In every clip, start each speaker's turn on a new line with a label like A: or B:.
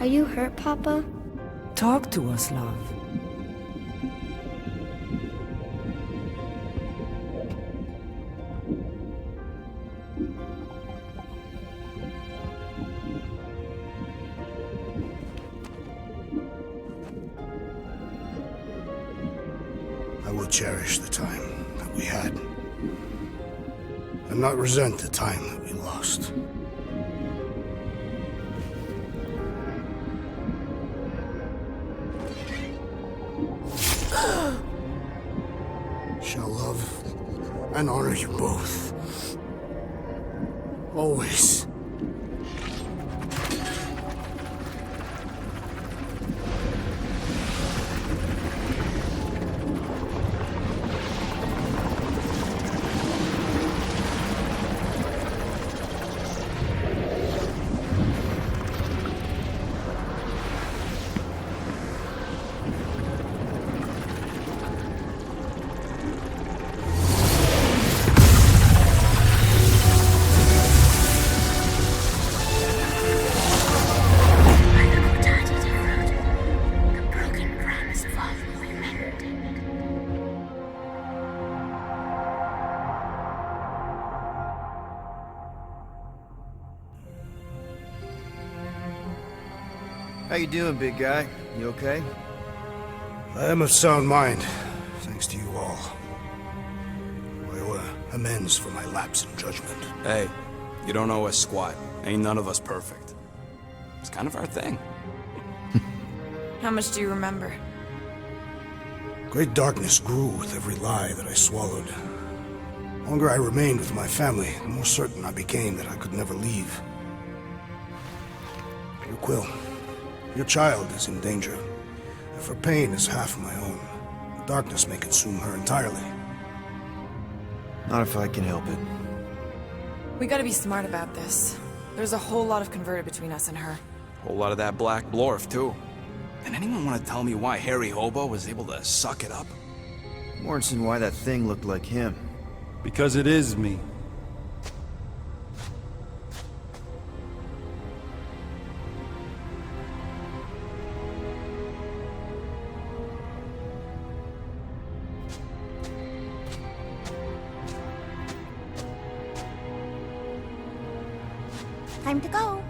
A: Are you hurt, Papa?
B: Talk to us, love.
C: I will cherish the time that we had, and not resent the time that we lost. Shall love and honor you both. Always.
D: How you doing, big guy? You okay?
C: I am of sound mind, thanks to you all. I owe amends for my lapse in judgment.
E: Hey, you don't owe us squat. Ain't none of us perfect. It's kind of our thing.
F: How much do you remember?
C: Great darkness grew with every lie that I swallowed. The longer I remained with my family, the more certain I became that I could never leave. Your Quill, your child is in danger. If her pain is half my own, the darkness may consume her entirely.
D: Not if I can help it.
F: We gotta be smart about this. There's a whole lot of converted between us and her.
E: Whole lot of that black blorf, too. And anyone want to tell me why Harry Hobo was able to suck it up?
D: Morrison, why that thing looked like him.
G: Because it is me.
A: Time to go.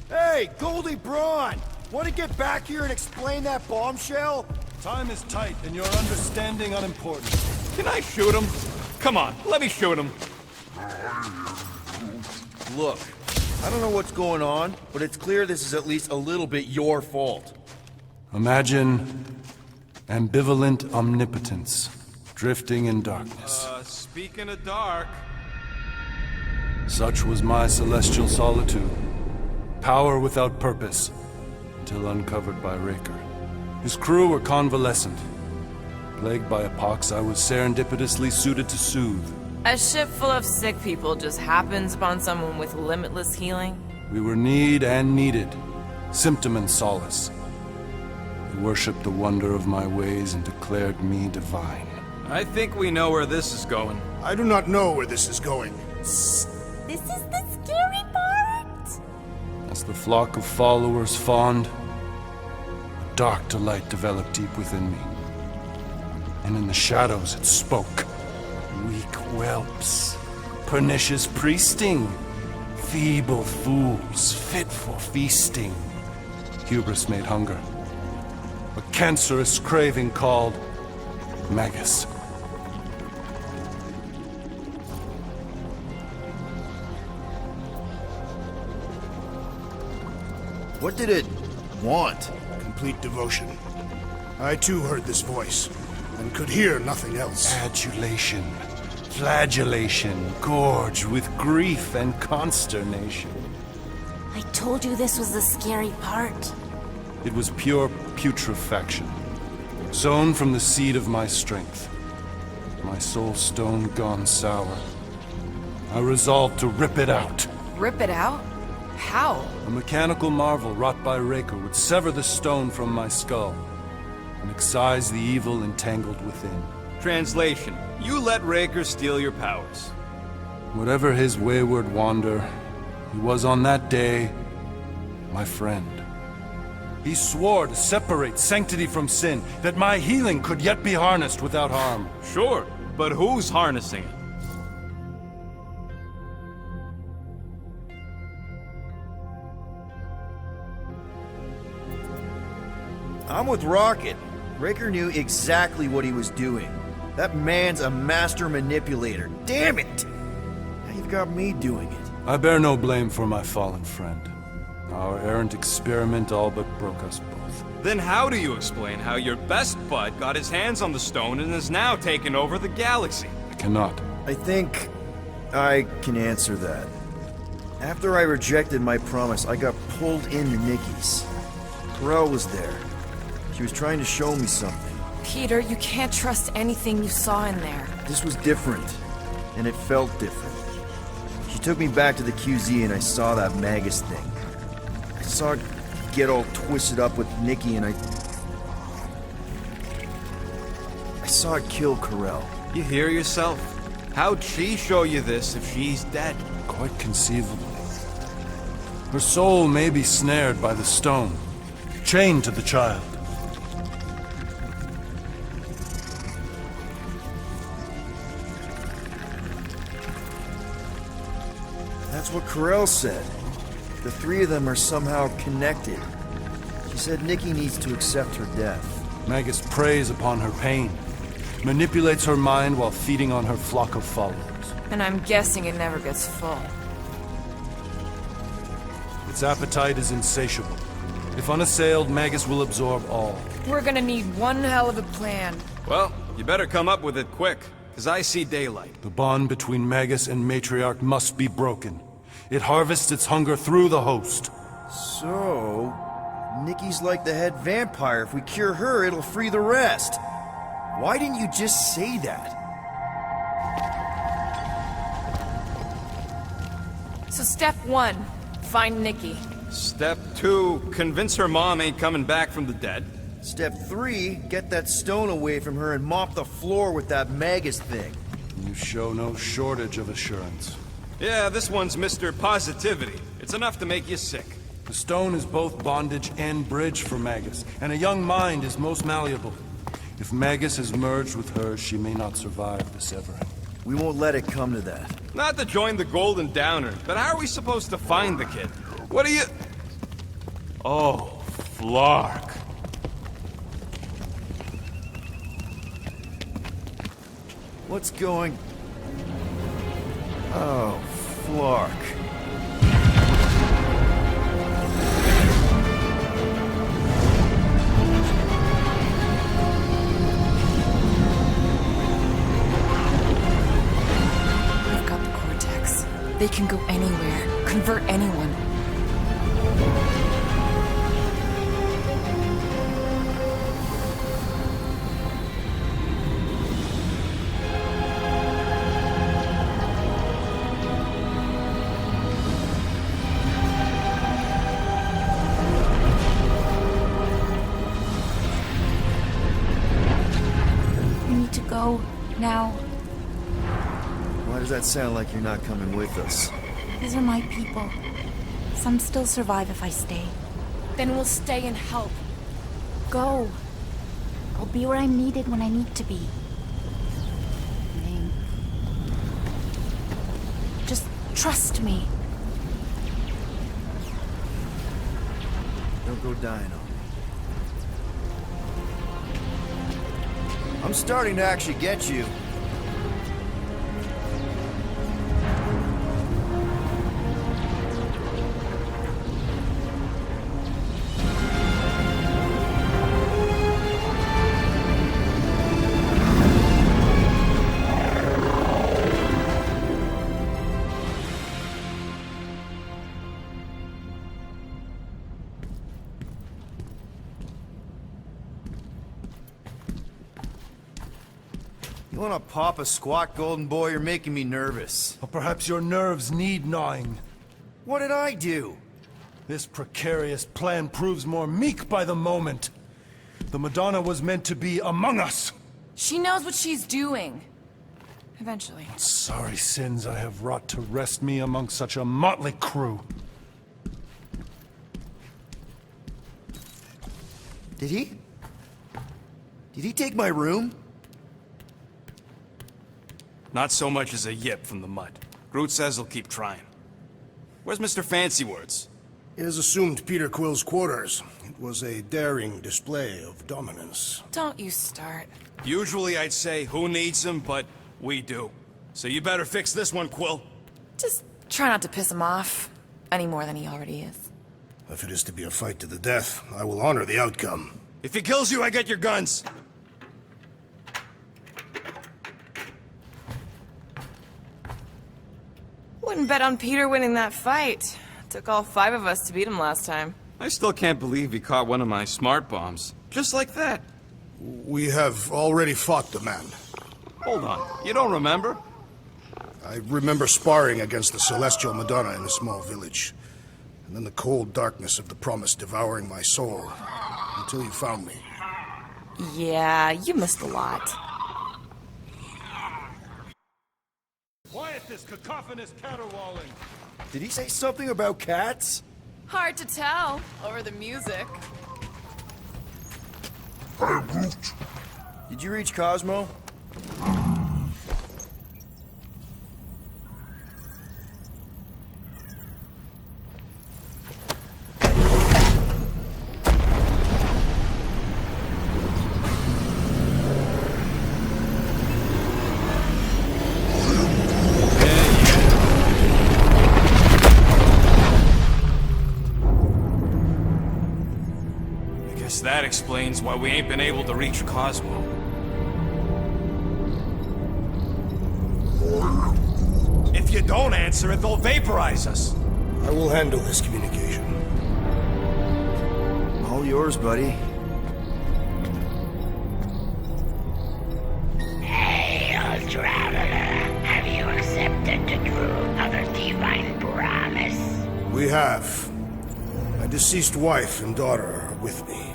H: Hey, Goldie Braun! Want to get back here and explain that bombshell?
G: Time is tight and your understanding unimportant.
I: Can I shoot him? Come on, let me shoot him.
H: Look, I don't know what's going on, but it's clear this is at least a little bit your fault.
G: Imagine ambivalent omnipotence, drifting in darkness.
I: Speaking of dark...
G: Such was my celestial solitude. Power without purpose, until uncovered by Raker. His crew were convalescent. Plagued by a pox I was serendipitously suited to soothe.
F: A ship full of sick people just happens upon someone with limitless healing?
G: We were need and needed, symptom and solace. They worshipped the wonder of my ways and declared me divine.
E: I think we know where this is going.
C: I do not know where this is going.
A: This is the scary part.
G: As the flock of followers fawned, a dark delight developed deep within me. And in the shadows it spoke. Weak whelps, pernicious priesting, feeble fools fit for feasting. Hubris made hunger. A cancerous craving called Magus.
H: What did it want?
C: Complete devotion. I too heard this voice, and could hear nothing else.
G: Adulation, flagellation, gorged with grief and consternation.
A: I told you this was the scary part.
G: It was pure putrefaction, sown from the seed of my strength. My soul stone gone sour. I resolved to rip it out.
F: Rip it out? How?
G: A mechanical marvel wrought by Raker would sever the stone from my skull and excise the evil entangled within.
I: Translation: you let Raker steal your powers.
G: Whatever his wayward wander, he was on that day my friend. He swore to separate sanctity from sin, that my healing could yet be harnessed without harm.
I: Sure, but who's harnessing it?
H: I'm with Rocket. Raker knew exactly what he was doing. That man's a master manipulator. Damn it! Now you've got me doing it.
G: I bear no blame for my fallen friend. Our errant experiment all but broke us both.
I: Then how do you explain how your best bud got his hands on the stone and is now taking over the galaxy?
G: I cannot.
H: I think I can answer that. After I rejected my promise, I got pulled into Nikki's. Corel was there. She was trying to show me something.
F: Peter, you can't trust anything you saw in there.
H: This was different, and it felt different. She took me back to the QZ and I saw that Magus thing. I saw it get all twisted up with Nikki and I saw it kill Corel.
I: You hear yourself? How'd she show you this if she's dead?
G: Quite conceivably. Her soul may be snared by the stone, chained to the child.
H: That's what Corel said. The three of them are somehow connected. She said Nikki needs to accept her death.
G: Magus preys upon her pain, manipulates her mind while feeding on her flock of followers.
F: And I'm guessing it never gets full.
G: Its appetite is insatiable. If unassailed, Magus will absorb all.
F: We're gonna need one hell of a plan.
I: Well, you better come up with it quick, because I see daylight.
G: The bond between Magus and Matriarch must be broken. It harvests its hunger through the host.
H: So, Nikki's like the head vampire. If we cure her, it'll free the rest. Why didn't you just say that?
F: So step 1, find Nikki.
I: Step 2, convince her mom ain't coming back from the dead.
H: Step 3, get that stone away from her and mop the floor with that Magus thing.
G: You show no shortage of assurance.
I: Yeah, this one's Mr. Positivity. It's enough to make you sick.
G: The stone is both bondage and bridge for Magus, and a young mind is most malleable. If Magus is merged with hers, she may not survive the severing.
H: We won't let it come to that.
I: Not to join the Golden Downer, but how are we supposed to find the kid? What are you... Oh, Flark.
H: What's going... Oh, Flark.
F: We've got the Cortex. They can go anywhere, convert anyone.
A: Go now.
H: Why does that sound like you're not coming with us?
A: These are my people. Some still survive if I stay.
F: Then we'll stay and help.
A: Go. I'll be where I'm needed when I need to be. Ming. Just trust me.
H: Don't go dying on me. I'm starting to actually get you. You wanna pop a squat, golden boy? You're making me nervous.
G: Or perhaps your nerves need gnawing.
H: What did I do?
G: This precarious plan proves more meek by the moment. The Madonna was meant to be among us.
F: She knows what she's doing. Eventually.
G: Sorry sins I have wrought to wrest me among such a motley crew.
H: Did he? Did he take my room?
E: Not so much as a yip from the mud. Groot says he'll keep trying. Where's Mr. Fancy Words?
C: It is assumed Peter Quill's quarters. It was a daring display of dominance.
F: Don't you start.
E: Usually I'd say, who needs him, but we do. So you better fix this one, Quill.
F: Just try not to piss him off any more than he already is.
C: If it is to be a fight to the death, I will honor the outcome.
E: If he kills you, I get your guns.
F: Wouldn't bet on Peter winning that fight. Took all 5 of us to beat him last time.
I: I still can't believe he caught one of my smart bombs. Just like that.
C: We have already fought the man.
I: Hold on, you don't remember?
C: I remember sparring against the Celestial Madonna in a small village. And then the cold darkness of the promise devouring my soul. Until you found me.
F: Yeah, you missed a lot.
G: Quiet this cacophonous caterwauling!
H: Did he say something about cats?
F: Hard to tell over the music.
H: Did you reach Cosmo?
E: That explains why we ain't been able to reach Cosmo. If you don't answer it, they'll vaporize us.
C: I will handle this communication.
H: All yours, buddy.
J: Hail, traveler. Have you accepted the truth of the divine promise?
C: We have. My deceased wife and daughter are with me.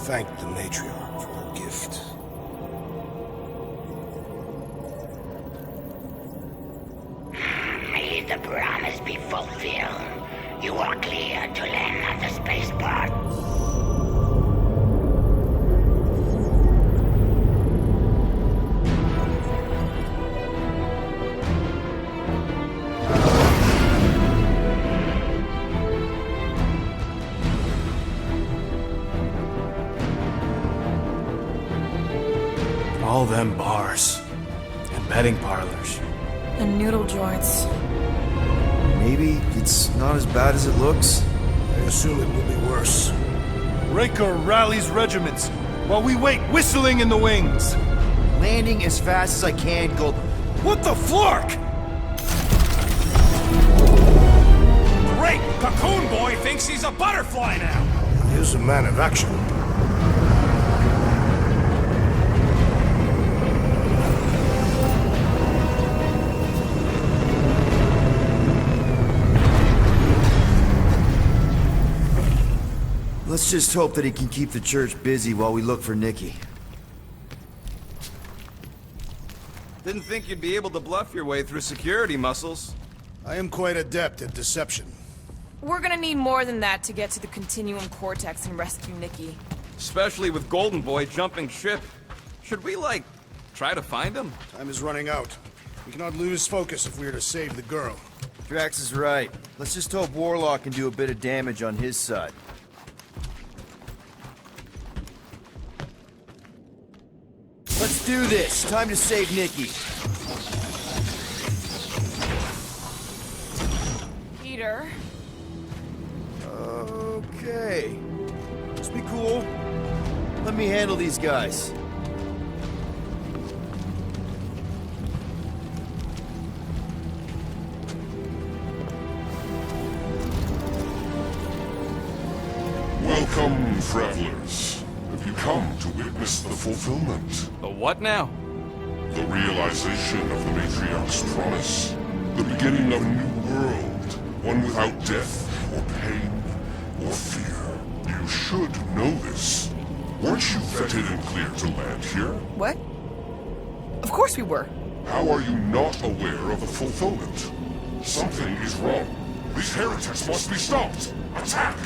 C: Thank the matriarch for her gift.
J: May the promise be fulfilled. You are clear to land at the spaceport.
E: All them bars and betting parlors.
F: And noodle joints.
H: Maybe it's not as bad as it looks.
C: I assume it will be worse.
G: Raker rallies regiments, while we wait whistling in the wings.
H: Landing as fast as I can, go. What the flark?
E: Great! Cocoon Boy thinks he's a butterfly now!
C: He is a man of action.
H: Let's just hope that he can keep the church busy while we look for Nikki.
I: Didn't think you'd be able to bluff your way through security muscles.
C: I am quite adept at deception.
F: We're gonna need more than that to get to the Continuum Cortex and rescue Nikki.
I: Especially with Golden Boy jumping ship. Should we, like, try to find him?
C: Time is running out. We cannot lose focus if we are to save the girl.
H: Drax is right. Let's just hope Warlock can do a bit of damage on his side. Let's do this. Time to save Nikki.
F: Peter.
H: Okay. Just be cool. Let me handle these guys.
K: Welcome, travelers. Have you come to witness the fulfillment?
E: The what now?
K: The realization of the Matriarch's promise. The beginning of a new world. One without death or pain, or fear. You should know this. Weren't you vetted and cleared to land here?
F: What? Of course we were.
K: How are you not aware of the fulfillment? Something is wrong. These heretics must be stopped. Attack!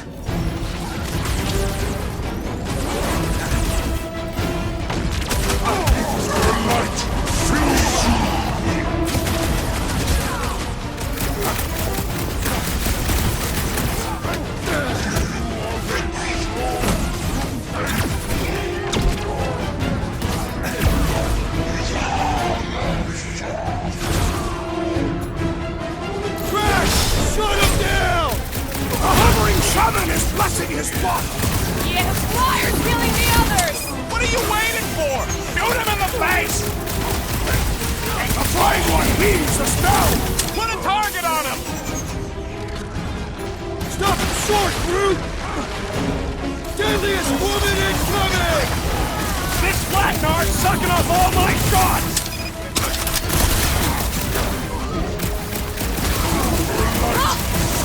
K: The light fills you!
C: Shaman is blessing his blood!
F: Yeah, the flyer's killing the others!
I: What are you waiting for? Shoot him in the face!
C: The flying one leaves the spell!
I: Put a target on him!
C: Stop him short, Groot! Deadliest woman incoming!
I: This blackguard's sucking up all my shots!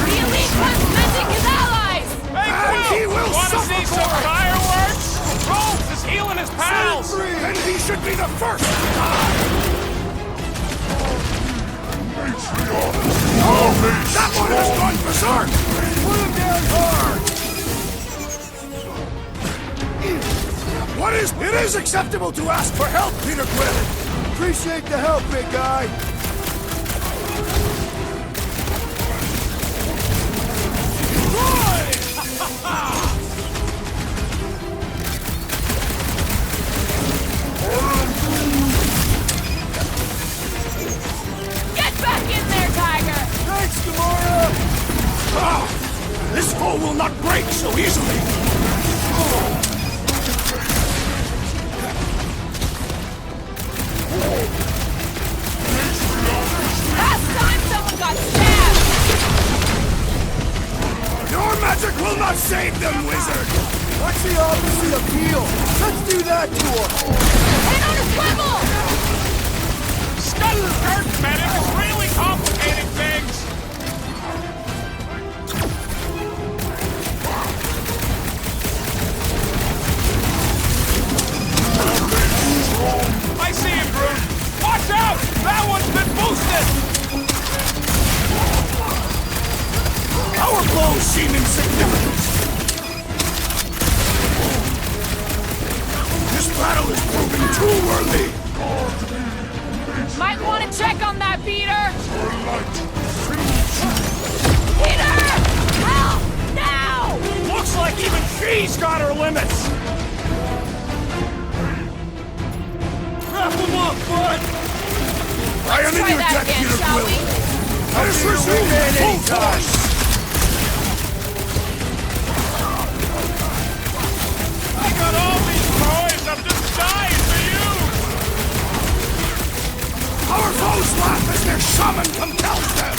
F: The elite one's mending his allies!
I: Hey,
C: And he will
I: wanna
C: suffer
I: see
C: for
I: some
C: it!
I: fireworks? Rhodes is healing his pals!
C: And he should be the first to die! That one has gone berserk! Put him down hard! What is... It is acceptable to ask for help, Peter Quill! Appreciate the help, big guy!
F: Get back in there, Tiger!
C: Thanks, Gamora! Ah! This foe will not break so easily!
F: Last time someone got stabbed!
C: Your magic will not save them, wizard! What's the opposite of heal? Let's do that to him!
F: Hit on a swivel!
I: Scuttle Dirt Medic is really complicating things! I see him, Groot! Watch out! That one's been boosted!
C: Our blows seem insignificant! This battle is proving too early!
F: Might want to check on that, Peter! Peter! Help! Now!
I: Looks like even she's got her limits!
C: Wrap him up, bud! I am in
F: Try
C: your
F: that
C: debt,
F: again,
C: Peter
F: shall
C: Quill!
F: we?
C: Let us resume full force!
I: I got all these toys, I'm just dying for you!
C: Our foes laugh as their shaman compels them!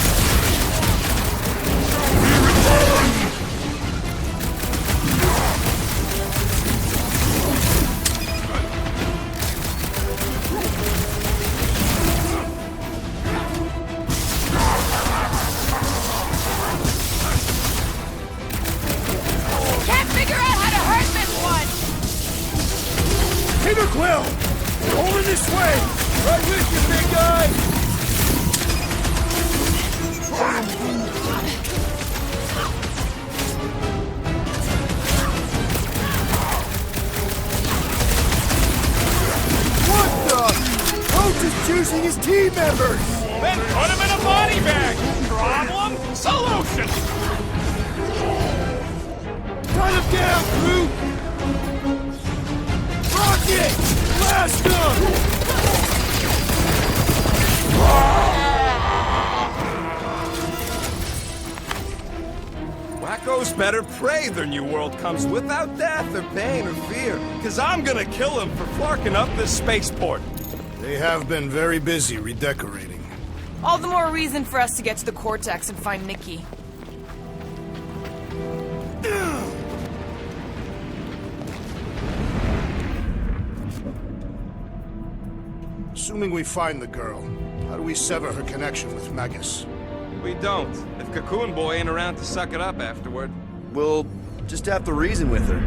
C: We return!
F: Can't figure out how to hurt this one!
C: Peter Quill! Over this way! Right with you, big guy! What the? Coach is choosing his team members!
I: Then put him in a body bag! Problem? Solution!
C: Cut him down, Groot! Rocket! Blast him!
I: Wacko's better pray their new world comes without death or pain or fear, cause I'm gonna kill him for flarking up this spaceport.
C: They have been very busy redecorating.
F: All the more reason for us to get to the Cortex and find Nikki.
C: Assuming we find the girl, how do we sever her connection with Magus?
I: We don't. If Cocoon Boy ain't around to suck it up afterward.
H: We'll just have to reason with her.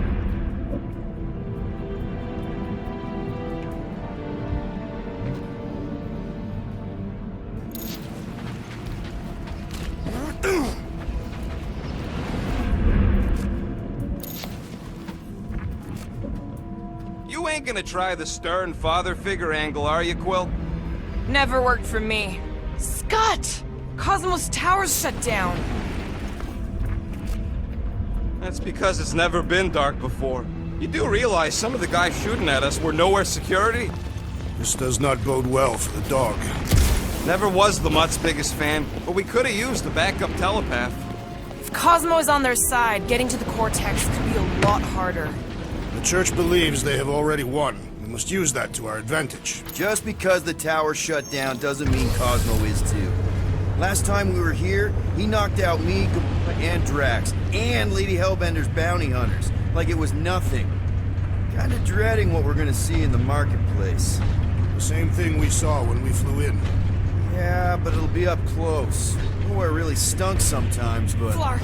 I: You ain't gonna try the stern father figure angle, are you, Quill?
F: Never worked for me. Scott! Cosmos Tower's shut down.
I: That's because it's never been dark before. You do realize some of the guys shooting at us were nowhere security?
C: This does not bode well for the dog.
I: Never was the Mutt's biggest fan, but we could have used a backup telepath.
F: If Cosmo is on their side, getting to the Cortex could be a lot harder.
C: The Church believes they have already won. We must use that to our advantage.
H: Just because the tower shut down doesn't mean Cosmo is too. Last time we were here, he knocked out me, and Drax, and Lady Hellbender's bounty hunters, like it was nothing. Kinda dreading what we're gonna see in the marketplace.
C: The same thing we saw when we flew in.
H: Yeah, but it'll be up close. Oh, it really stunk sometimes, but...
F: Flark!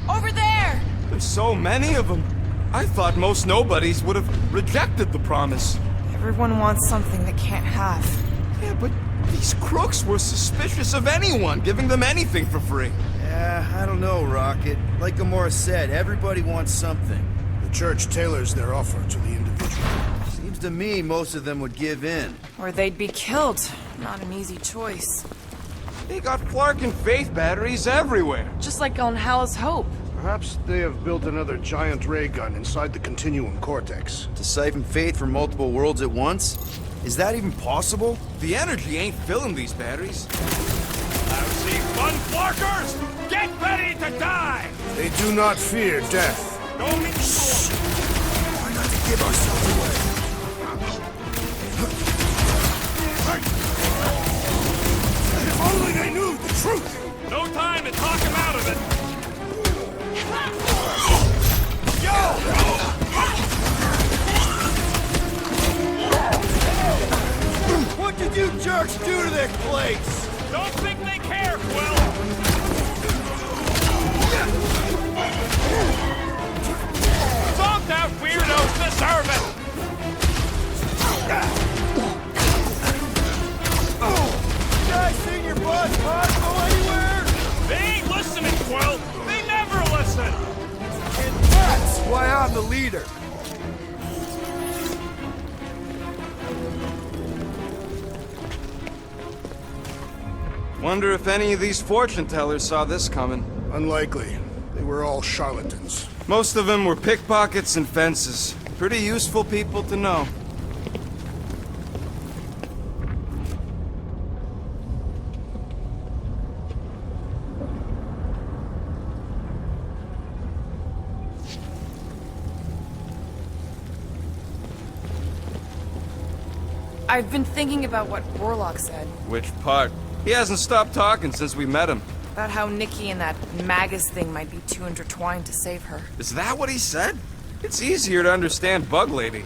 F: Over there!
I: There's so many of them. I thought most nobodies would have rejected the promise.
F: Everyone wants something they can't have.
I: Yeah, but these crooks were suspicious of anyone giving them anything for free.
H: Yeah, I don't know, Rocket. Like Gamora said, everybody wants something.
C: The Church tailors their offer to the individual.
H: Seems to me most of them would give in.
F: Or they'd be killed. Not an easy choice.
I: They got Flark and Faith batteries everywhere.
F: Just like on Hal's Hope.
C: Perhaps they have built another giant ray gun inside the Continuum Cortex.
H: To siphon Faith from multiple worlds at once? Is that even possible?
I: The energy ain't filling these batteries. Lousy fun Flarkers! Get ready to die!
C: They do not fear death.
I: Don't mean
C: Why not to give ourselves away? If only they knew the truth!
I: no time to talk him out of it!
H: What did you jerks do to this place?
I: Don't think they care, Quill! Zonked out weirdos deserve it!
H: You guys seen your boss Cosmo anywhere?
I: They ain't listening, Quill! They never listen!
H: And that's why I'm the leader.
I: Wonder if any of these fortune tellers saw this coming.
C: Unlikely. They were all charlatans.
I: Most of them were pickpockets and fences. Pretty useful people to know.
F: I've been thinking about what Warlock said.
I: Which part? He hasn't stopped talking since we met him.
F: About how Nikki and that Magus thing might be too intertwined to save her.
I: Is that what he said? It's easier to understand Bug Lady.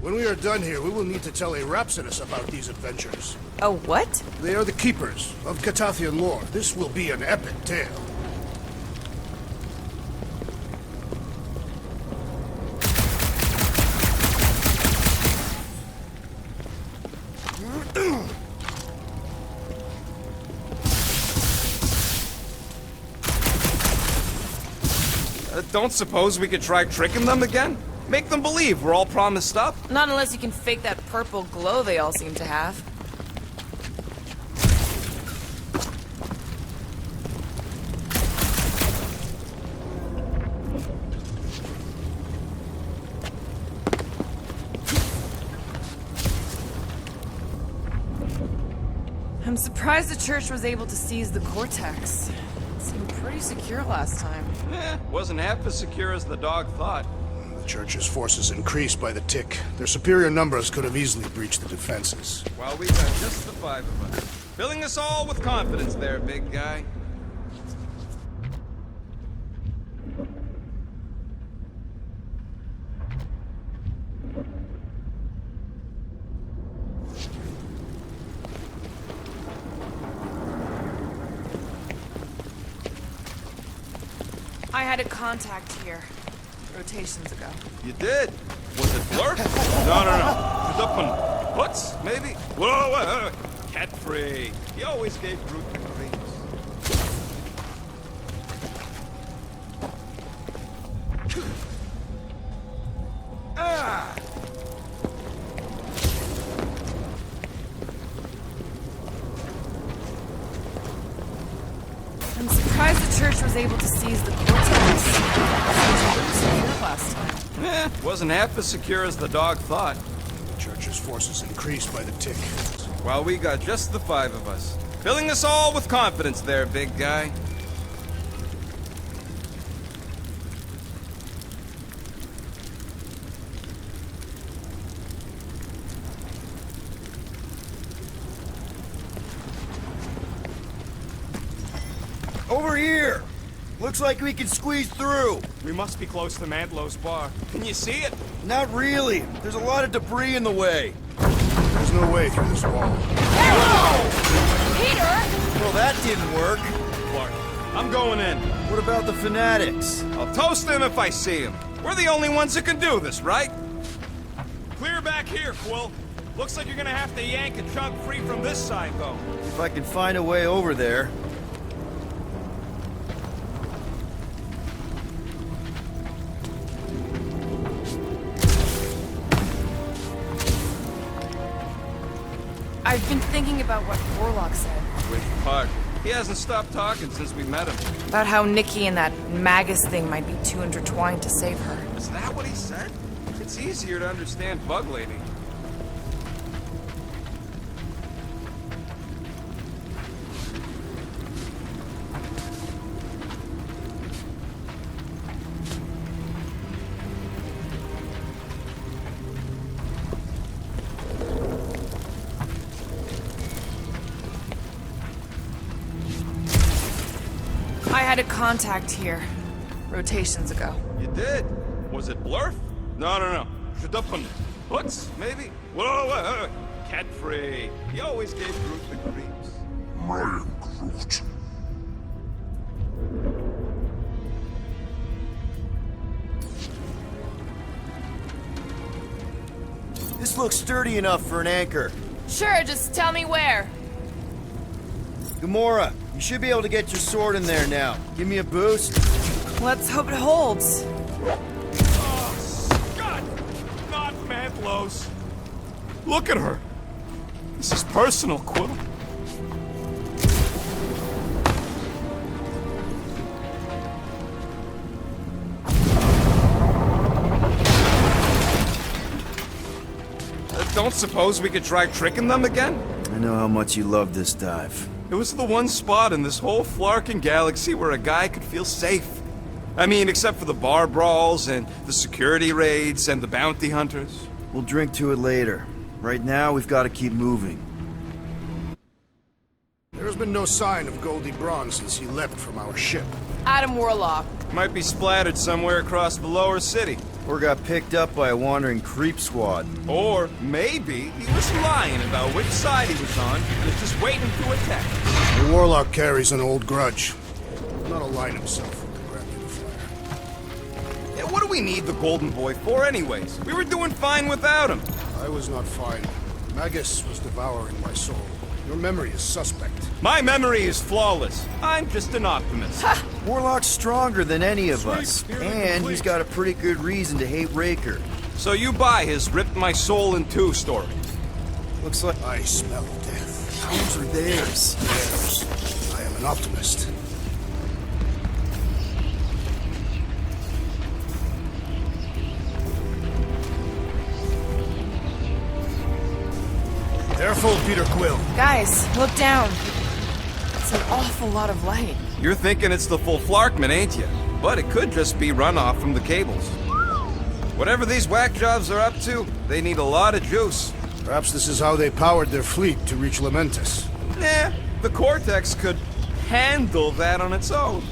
C: When we are done here, we will need to tell a Rhapsodus about these adventures.
F: Oh, what?
C: They are the keepers of Catathian lore. This will be an epic tale.
I: Don't suppose we could try tricking them again? Make them believe we're all promised up?
F: Not unless you can fake that purple glow they all seem to have. I'm surprised the church was able to seize the Cortex. It seemed pretty secure last time.
I: Wasn't half as secure as the dog thought.
C: The Church's forces increased by the tick. Their superior numbers could have easily breached the defenses.
I: Well, we got just the 5 of us. Filling us all with confidence there, big guy.
F: I had a contact here, rotations ago.
I: You did? Was it Blur? No. It's up on What's? Maybe? Whoa. Cat free. He always gave Groot the creeps. Ah!
F: I'm surprised the church was able to seize the cortex. Last time.
I: Wasn't half as secure as the dog thought.
C: The Church's forces increased by the tick.
I: While we got just the 5 of us. Filling us all with confidence there, big guy.
H: Over here! Looks like we can squeeze through.
I: We must be close to Mantlow's bar. Can you see it?
H: Not really. There's a lot of debris in the way.
C: There's no way through this wall.
F: Peter!
H: Well, that didn't work.
I: Clark, I'm going in.
H: What about the fanatics?
I: I'll toast them if I see them. We're the only ones that can do this, right? Clear back here, Quill. Looks like you're gonna have to yank a chunk free from this side, though.
H: If I can find a way over there.
F: I've been thinking about what Warlock said.
I: Which part? He hasn't stopped talking since we met him.
F: About how Nikki and that Magus thing might be too intertwined to save her.
I: Is that what he said? It's easier to understand Bug Lady.
F: I had a contact here, rotations ago.
I: You did? Was it Blurf? No. Shadupun. What's? Maybe? Whoa. Cat free. He always gave Groot the creeps.
K: Ryan Groot.
H: This looks sturdy enough for an anchor.
F: Sure, just tell me where.
H: Gamora, you should be able to get your sword in there now. Give me a boost.
F: Let's hope it holds.
I: Oh, God! Not Mantlow's. Look at her. This is personal, Quill. Don't suppose we could try tricking them again?
H: I know how much you love this dive.
I: It was the one spot in this whole Flarkin galaxy where a guy could feel safe. I mean, except for the bar brawls and the security raids and the bounty hunters.
H: We'll drink to it later. Right now, we've got to keep moving.
C: There has been no sign of Goldie Braun since he left from our ship.
F: Adam Warlock.
I: Might be splattered somewhere across the lower city.
H: Or got picked up by a wandering creep squad.
I: Or maybe he was lying about which side he was on and was just waiting to attack.
C: The Warlock carries an old grudge. He will not align himself with the Grappling Flyer.
I: Yeah, what do we need the Golden Boy for anyways? We were doing fine without him.
C: I was not fine. Magus was devouring my soul. Your memory is suspect.
I: My memory is flawless. I'm just an optimist.
H: Warlock's stronger than any of us. And he's got a pretty good reason to hate Raker.
I: So you buy his ripped my soul in two story.
H: Looks like
C: I smell death.
H: ours are theirs.
C: Theirs. I am an optimist. Careful, Peter Quill.
F: Guys, look down. It's an awful lot of light.
I: You're thinking it's the full Flarkman, ain't you? But it could just be runoff from the cables. Whatever these whack jobs are up to, they need a lot of juice.
C: Perhaps this is how they powered their fleet to reach Lamentus.
I: Nah, the Cortex could handle that on its own.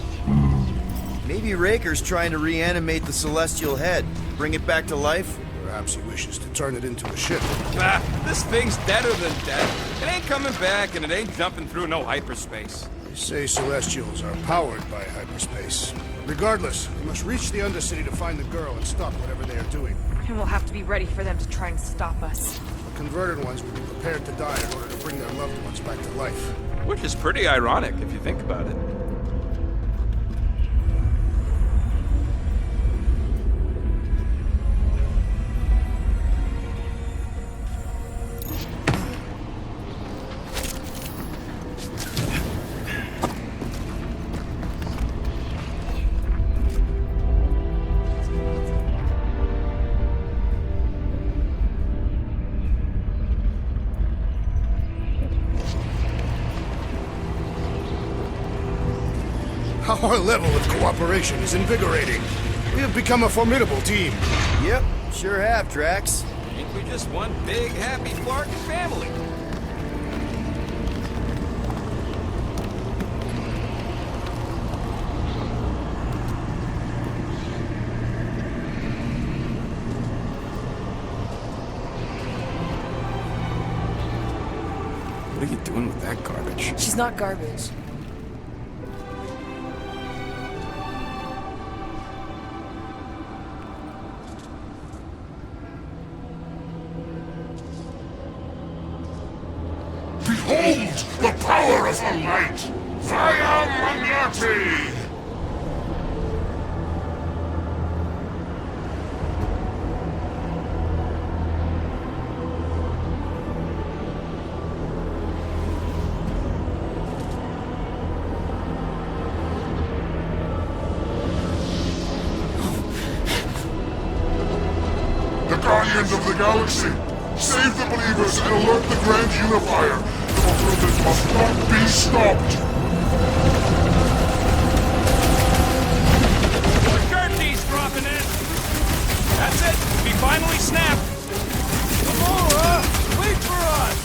H: Maybe Raker's trying to reanimate the Celestial Head, bring it back to life?
C: Perhaps he wishes to turn it into a ship.
I: Ah, this thing's deader than dead. It ain't coming back, and it ain't jumping through no hyperspace.
C: They say Celestials are powered by hyperspace. Regardless, we must reach the Undercity to find the girl and stop whatever they are doing.
F: And we'll have to be ready for them to try and stop us.
C: The converted ones will be prepared to die in order to bring their loved ones back to life.
I: Which is pretty ironic, if you think about it.
C: Our level of cooperation is invigorating. We have become a formidable team.
H: Yep, sure have, Drax.
I: Ain't we just one big, happy Flarkin family?
E: What are you doing with that garbage?
F: She's not garbage.
K: Behold the power of the light! Via Magnati! The Guardians of the Galaxy! Save the believers and alert the Grand Unifier! The fulfillment must not be stopped!
I: McCarthy's dropping in! That's it! We finally snapped! Gamora! Wait for us!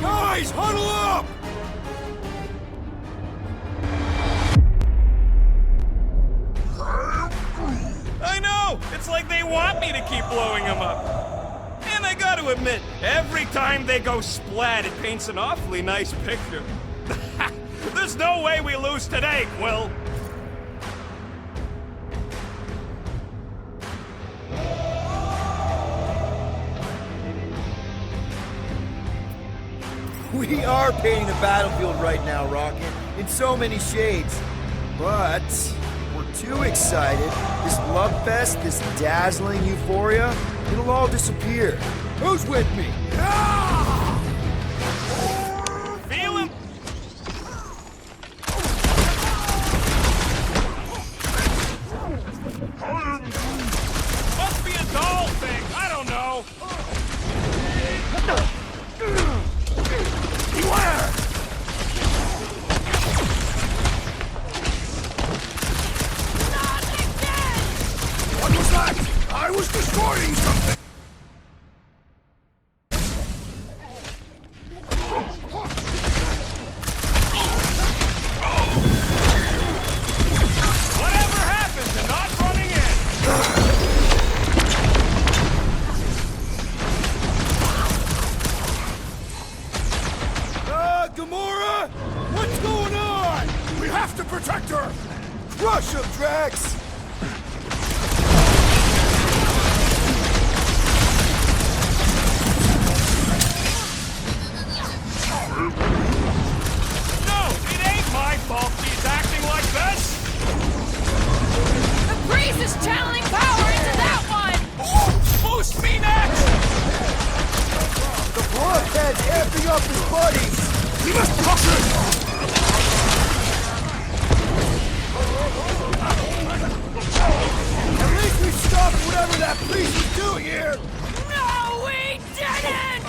I: Guys, huddle up! I know! It's like they want me to keep blowing them up. And I gotta admit, every time they go splat, it paints an awfully nice picture. There's no way we lose today, Quill.
H: We are painting the battlefield right now, Rocket, in so many shades. But we're too excited. This love fest, this dazzling euphoria, it'll all disappear. Who's with me?
I: Feel him? Must be a doll thing. I don't know. Beware!
C: What was that? I was destroying something!
I: Whatever happened to not running in?
H: Gamora! What's going on?
C: We have to protect her!
H: Crush him, Drax!
I: No, it ain't my fault she's acting like this.
A: The priest is channeling power into that one!
I: Boost me next!
H: The Bloodhead's amping up his buddies!
C: We must crush it!
H: At least we stopped whatever that priest was doing here!
A: No, we didn't!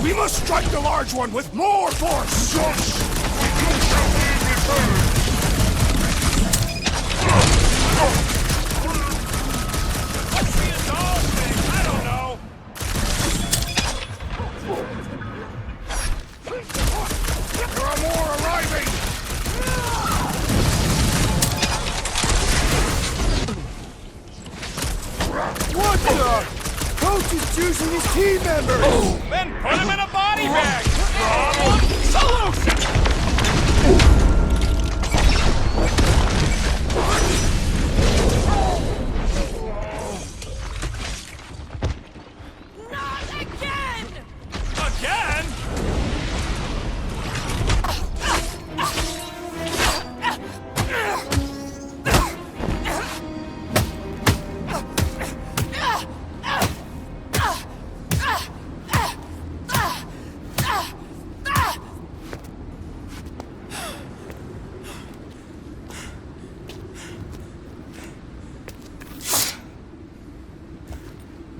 C: We must strike the large one with more force!
K: Just, you shall be
I: What's the doll thing? I don't know.
K: There are more arriving!
H: What the? Coach is choosing his team members!
I: Then put him in a body bag. Problem solution.
F: Not again!
I: Again?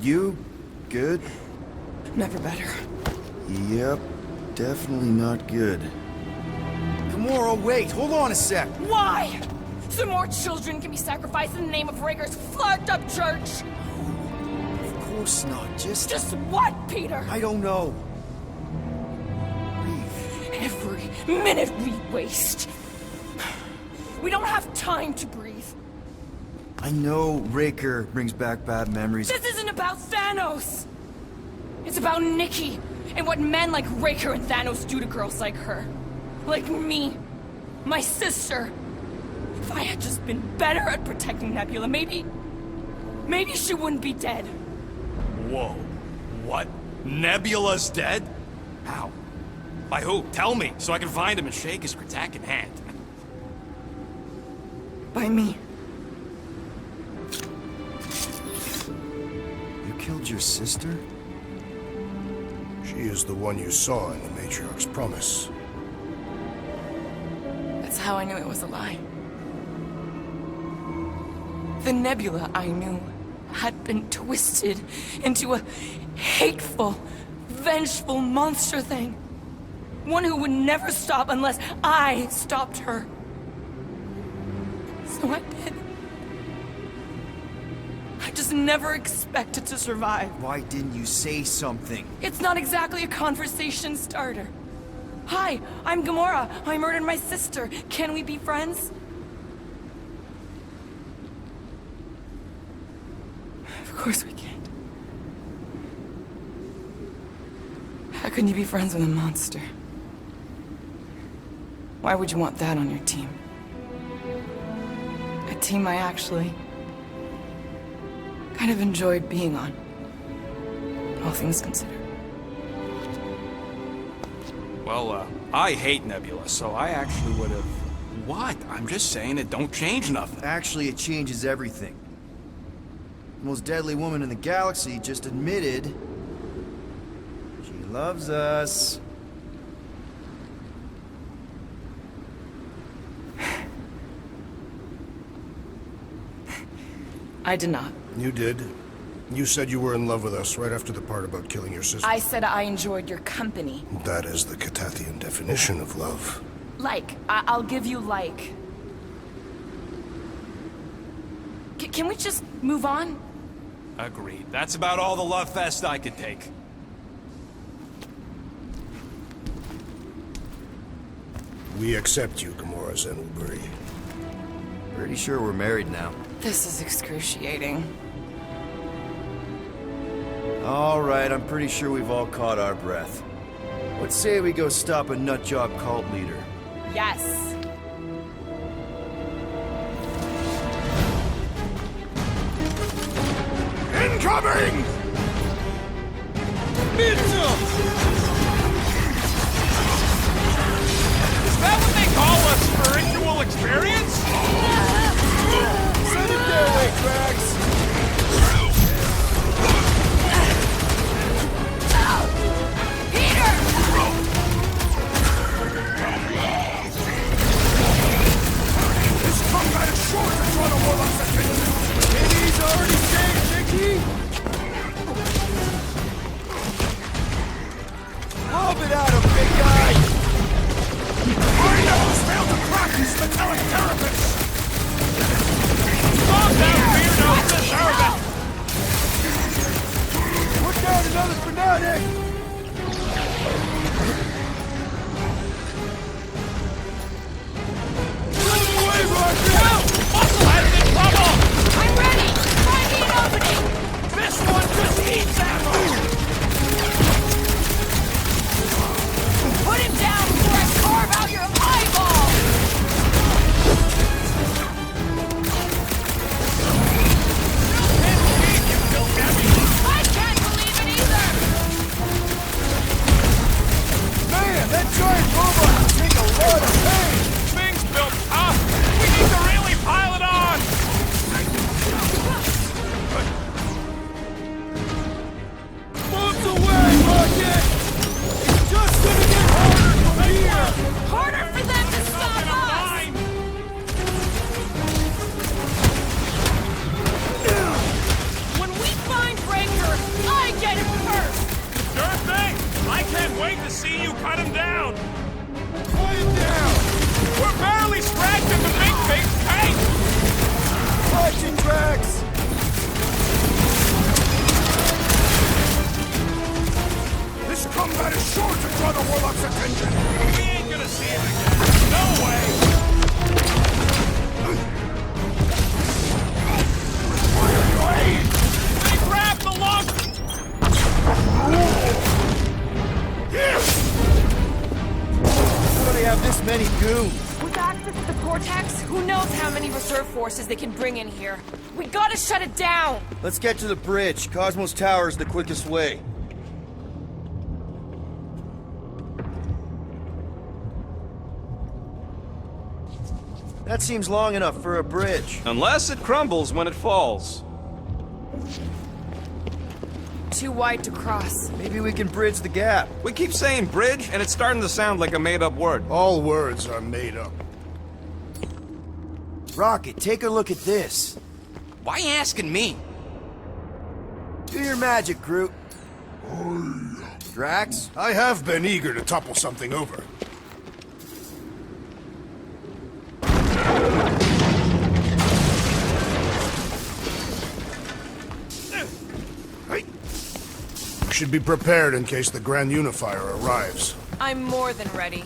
H: You good?
F: Never better.
H: Yep, definitely not good. Gamora, wait, hold on a sec.
F: Why? So more children can be sacrificed in the name of Raker's flagged up church?
H: Of course not,
F: Just what, Peter?
H: I don't know. Breathe.
F: Every minute we waste. We don't have time to breathe.
H: I know Raker brings back bad memories.
F: This isn't about Thanos! It's about Nikki, and what men like Raker and Thanos do to girls like her. Like me. My sister. If I had just been better at protecting Nebula, maybe she wouldn't be dead.
E: Whoa. What? Nebula's dead? How? By who? Tell me, so I can find him and shake his Kratak in hand.
F: By me.
H: You killed your sister?
C: She is the one you saw in the Matriarch's promise.
F: That's how I knew it was a lie. The Nebula I knew had been twisted into a hateful, vengeful monster thing. One who would never stop unless I stopped her. So I did. I just never expected to survive.
H: Why didn't you say something?
F: It's not exactly a conversation starter. Hi, I'm Gamora. I murdered my sister. Can we be friends? Of course we can't. How can you be friends with a monster? Why would you want that on your team? A team I actually kind of enjoyed being on, all things considered.
E: Well, I hate Nebula, so I actually would have... What? I'm just saying it don't change nothing.
H: Actually, it changes everything. The most deadly woman in the galaxy just admitted she loves us.
F: I did not.
C: You did. You said you were in love with us right after the part about killing your sister.
F: I said I enjoyed your company.
C: That is the Catathian definition of love.
F: Like. I'll give you like. Can we just move on?
E: Agreed. That's about all the love fest I could take.
C: We accept you, Gamora Zenoburi.
H: Pretty sure we're married now.
F: This is excruciating.
H: All right, I'm pretty sure we've all caught our breath. Let's say we go stop a nutjob cult leader.
F: Yes.
K: Incoming!
I: Is that what they call a spiritual experience?
H: Send him their way, Drax!
K: This combat is short to try to hold us attention!
H: Maybe he's already saved, Mickey! Lob it at him, big guy!
K: My knuckles failed to crack
I: metallic carapace! Calm down, weirdo! Deserve it!
C: Put down another fanatic! Move away, Roger!
I: Help! Musclehead's in trouble!
F: I'm ready! Find me an opening!
I: This one just eats ammo!
F: Put him down before I carve out your eyeball! I can't believe it either!
C: Man, that giant robot can take a lot of pain!
I: Thing's built tough! We need to really pile it on!
C: Moves away, Rocket! It's just gonna get harder from here!
F: Harder for them to stop us! When we find Breaker, I get him first!
I: Sure thing! I can't wait to see you cut him down!
C: Quiet down!
I: We're barely scratching the big face tank!
C: Watching tracks! This combat is sure to draw the Warlock's attention!
I: We ain't gonna see him again! No way! They grabbed the launch!
H: How do they have this many goons?
F: With access to the Cortex, who knows how many reserve forces they can bring in here? We gotta shut it down!
H: Let's get to the bridge. Cosmos Tower is the quickest way. That seems long enough for a bridge.
I: Unless it crumbles when it falls.
F: Too wide to cross.
H: Maybe we can bridge the gap.
I: We keep saying bridge, and it's starting to sound like a made-up word.
C: All words are made up.
H: Rocket, take a look at this.
E: Why you asking me?
H: Do your magic, Groot. Drax?
C: I have been eager to topple something over. You should be prepared in case the Grand Unifier arrives.
F: I'm more than ready.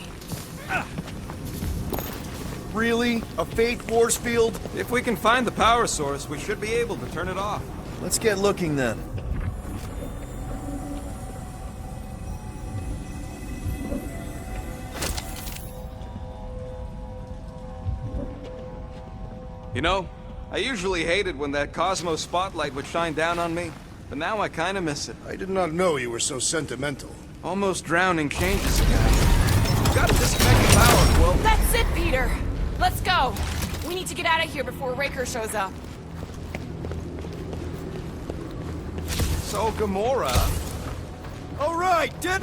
H: Really? A fake force field?
I: If we can find the power source, we should be able to turn it off.
H: Let's get looking then.
I: You know, I usually hated when that Cosmos spotlight would shine down on me, but now I kinda miss it.
C: I did not know you were so sentimental.
I: Almost drowning changes a guy. You gotta disconnect the power, Quill.
F: That's it, Peter! Let's go! We need to get out of here before Raker shows up.
I: So, Gamora...
H: All right, dead.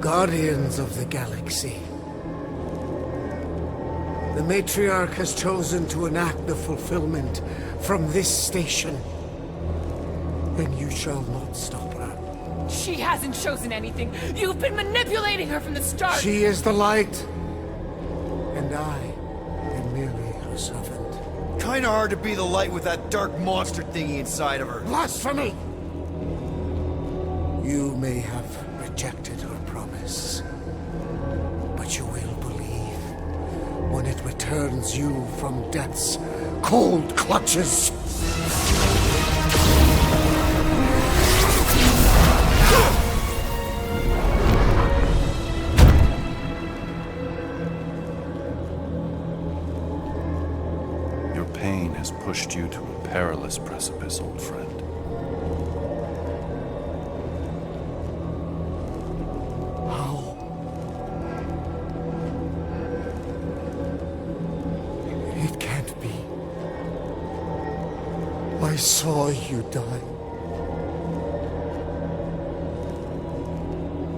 L: Guardians of the Galaxy. The Matriarch has chosen to enact the fulfillment from this station. And you shall not stop her.
F: She hasn't chosen anything. You've been manipulating her from the start.
L: She is the light. And I am merely her servant.
H: Kinda hard to be the light with that dark monster thingy inside of her.
L: Blasphemy! You may have rejected her promise, but you will believe when it returns you from death's cold clutches.
G: Your pain has pushed you to a perilous precipice, old friend.
L: It can't be. I saw you die.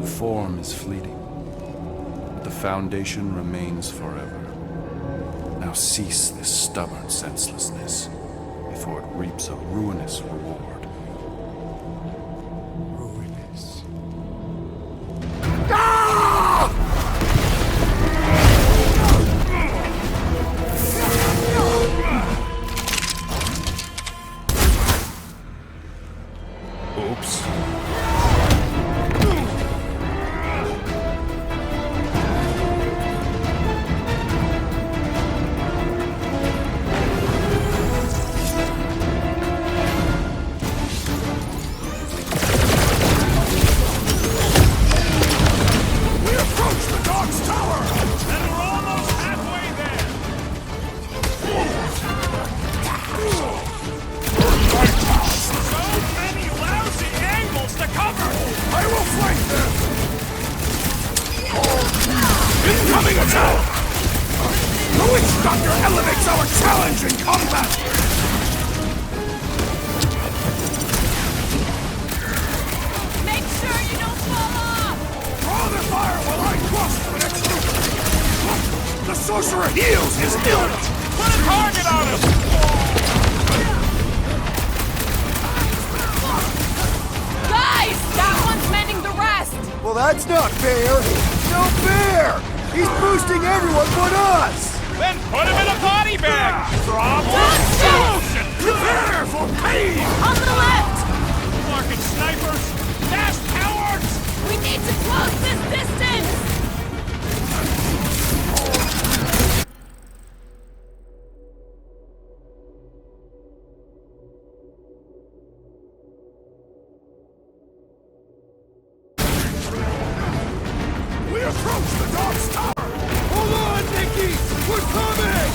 G: The form is fleeting, but the foundation remains forever. Now cease this stubborn senselessness, before it reaps a ruinous reward.
L: Ruinous.
C: ropes.
E: We approach the dog's tower! And we're almost halfway there! So many lousy angles to cover! I will flank them! Incoming attack! The Witch Doctor elevates our challenge in combat!
F: Make sure you don't fall off!
E: Draw the fire while I cross to the next loop! The sorcerer heals his illness! Put a target on him!
F: Guys! That one's mending the rest!
H: Well, that's not fair! No fair! He's boosting everyone but us!
I: Then put him in a body bag! Problem
F: Solution!
E: Prepare for pain!
F: On the left!
I: Fucking snipers! Fast cowards!
F: We need to close this distance!
E: We approach the dog's tower! Hold on, Nikki! We're coming!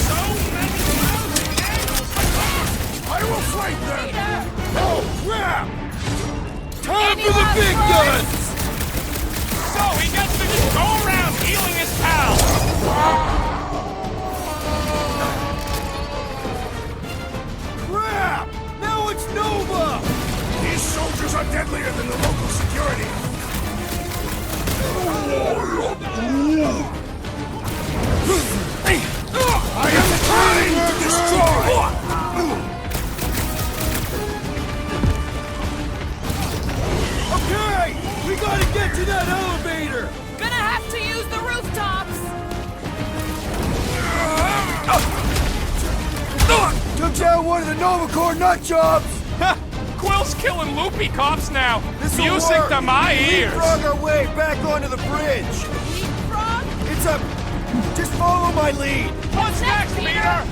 E: So many lousy angles to cover! I will flank them! Oh, crap! Time for the big guns!
I: So he gets to just go around healing his pal!
E: Crap! Now it's Nova! These soldiers are deadlier than the local security! I am trying to destroy! Okay! We gotta get to that elevator!
F: Gonna have to use the rooftops!
H: Took down one of the Nova Corps nut jobs!
I: Quill's killing loopy cops now!
H: This'll
I: Music
H: work.
I: to my ears!
H: Leapfrog our way back onto the bridge!
F: Leapfrog?
H: It's a... Just follow my lead!
I: What's next, Peter?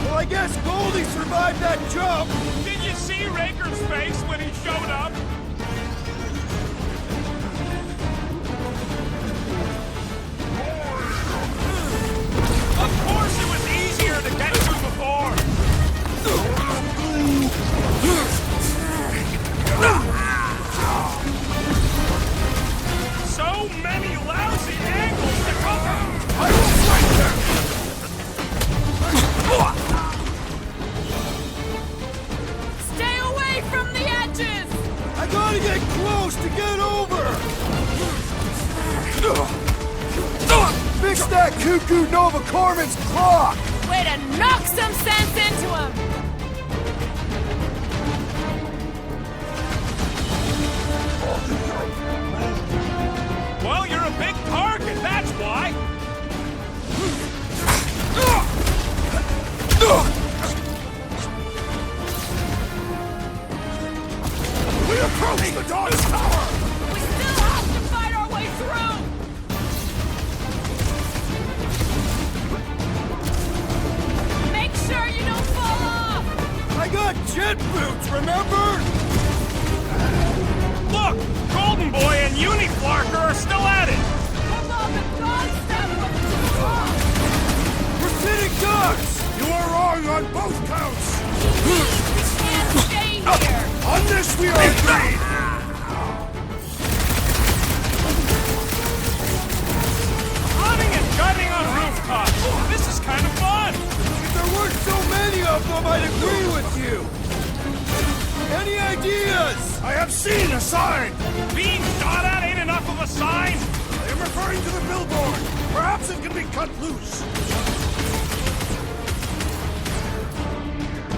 H: Well, I guess Goldie survived that jump!
I: Did you see Raker's face when he showed up? Of course it was easier to get to before! So many lousy angles to cover!
E: I will flank them!
F: Stay away from the edges!
H: I gotta get close to get over! Fix that cuckoo Nova Corpsman's clock!
F: Way to knock some sense into him!
I: Well, you're a big target, that's why!
E: We approach the dog's tower!
F: We still have to fight our way through! Make sure you don't fall off!
H: I got jet boots, remember?
I: Look! Golden Boy and Uniflarker are still at it!
F: Hold on, the dog step was too long!
H: We're sitting ducks!
E: You are wrong on both counts!
F: We can't stay here!
E: On this we are agreed!
I: Hunting and gunning on rooftops! This is kind of fun!
H: If there weren't so many of them, I'd agree with you! Any ideas?
E: I have seen a sign!
I: Being shot at ain't enough of a sign!
E: I am referring to the billboard! Perhaps it can be cut loose!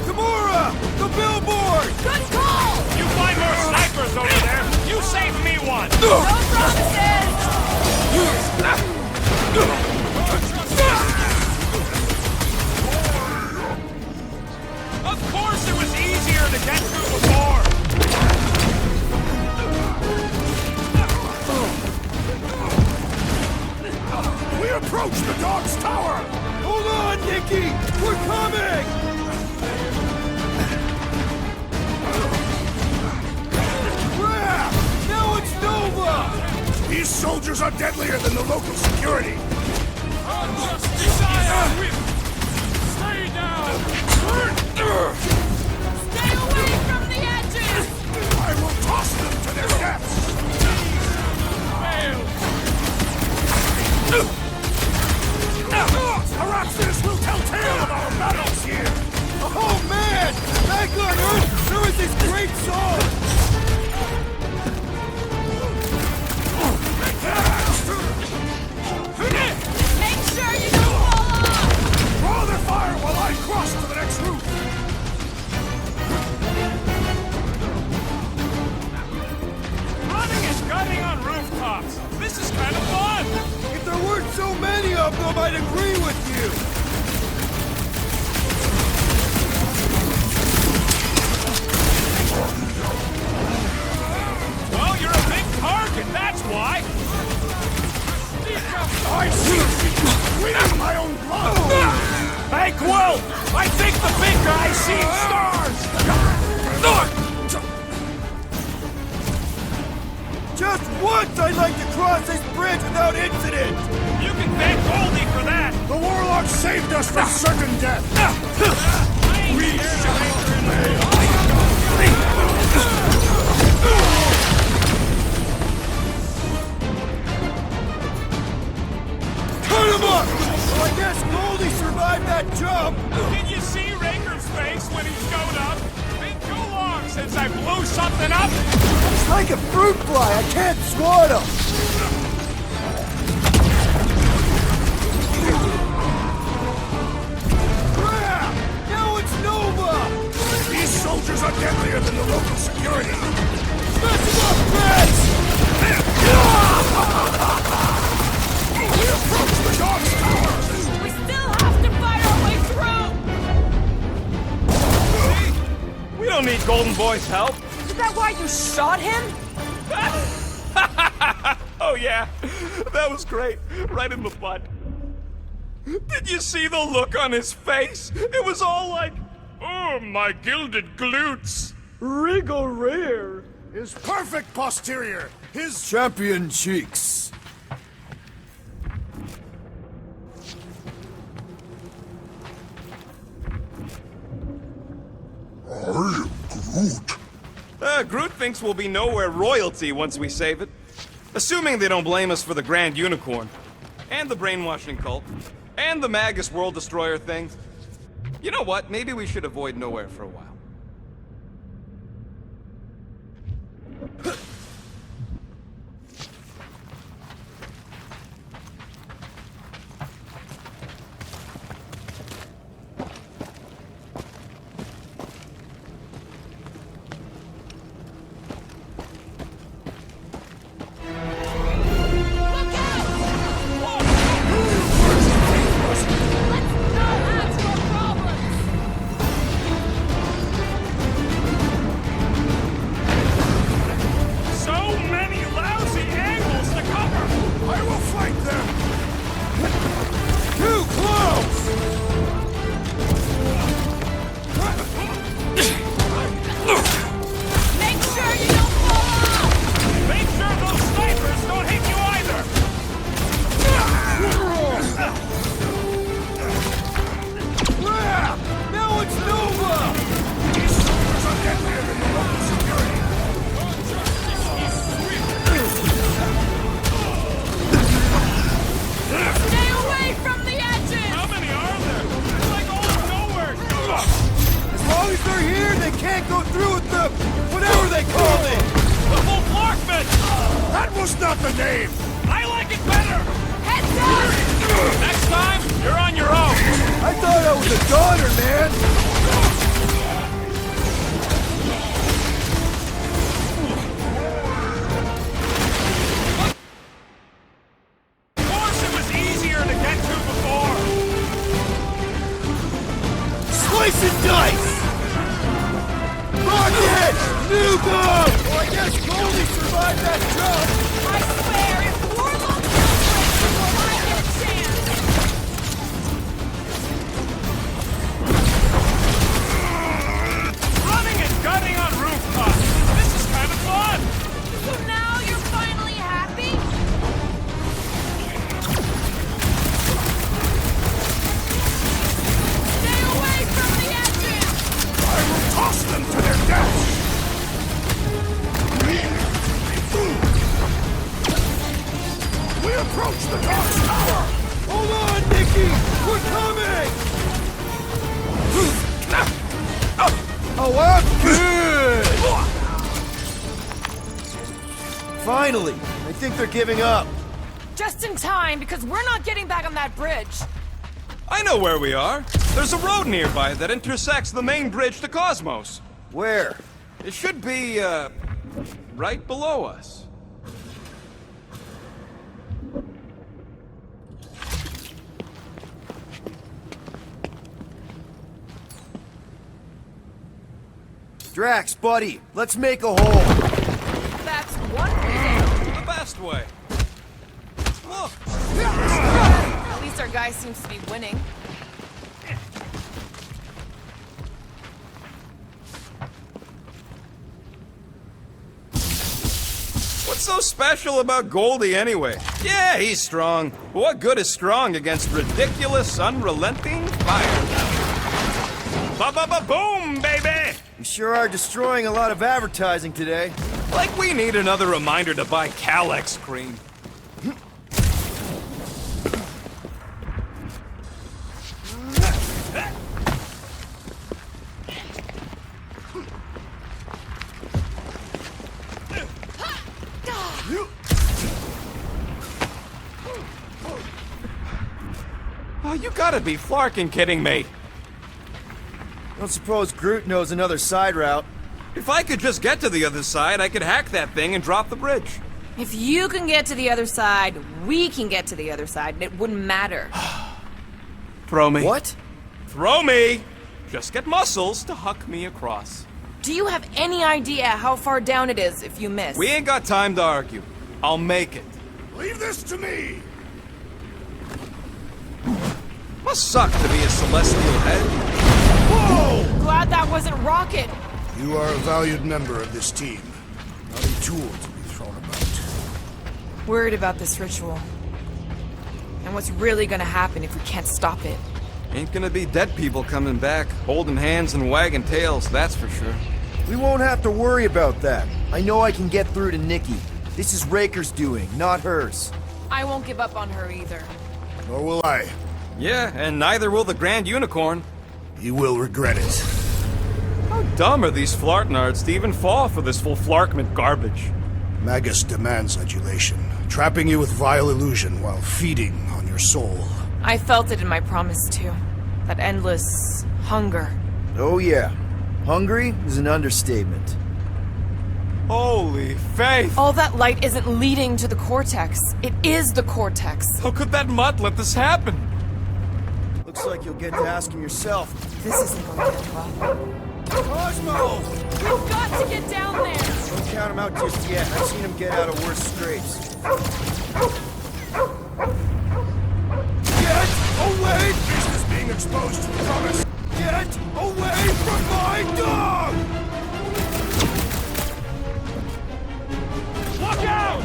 H: Gamora! The billboard!
F: Good call!
I: You find more snipers over there! You save me one!
F: No promises!
E: approach the dog's tower! Hold on, Nikki! We're coming! Crap! Now it's Nova! These soldiers are deadlier than the local security!
I: Stay down!
F: Stay away from the edges!
E: I will toss them to their deaths! Perhaps this will tell tale of our battles here! Oh man! Back on Earth, there was this great song!
F: Make sure you don't fall off!
E: Draw their fire while I cross to the next roof!
I: Running and gunning on rooftops! This is kind of fun!
E: If there weren't so many of them, I'd agree with you!
I: Well, you're a big target, that's why!
E: I see! Bleeding my own blood!
I: Hey, Quill! I think the big guy sees stars!
E: Just once I'd like to cross this bridge without incident!
I: You can thank Goldie for that!
E: The warlock saved us from certain death! We shall Cut him up! Well, I guess Goldie survived that jump!
I: Did you see Raker's face when he showed up? Been too long since I blew something up!
E: It's like a fruit fly, I can't swat him! Crap! Now it's Nova! These soldiers are deadlier than the local security! Smash them up, Reds! We approach the dog's tower!
F: We still have to fight our way through!
I: We don't need Golden Boy's help.
F: Is that why you shot him?
I: Oh yeah, that was great. Right in the butt. Did you see the look on his face? It was all like, oh, my gilded glutes. Wriggle rear.
E: His perfect posterior! His
H: Champion cheeks.
K: I am Groot.
I: Groot thinks we'll be nowhere royalty once we save it. Assuming they don't blame us for the Grand Unicorn. And the brainwashing cult. And the Magus World Destroyer thing. You know what? Maybe we should avoid nowhere for a while.
E: approach the Dark Tower! Hold on, Nikki! We're coming!
H: Oh, I'm good! Finally! I think they're giving up.
F: Just in time, because we're not getting back on that bridge.
I: I know where we are. There's a road nearby that intersects the main bridge to Cosmos.
H: Where?
I: It should be, right below us.
H: Drax, buddy, let's make a hole.
F: That's one reason.
I: The best way. Look!
F: At least our guy seems to be winning.
I: What's so special about Goldie anyway? Yeah, he's strong. But what good is strong against ridiculous, unrelenting fire? Ba-ba-ba-boom, baby!
H: We sure are destroying a lot of advertising today.
I: Like we need another reminder to buy Calex cream. Oh, you gotta be flarking kidding me.
H: Don't suppose Groot knows another side route.
I: If I could just get to the other side, I could hack that thing and drop the bridge.
F: If you can get to the other side, we can get to the other side, and it wouldn't matter.
I: Throw me.
H: What?
I: Throw me! Just get muscles to huck me across.
F: Do you have any idea how far down it is if you miss?
I: We ain't got time to argue. I'll make it.
E: Leave this to me!
I: Must suck to be a celestial head.
E: Whoa!
F: Glad that wasn't Rocket.
C: You are a valued member of this team. Not a tool to be thrown about.
F: Worried about this ritual. And what's really gonna happen if we can't stop it.
I: Ain't gonna be dead people coming back, holding hands and wagging tails, that's for sure.
H: We won't have to worry about that. I know I can get through to Nikki. This is Raker's doing, not hers.
F: I won't give up on her either.
C: Nor will I.
I: Yeah, and neither will the Grand Unicorn.
C: You will regret it.
I: How dumb are these flartnards to even fall for this full flarkment garbage?
C: Magus demands adulation, trapping you with vile illusion while feeding on your soul.
F: I felt it in my promise too. That endless hunger.
H: Oh yeah. Hungry is an understatement.
I: Holy faith!
F: All that light isn't leading to the Cortex. It is the Cortex.
I: How could that mutt let this happen?
H: Looks like you'll get to ask him yourself.
F: This isn't going to end well.
H: Cosmo!
F: We've got to get down there!
H: Don't count him out just yet. I've seen him get out of worse scrapes.
E: Get away! Business being exposed to promise! Get away from my dog! Look out!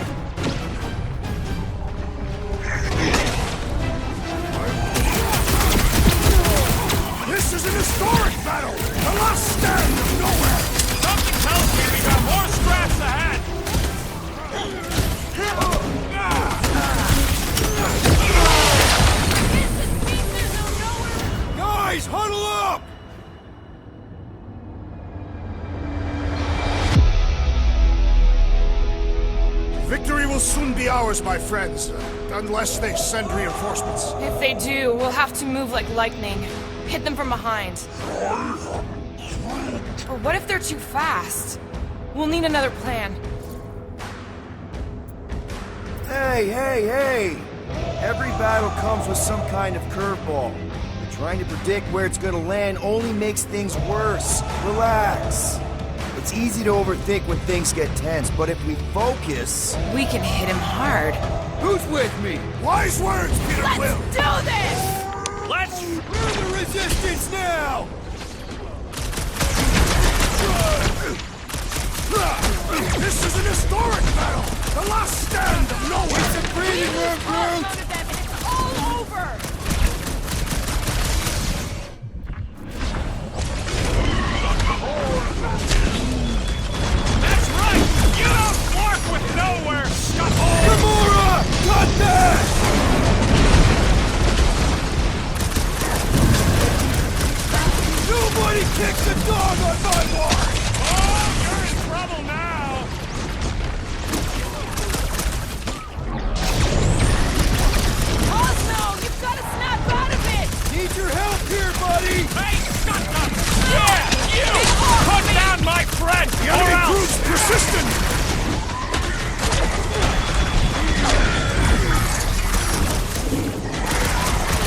E: This is an historic battle! The last stand of nowhere!
I: Something tells me we got more scraps ahead!
E: Guys, huddle up! Victory will soon be ours, my friends, unless they send reinforcements.
F: If they do, we'll have to move like lightning. Hit them from behind. Or what if they're too fast? We'll need another plan.
H: Hey, hey, hey! Every battle comes with some kind of curveball. But trying to predict where it's gonna land only makes things worse. Relax. It's easy to overthink when things get tense, but if we focus...
F: We can hit him hard.
H: Who's with me?
E: Wise words, Peter Quill!
F: Let's do this!
I: Let's...
E: We're the resistance now! This is an historic battle! The last stand of nowhere! It's a breathing room, Groot!
F: It's all over!
I: That's right! You don't flark with nowhere, scuffle!
E: Gamora! Got that! Tristan!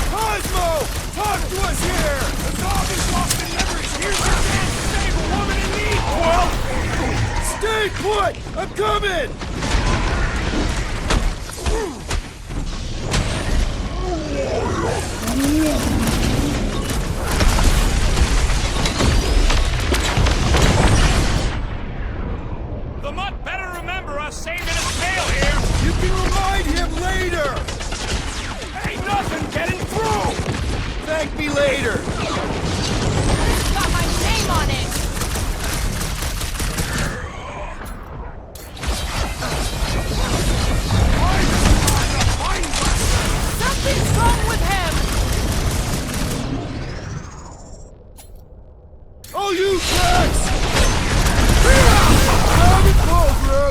E: Cosmo! Talk to us here! The dog is lost in memories! Here's your chance to save a woman in need! Well, stay put! I'm coming!
I: The mutt better remember us saving his tail here!
E: You can remind him later!
I: Ain't nothing getting through!
E: Thank me later!
F: It's got my name on it! Something's wrong with him!
E: Oh, you tracks! Have it pull, bro!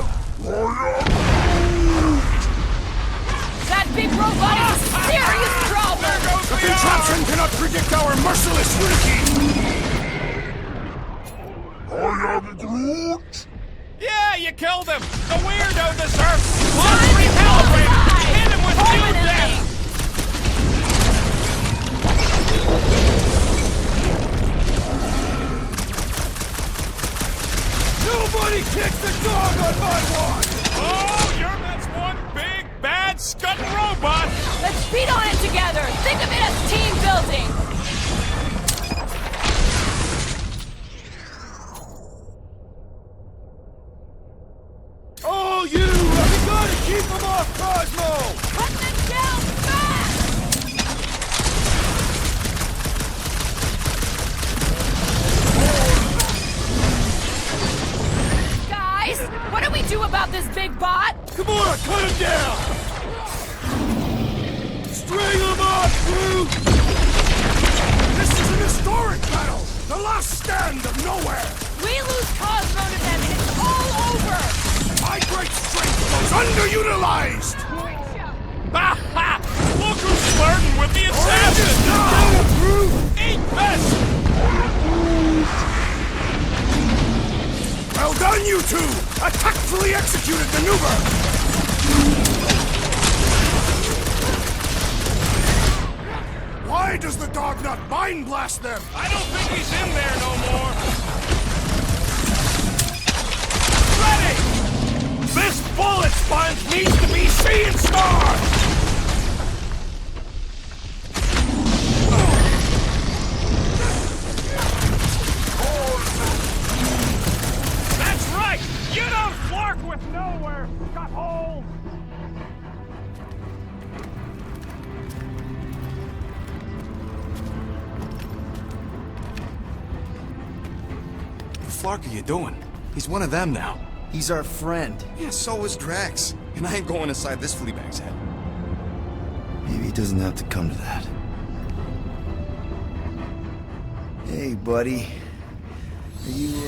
F: That big robot is a serious problem!
E: The contraption cannot predict our merciless unity!
K: I am Groot!
I: Yeah, you killed him! The weirdo deserves one recalibrated! Hit him with new death!
E: Nobody kicks the dog on my watch!
I: Oh, you're that's one big, bad, scutting robot!
F: Let's beat on it together! Think of it as team building!
E: Oh, you! We gotta keep him off Cosmo!
F: Put them down fast! Guys, what do we do about this big bot?
E: Come on, cut him down! String him up, Groot! This is an historic battle! The last stand of nowhere!
F: We lose Cosmo to them and it's all over!
E: My great strength goes underutilized!
I: Ha ha! Look who's flirting with the assassin! Eat this!
E: Well done, you two! A tactfully executed maneuver! Why does the dog not mind blast them?
I: I don't think he's in there no more! Ready! This bullet sponge needs to be seeing stars! That's right! You don't flark with nowhere! Got hold!
E: What the flark are you doing? He's one of them now.
H: He's our friend.
E: Yeah, so is Drax. And I ain't going inside this flea bag's head.
H: Maybe it doesn't have to come to that. Hey, buddy. Are you,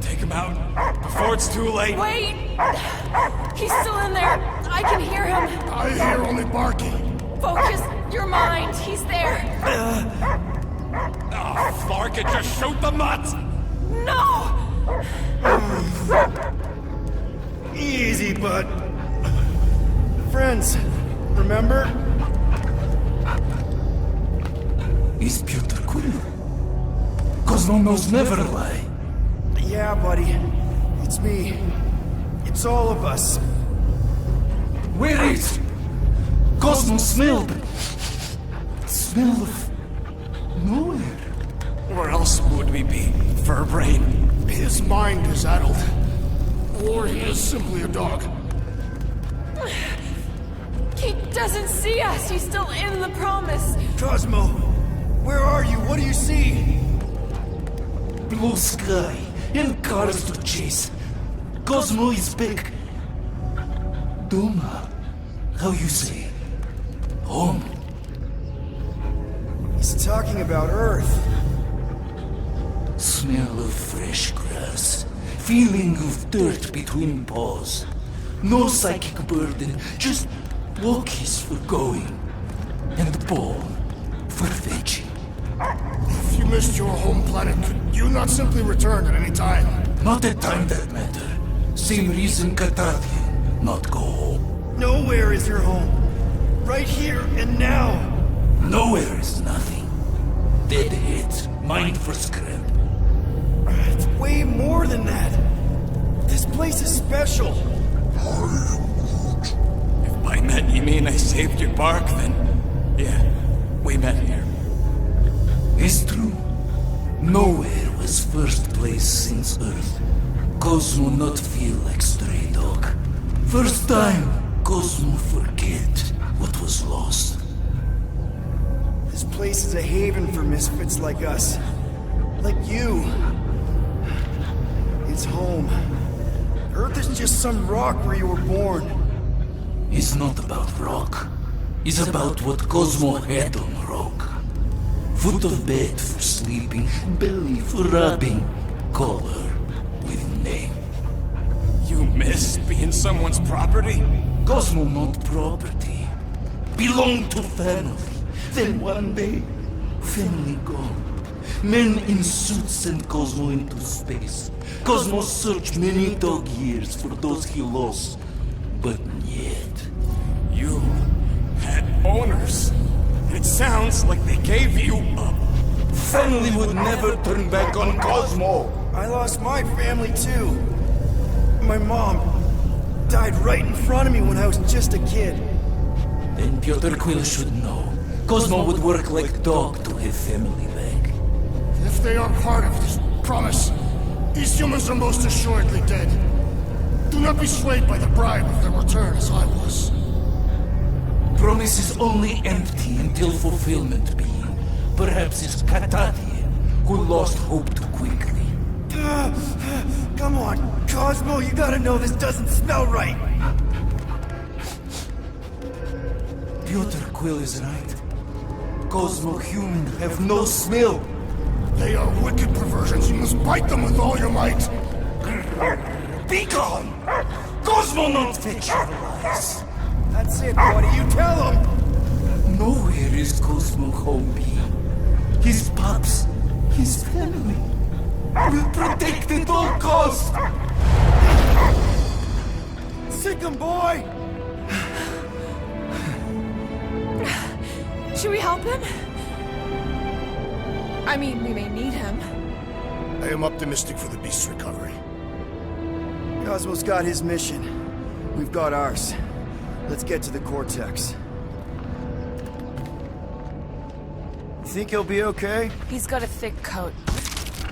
E: Take him out before it's too late.
F: Wait! He's still in there! I can hear him!
E: I hear only barking.
F: Focus your mind! He's there!
I: Oh, flark it, just shoot the mutt!
F: No!
H: easy, bud. Friends, remember?
M: Is Peter Quill? Cosmo knows never lie.
H: Yeah, buddy. It's me. It's all of us.
M: Where is Cosmo smelled? Smell of nowhere.
E: Where else would we be, Furbrain? His mind is addled. Or he is simply a dog.
F: He doesn't see us! He's still in the promise!
H: Cosmo, where are you? What do you see?
M: Blue sky and cars to chase. Cosmo is back. Doma, how you say? Home.
H: He's talking about Earth.
M: Smell of fresh grass. Feeling of dirt between paws. No psychic burden, just walkies for going. and born for Veggie.
C: If you missed your home planet, could you not simply return at any time?
M: Not a time that matter. Same reason Katathi not go home.
H: Nowhere is your home. Right here and now.
M: Nowhere is nothing. Dead heads, mind for scrap.
H: It's way more than that. This place is special.
I: If by met you mean I saved your bark, then yeah, we met here.
M: It's true. Nowhere was first place since Earth. Cosmo not feel like stray dog. First time, Cosmo forget what was lost.
H: This place is a haven for misfits like us. Like you. It's home. Earth is just some rock where you were born.
M: It's not about rock. It's about what Cosmo had on rock. Foot of bed for sleeping, belly for rubbing, color with name.
I: You miss being someone's property?
M: Cosmo not property. Belong to family. Then one day, family gone. Men in suits send Cosmo into space. Cosmo searched many dog years for those he lost, but yet.
I: You had owners. It sounds like they gave you up.
M: Family would never turn back on Cosmo.
H: I lost my family too. My mom died right in front of me when I was just a kid.
M: Then Piotr Quill should know. Cosmo would work like dog to have family back.
C: If they are part of this promise, these humans are most assuredly dead. Do not be swayed by the bribe of their return as I was.
M: Promise is only empty until fulfillment be. Perhaps it's Katathi who lost hope too quickly.
H: Come on, Cosmo, you gotta know this doesn't smell right.
M: Piotr Quill is right. Cosmo human have no smell.
C: They are wicked perversions. You must bite them with all your might.
M: Be gone! Cosmo not fetch your lies.
H: That's it, buddy. You tell him.
M: Nowhere is Cosmo home be. His pups, his family, will protect at all costs.
H: Sick him, boy!
F: Should we help him? I mean, we may need him.
C: I am optimistic for the beast's recovery.
H: Cosmo's got his mission. We've got ours. Let's get to the Cortex. You think he'll be okay?
F: He's got a thick coat.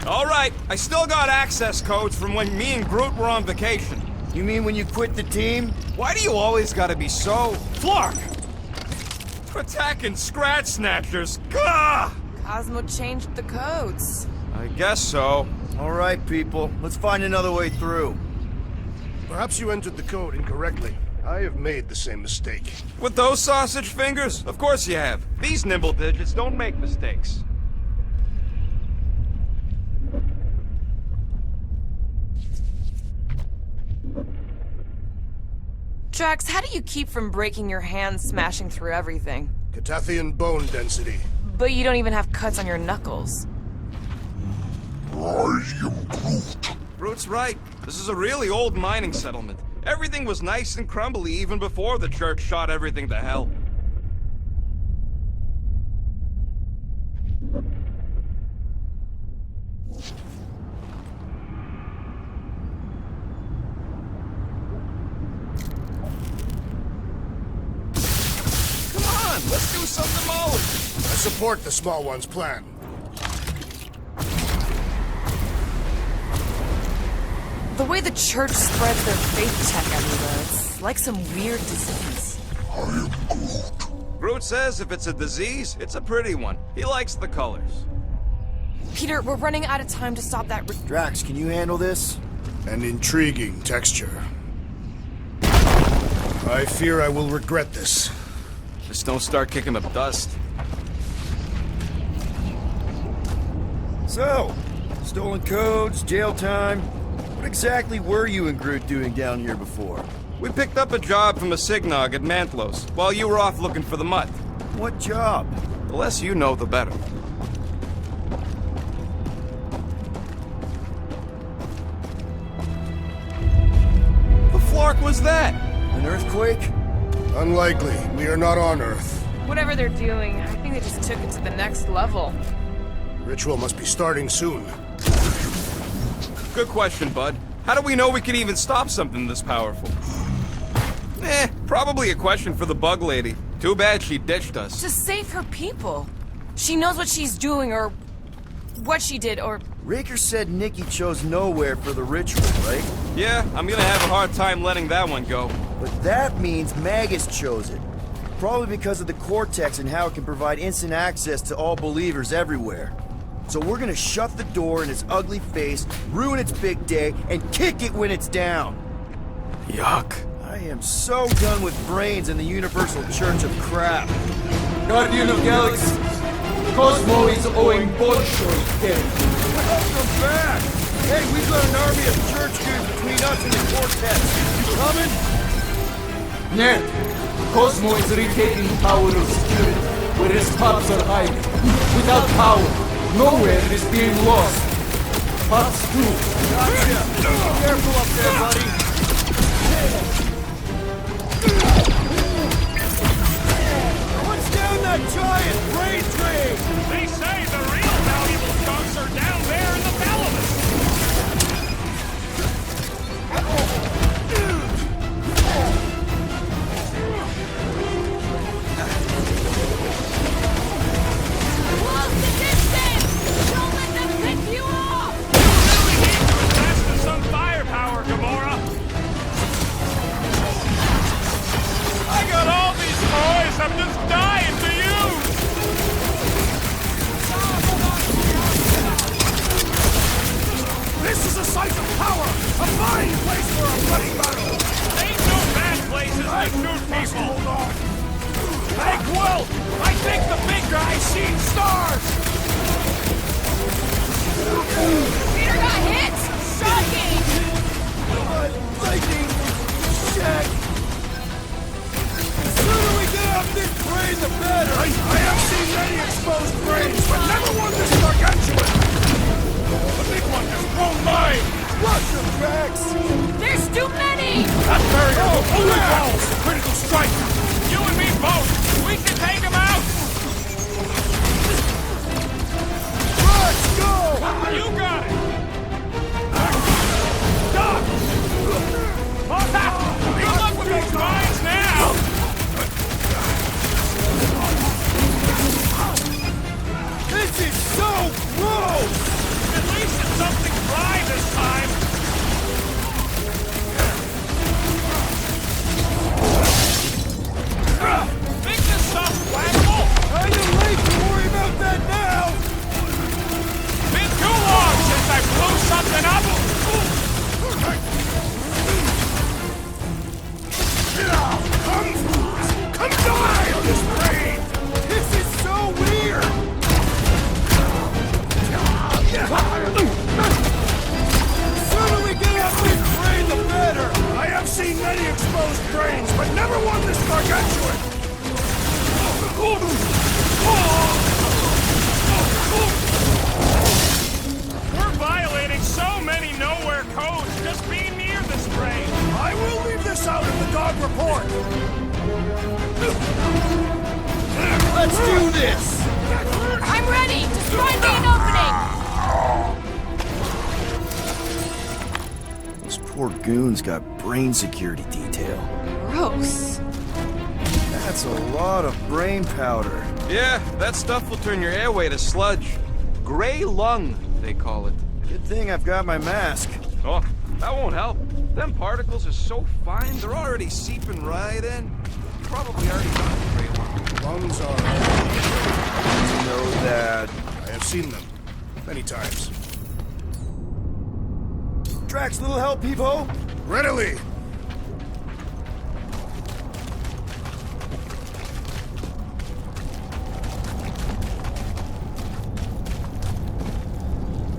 I: All right, I still got access codes from when me and Groot were on vacation.
H: You mean when you quit the team?
I: Why do you always gotta be so... Flark! Attacking Scratch Snatchers! Gah!
F: Cosmo changed the codes.
I: I guess so.
H: All right, people. Let's find another way through.
C: Perhaps you entered the code incorrectly. I have made the same mistake.
I: With those sausage fingers? Of course you have. These nimble digits don't make mistakes.
F: Drax, how do you keep from breaking your hands smashing through everything?
C: Catathian bone density.
F: But you don't even have cuts on your knuckles.
I: Groot's right. This is a really old mining settlement. Everything was nice and crumbly even before the church shot everything to hell. Come on, let's do some demolish.
C: I support the small one's plan.
F: The way the church spreads their faith tech everywhere, it's like some weird disease.
I: Groot says if it's a disease, it's a pretty one. He likes the colors.
F: Peter, we're running out of time to stop that.
H: Drax, can you handle this?
C: An intriguing texture. I fear I will regret this.
I: Just don't start kicking up dust.
H: So, stolen codes, jail time. What exactly were you and Groot doing down here before?
I: We picked up a job from a Signog at Mantlos, while you were off looking for the mutt.
H: What job?
I: The less you know, the better. The flark was that?
H: An earthquake?
C: Unlikely. We are not on Earth.
F: Whatever they're doing, I think they just took it to the next level.
C: Ritual must be starting soon.
I: Good question, bud. How do we know we can even stop something this powerful? Probably a question for the bug lady. Too bad she ditched us.
F: To save her people. She knows what she's doing, or what she did, or...
H: Raker said Nikki chose nowhere for the ritual, right?
I: Yeah, I'm gonna have a hard time letting that one go.
H: But that means Magus chose it. Probably because of the Cortex and how it can provide instant access to all believers everywhere. So we're gonna shut the door in its ugly face, ruin its big day, and kick it when it's down.
I: Yuck.
H: I am so done with brains and the Universal Church of crap.
M: Guardian of Galaxies, Cosmo is owing Bolshoi dead.
H: Welcome back! Hey, we've got an army of church dudes between us and the Cortex. You coming?
M: Ned, Cosmo is retaking power of spirit, where his pops are hiding. Without power, nowhere is being lost. Pops too.
H: Gotcha! Careful up there, buddy! What's down that giant brain train?
I: They say the real valuable chunks are down there in the thalamus.
F: Close the distance! Don't let them pick you off!
I: You really need to invest in some firepower, Gamora. I got all these toys I'm just dying to use!
E: This is a site of power! A fine place for a bloody battle!
I: Ain't no bad places to shoot people!
E: Hold on! Hey, Quill! I think the big guy's seen stars!
F: Peter got hit! Shocking!
H: Lightning! Shag! The sooner we get off this train, the better!
E: I have seen many exposed brains, but never one this gargantuan! The big one has blown mine!
H: Watch your tracks!
F: There's too many!
E: That barrier will only balls! Critical strike!
I: You and me both! We can take him out!
H: Let's go!
I: You got it!
E: Stop!
I: Good luck with those mines now!
H: This is so gross!
I: At least it's something dry this time! Think this stuff's flammable?
H: Kinda late to worry about that now!
I: Been too long since I blew something up!
E: Come die on this train!
H: This is so weird! The sooner we get off this train, the better!
E: I have seen many exposed trains, but never one this gargantuan!
I: We're violating so many nowhere codes just being near this train!
E: I will leave this out in the dog report!
H: Let's do this!
F: I'm ready! Just find me an opening!
H: Those poor goons got brain security detail.
F: Gross.
H: That's a lot of brain powder.
I: Yeah, that stuff will turn your airway to sludge. Gray lung, they call it.
H: Good thing I've got my mask.
I: Oh, that won't help. Them particles are so fine, they're already seeping right in. You probably already got the gray lung.
C: Lungs are...
H: To know that...
C: I have seen them. Many times.
H: Drax, little help, Peepo?
C: Readily!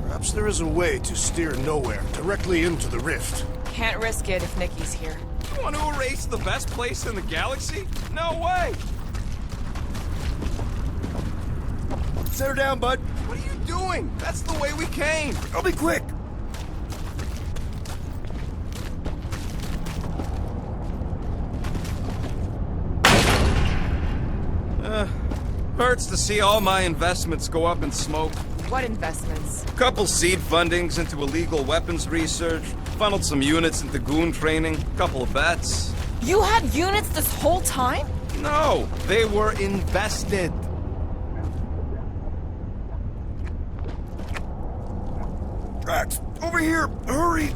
C: Perhaps there is a way to steer nowhere directly into the rift.
F: Can't risk it if Nikki's here.
I: You want to erase the best place in the galaxy? No way!
H: Set her down, bud.
I: What are you doing? That's the way we came.
H: I'll be quick.
I: Hurts to see all my investments go up in smoke.
F: What investments?
I: Couple seed fundings into illegal weapons research, funneled some units into goon training, couple of bets.
F: You had units this whole time?
I: No, they were invested.
H: Drax, over here! Hurry!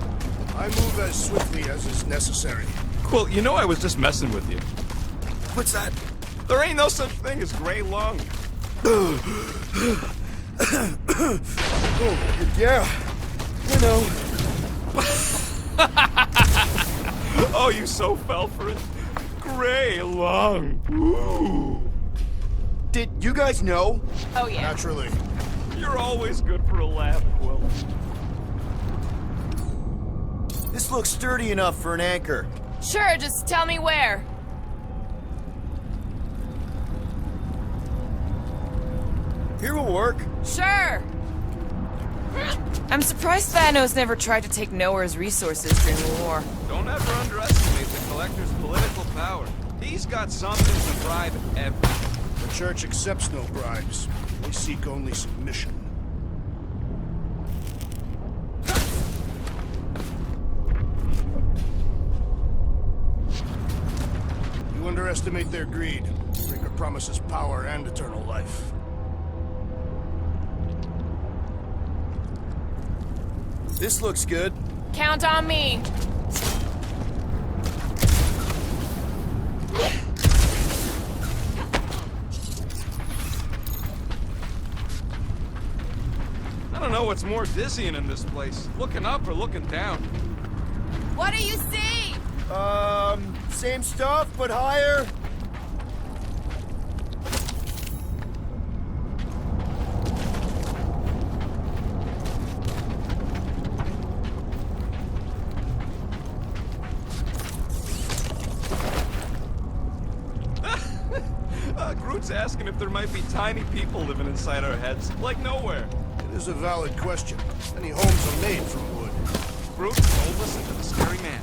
C: I move as swiftly as is necessary.
I: Well, you know I was just messing with you.
H: What's that?
I: There ain't no such thing as gray lung.
H: Yeah, I know.
I: Oh, you so fell for it. Gray lung. Ooh.
H: Did you guys know?
F: Oh, yeah.
C: Naturally.
I: You're always good for a laugh, Quill.
H: This looks sturdy enough for an anchor.
F: Sure, just tell me where.
H: Here will work.
F: Sure. I'm surprised Thanos never tried to take Nowhere's resources during the war.
I: Don't ever underestimate the Collector's political power. He's got something to bribe everyone.
C: The Church accepts no bribes. They seek only submission. You underestimate their greed. Breaker promises power and eternal life.
H: This looks good.
F: Count on me.
I: I don't know what's more dizzying in this place. Looking up or looking down.
F: What do you see?
H: Same stuff, but higher.
I: Groot's asking if there might be tiny people living inside our heads, like nowhere.
C: It is a valid question. Many homes are made from wood.
I: Groot, don't listen to the scary man.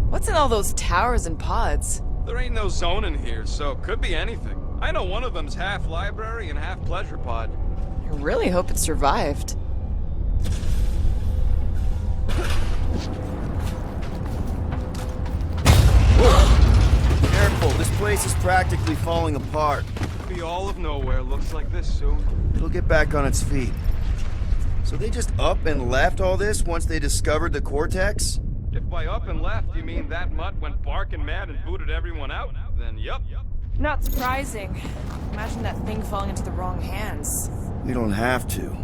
F: What's in all those towers and pods?
I: There ain't no zone in here, so could be anything. I know one of them's half library and half pleasure pod.
F: I really hope it survived.
H: Careful, this place is practically falling apart.
I: Be all of nowhere looks like this soon.
H: It'll get back on its feet. So they just up and left all this once they discovered the Cortex?
I: If by up and left you mean that mutt went barking mad and booted everyone out, then yup.
F: Not surprising. Imagine that thing falling into the wrong hands.
H: We don't have to.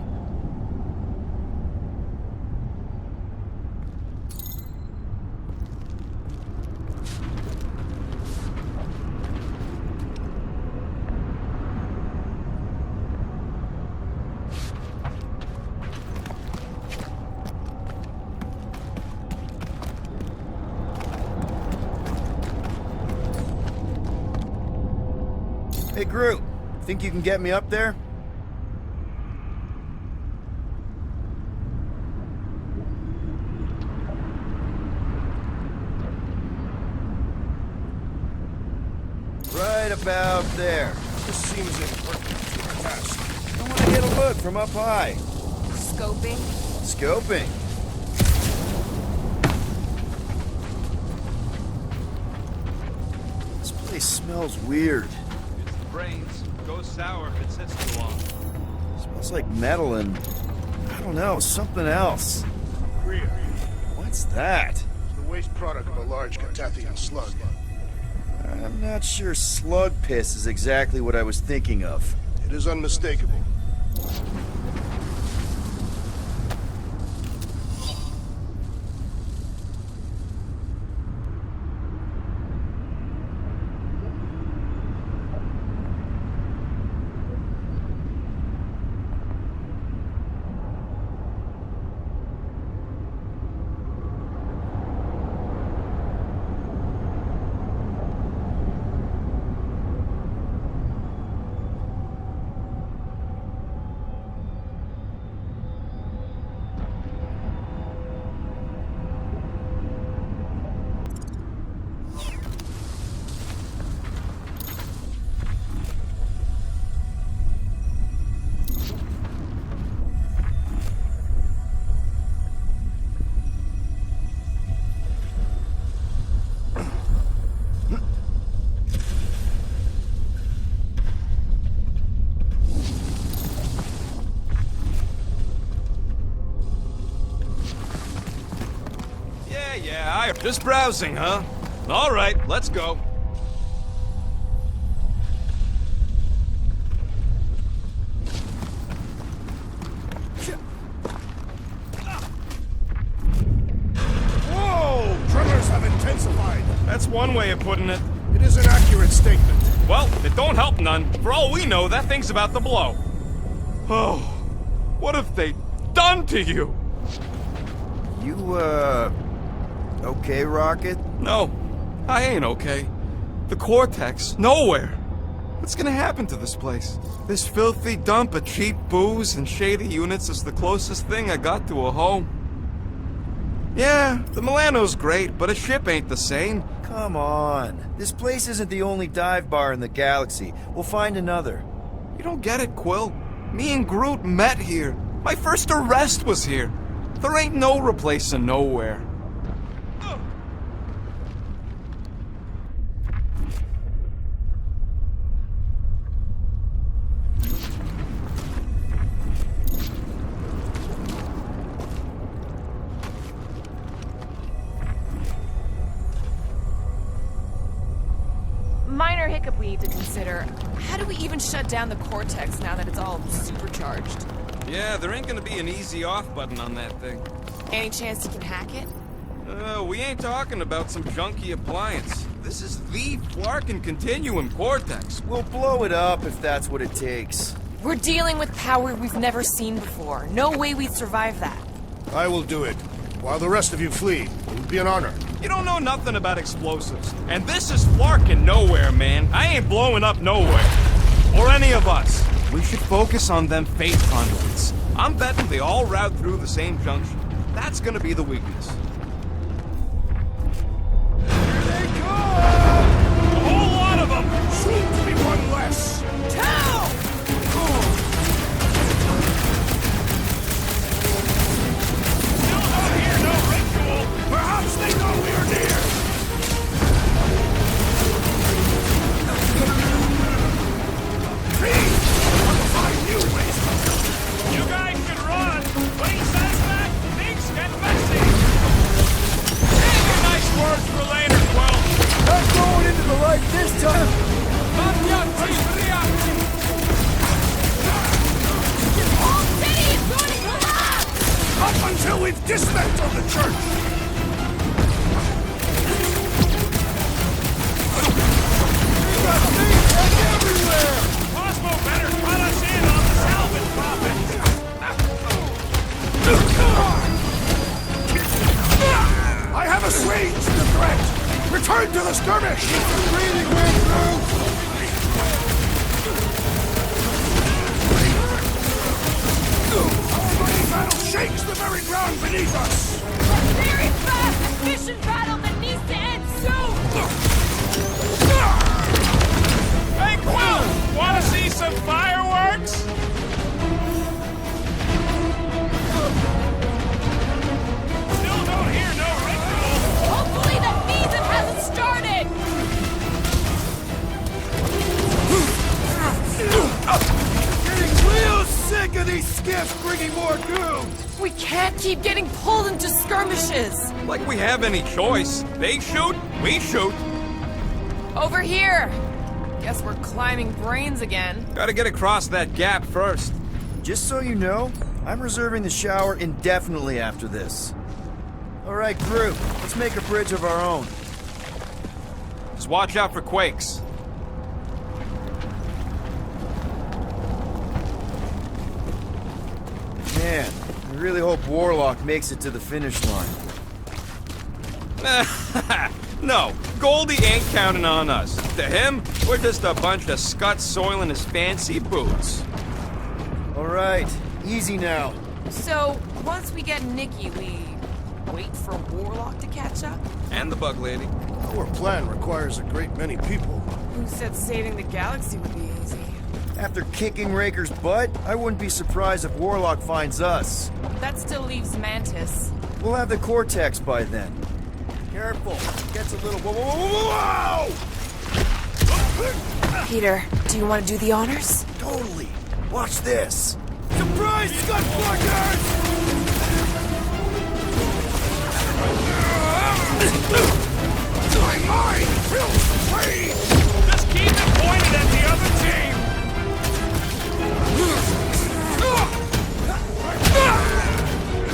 H: Hey, Groot. Think you can get me up there? Right about there.
C: This seems important to our task.
H: I want to get a look from up high.
F: Scoping?
H: Scoping. This place smells weird.
I: It's the brains. Goes sour if it sits too long.
H: Smells like metal and, I don't know, something else.
C: Rhea,
H: What's that?
C: the waste product of a large Catathian slug.
H: I'm not sure slug piss is exactly what I was thinking of.
C: It is unmistakable.
I: Yeah, just browsing, huh? All right, let's go.
C: Whoa! Tremors have intensified.
I: That's one way of putting it.
C: It is an accurate statement.
I: Well, it don't help none. For all we know, that thing's about to blow. Oh, what have they done to you?
H: You, okay, Rocket?
I: No, I ain't okay. The Cortex, nowhere. What's gonna happen to this place? This filthy dump of cheap booze and shady units is the closest thing I got to a home. Yeah, the Milano's great, but a ship ain't the same.
H: Come on. This place isn't the only dive bar in the galaxy. We'll find another.
I: You don't get it, Quill. Me and Groot met here. My first arrest was here. There ain't no replacing nowhere.
F: Minor hiccup we need to consider. How do we even shut down the Cortex now that it's all supercharged?
I: Yeah, there ain't gonna be an easy off button on that thing.
F: Any chance you can hack it?
I: We ain't talking about some junky appliance. This is the Flarkin Continuum Cortex.
H: We'll blow it up if that's what it takes.
F: We're dealing with power we've never seen before. No way we'd survive that.
C: I will do it. While the rest of you flee, it would be an honor.
I: You don't know nothing about explosives. And this is Flarkin nowhere, man. I ain't blowing up nowhere. Or any of us. We should focus on them fate conduits. I'm betting they all route through the same junction. That's gonna be the weakness.
C: Here they come!
I: A whole lot of them!
C: Soon to be one less!
E: Perhaps they know we are near! Please! I'll find new ways! You guys should run! When he says that, things get messy! Save your nice words for later, Quill!
L: Not going into the light this time!
F: Whole city is going to collapse!
C: Up until we've dismantled the church!
E: Everywhere! Cosmo better cut us in on the salvage profit!
C: I have assuaged the threat! Return to the skirmish! Breathing way through! Almighty battle shakes the very ground beneath us!
F: A very fast, efficient battle that needs to end soon!
I: Hey, Quill! Wanna see some fireworks?
E: Still don't hear no ritual!
F: Hopefully that means it hasn't started!
E: Getting real sick of these skiffs bringing more goons!
F: We can't keep getting pulled into skirmishes!
I: Like we have any choice. They shoot, we shoot.
F: Over here! Guess we're climbing brains again.
I: Gotta get across that gap first.
H: Just so you know, I'm reserving the shower indefinitely after this. Alright, Groot, let's make a bridge of our own.
I: Just watch out for quakes.
H: Man, I really hope Warlock makes it to the finish line.
I: No, Goldie ain't counting on us. To him, we're just a bunch of scuts soiling his fancy boots.
H: Alright, easy now.
F: So, once we get Nikki, we wait for Warlock to catch up?
I: And the bug lady.
C: Our plan requires a great many people.
F: Who said saving the galaxy would be easy?
H: After kicking Raker's butt, I wouldn't be surprised if Warlock finds us.
F: That still leaves Mantis.
H: We'll have the Cortex by then. Careful, it gets a little... Whoa!
F: Peter, do you want to do the honors?
H: Totally. Watch this.
E: Surprise, Scutfuckers! feels the pain!
I: Just keep it pointed at the other team!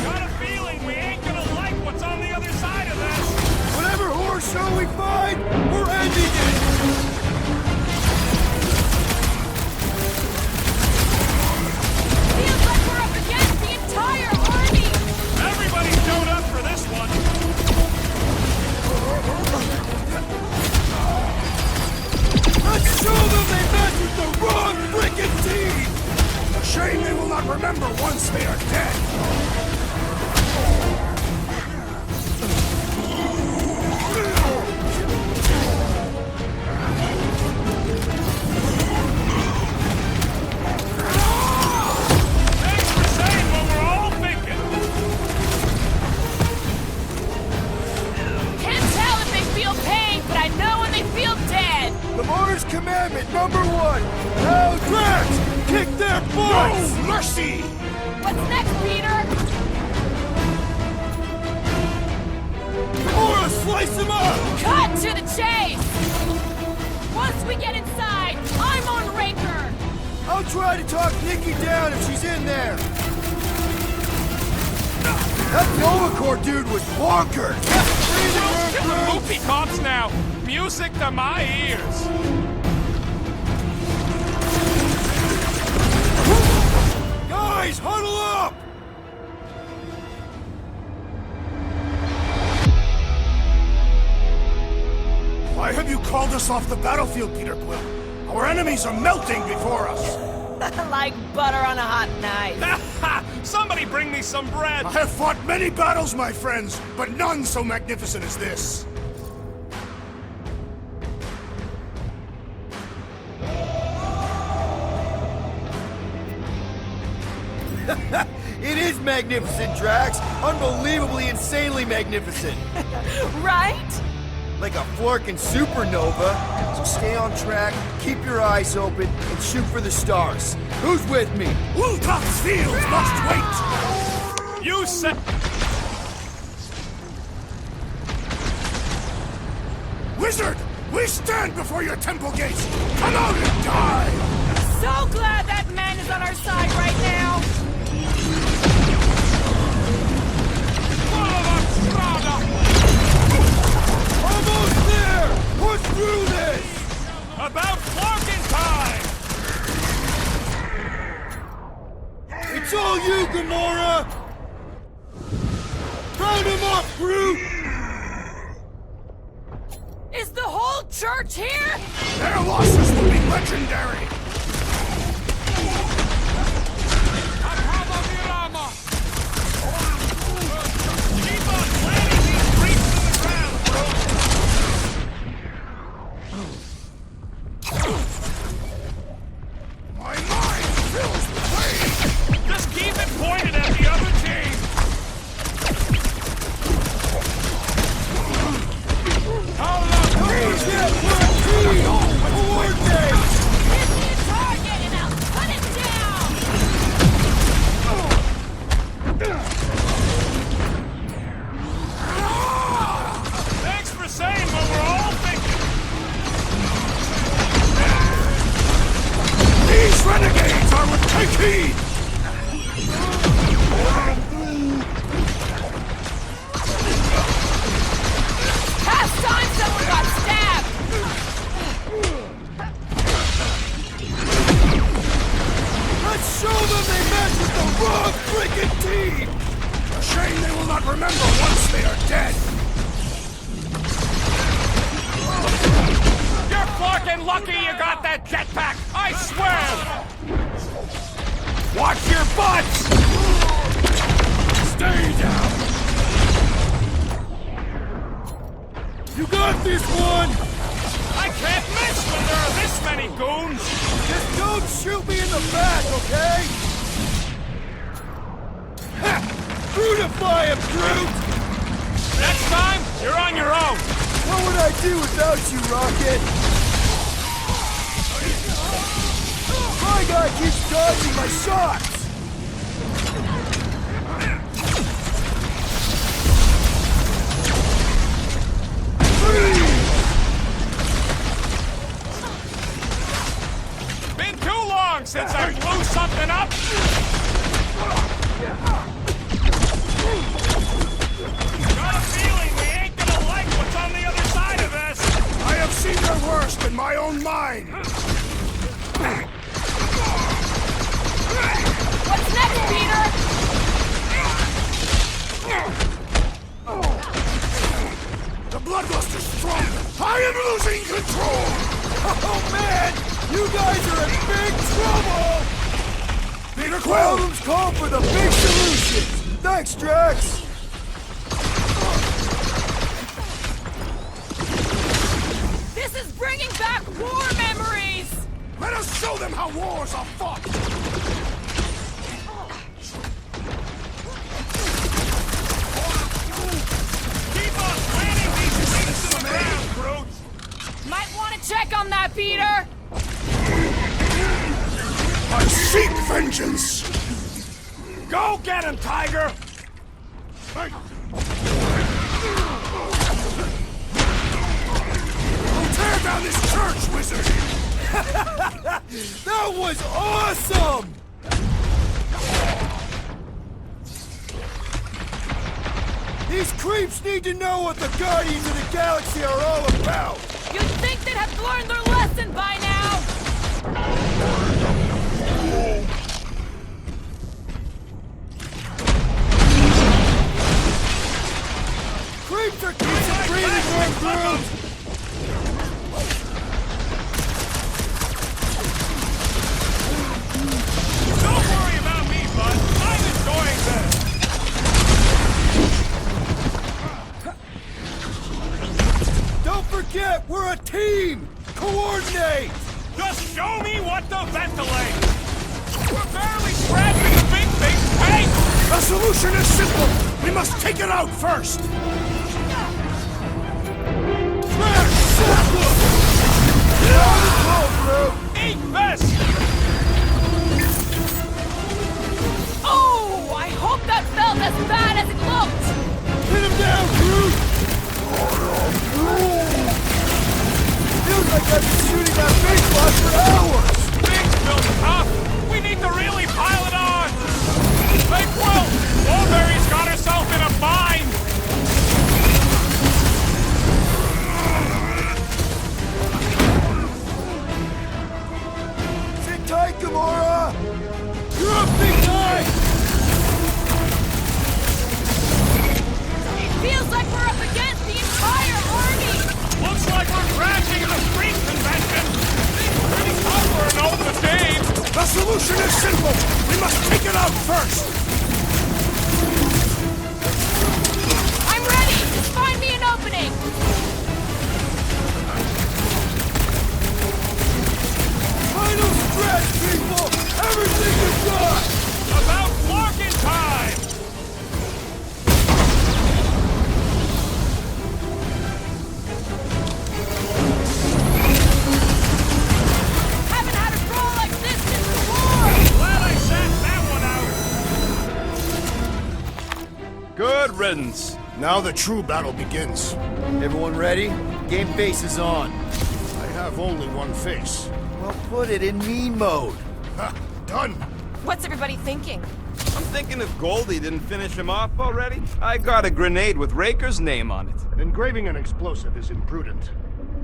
I: Got a feeling we ain't gonna like what's on the other side of this!
E: Whatever horror show we find, we're ending it!
F: Feels like we're up against the entire army!
I: Everybody showed up for this one!
E: Let's show them they match with the wrong frickin' team!
C: A shame they will not remember once they are dead.
I: Thanks for saying what we're all thinking!
F: Can't tell if they feel pain, but I know when they feel dead!
E: Lamar's commandment #1. Now, Drax! Kick their butts!
C: No mercy!
F: What's next, Peter?
E: Gamora, slice him up!
F: Cut to the chase! Once we get inside, I'm on Raker!
E: I'll try to talk Nikki down if she's in there. That Nova Corps dude was bonkers!
I: Killing loopy cops now! Music to my ears!
E: Guys, huddle up!
C: Why have you called us off the battlefield, Peter Quill? Our enemies are melting before us.
F: Like butter on a hot knife.
I: Somebody bring me some bread!
C: I have fought many battles, my friends, but none so magnificent as this.
H: It is magnificent, Drax. Unbelievably, insanely magnificent.
F: Right?
H: Like a flirking supernova. So stay on track, keep your eyes open, and shoot for the stars. Who's with me?
C: Woltop's fields must wait!
I: You said...
C: Wizard, we stand before your temple gates! Come out and die!
F: So glad that man is on our side right now!
E: Almost there! Push through this!
I: About flunking time!
E: It's all you, Gamora! Round him up, Groot!
F: Is the whole church here?
C: Their losses will be legendary!
I: Keep on planting these creeps in the ground, bro!
C: My mind fills with rage!
I: Just keep it pointed at the other team!
E: Please get one team! Coordinate!
F: Give me a target and I'll cut it down!
I: Thanks for saying what we're all thinking!
C: These renegades are with take heed!
F: Past time someone got stabbed!
E: Let's show them they match with the wrong freaking team!
C: A shame they will not remember once they are dead!
I: You're fucking lucky you got that jetpack! I swear! Watch your butts!
E: Stay down! You got this one!
I: I can't miss when there are this many goons!
E: Just don't shoot me in the back, okay? Ha! Brutify him, Groot!
I: Next time, you're on your own!
E: What would I do without you, Rocket? My guy keeps dodging my shots! Freeze!
I: since I blew something up? Got a feeling we ain't gonna like what's on the other side of this.
C: I have seen their worst in my own mind.
F: What's next, Peter?
C: The bloodluster's strong. I am losing control.
E: Oh man! You guys are in big trouble!
C: Peter Quill!
E: Problems call for the big solutions! Thanks, Drax!
F: This is bringing back war memories!
C: Let us show them how wars are fought!
I: Keep on planting these things to the ground, Groot!
F: Might want to check on that, Peter!
C: I seek vengeance!
I: Go get him, Tiger!
C: Hey. I'll tear down this church, wizard!
E: That was awesome! These creeps need to know what the Guardians of the Galaxy are all about!
F: You'd think they'd have learned their lesson by now!
E: Creeps are keeping breathing room, Groot!
I: Don't worry about me, bud. I'm enjoying this.
E: Don't forget, we're a team! Coordinate!
I: Just show me what to ventilate. We're barely scratching the big thing's paint.
C: The solution is simple! We must take it out first!
E: Trash! Circle! Get on the ball, Groot!
I: Eat this!
F: Oh! I hope that felt as bad as it looked!
E: Hit him down, Groot! Feels like I've been shooting that big block for hours!
I: Things feel tough. We need to really pile it on. Hey, Quill! Mulberry's got herself in a bind.
E: Sit tight, Gamora! You're up, big guy!
F: It feels like we're up against the entire army!
I: Looks like we're crashing the street convention. Seems pretty tough for an old machine.
C: The solution is simple! We must take it out first!
F: I'm ready! Just find me an opening!
E: Final stretch, people! Everything is done!
I: About Larkin time.
F: Haven't had a brawl like this since the war!
I: Glad I sat that one out.
C: Good riddance. Now the true battle begins.
H: Everyone ready? Game face is on.
C: I have only one face.
H: Well, put it in mean mode.
C: Ha! Done!
F: What's everybody thinking?
I: I'm thinking if Goldie didn't finish him off already, I got a grenade with Raker's name on it.
C: Engraving an explosive is imprudent.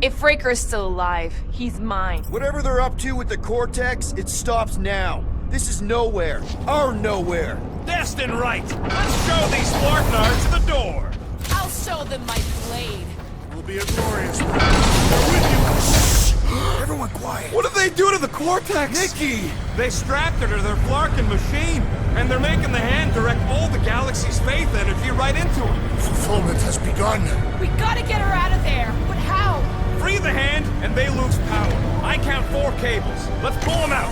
F: If Raker's still alive, he's mine.
H: Whatever they're up to with the Cortex, it stops now. This is nowhere. Our nowhere.
I: Destined right. Let's show these Florknards the door.
F: I'll show them my blade.
C: It will be a glorious battle. We're with you! Shh! Everyone quiet!
I: What did they do to the Cortex?
E: Nikki!
I: They strapped her to their Flarkin machine, and they're making the hand direct all the galaxy's faith energy right into her.
C: Fulfillment has begun.
F: We gotta get her out of there. But how?
I: Free the hand, and they lose power. I count 4 cables. Let's pull them out.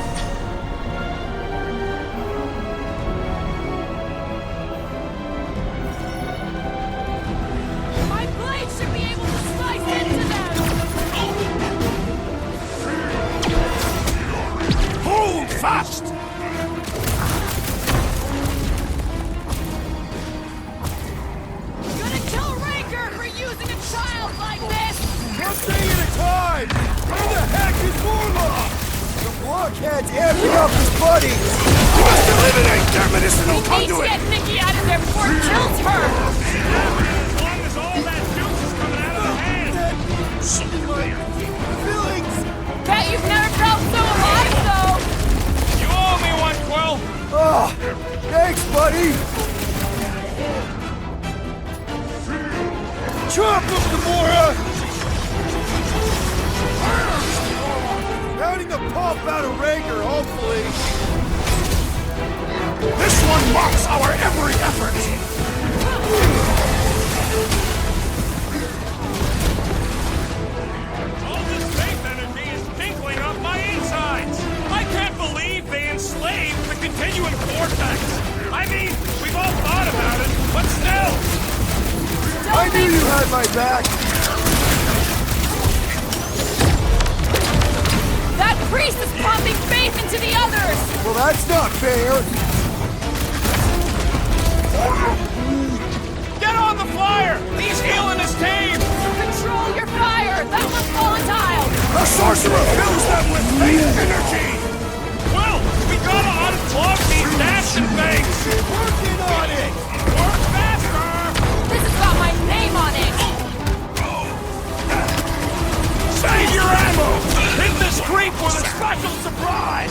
F: My blade should be able to slice into them!
C: Hold fast!
F: Gonna kill Raker for using a child like this!
E: One thing at a time! Where the heck is Morlock? The blockhead's amping up buddy! We must eliminate their medicinal
F: We need to
E: conduit!
F: get Nikki out of there before it kills her!
I: As long as all that juice is coming out of her hand.
E: Feelings!
F: Bet you've never felt so alive, though!
I: You owe me one, Quill.
E: Oh, thanks, buddy! Chop him, Gamora! Pounding the pulp out of Rager, hopefully.
K: This one mocks our every effort!
I: All this faith energy is tinkling up my insides. I can't believe they enslaved the continuing vortex. I mean, we've all thought about it, but still.
E: I knew you had my back.
F: That priest is pumping faith into the others!
E: Well, that's not fair.
I: Get on the flyer! He's healing his team!
F: Control your fire! That one's volatile!
K: The sorcerer fills them with faith energy!
I: Well, we gotta unplug these dashing things!
E: Working on it!
I: Work faster!
F: This has got my name on it!
I: Save your ammo! Hit this creep with a special surprise!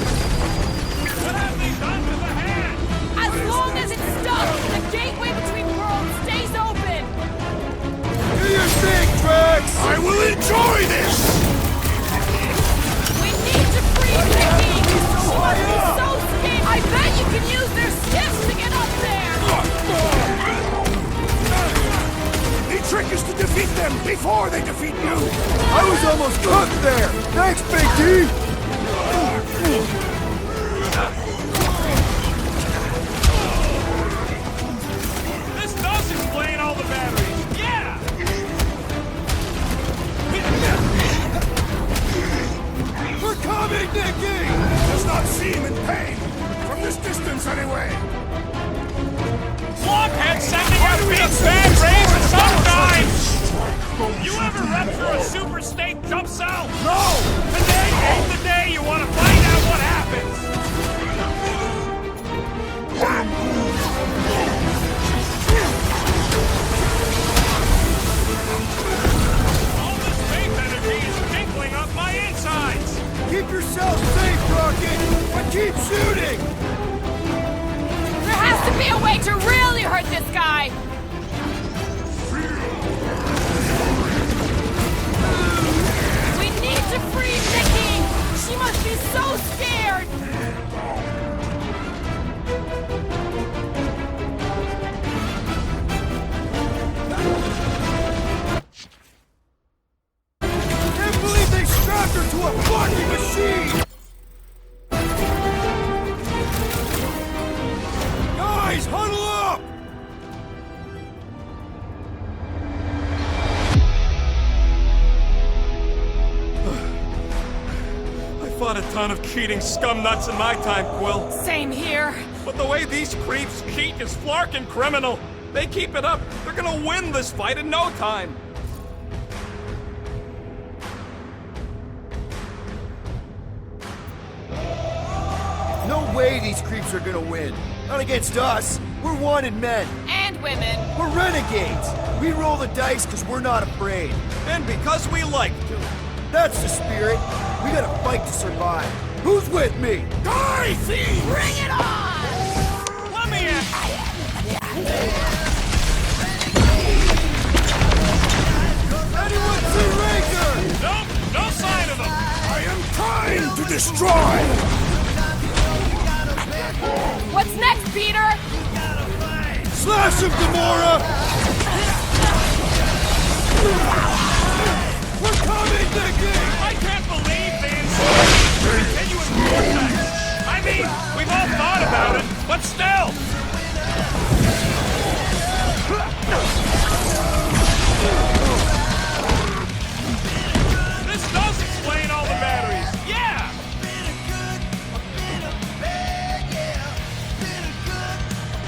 I: What have they done to the hand?
F: As long as it's stuck, the gateway between worlds stays open!
E: Do your thing, Drax!
K: I will enjoy this!
F: We need to free Nikki! She must be so scared! I bet you can use their skiffs to get up there!
K: The trick is to defeat them before they defeat you!
E: I was almost cooked there! Thanks, Big D!
I: This does explain all the batteries! Yeah!
E: We're coming, Nikki!
K: Does not seem in pain! From this distance, anyway!
I: Blockhead sending out big bad rays sometimes! You ever rupture a super state jump cell?
E: No!
I: Today ain't the day you want to find out what happens! All this faith energy is tinkling up my insides!
E: Keep yourself safe, Rocket! But keep shooting!
F: There has to be a way to really hurt this guy! We need to free Nikki! She must be so scared!
E: Can't believe they strapped her to a fucking machine! Guys, huddle up!
I: I fought a ton of cheating scumnuts in my time, Quill.
F: Same here.
I: But the way these creeps cheat is flarkin' criminal. They keep it up, they're gonna win this fight in no time.
H: No way these creeps are gonna win. Not against us. We're wanted men.
F: And women.
H: We're renegades. We roll the dice because we're not afraid.
I: And because we like to.
H: That's the spirit. We gotta fight to survive. Who's with me?
K: Die, thieves!
F: Bring it on!
I: Let me in!
E: Anyone see Raker?
I: Nope, no sign of him!
K: I am trying to destroy!
F: What's next, Peter?
E: Slash him, Gamora! We're coming, Nikki!
I: I can't believe they enslaved the continuous vortex! I mean, we've all thought about it, but still! This does explain all the batteries! Yeah!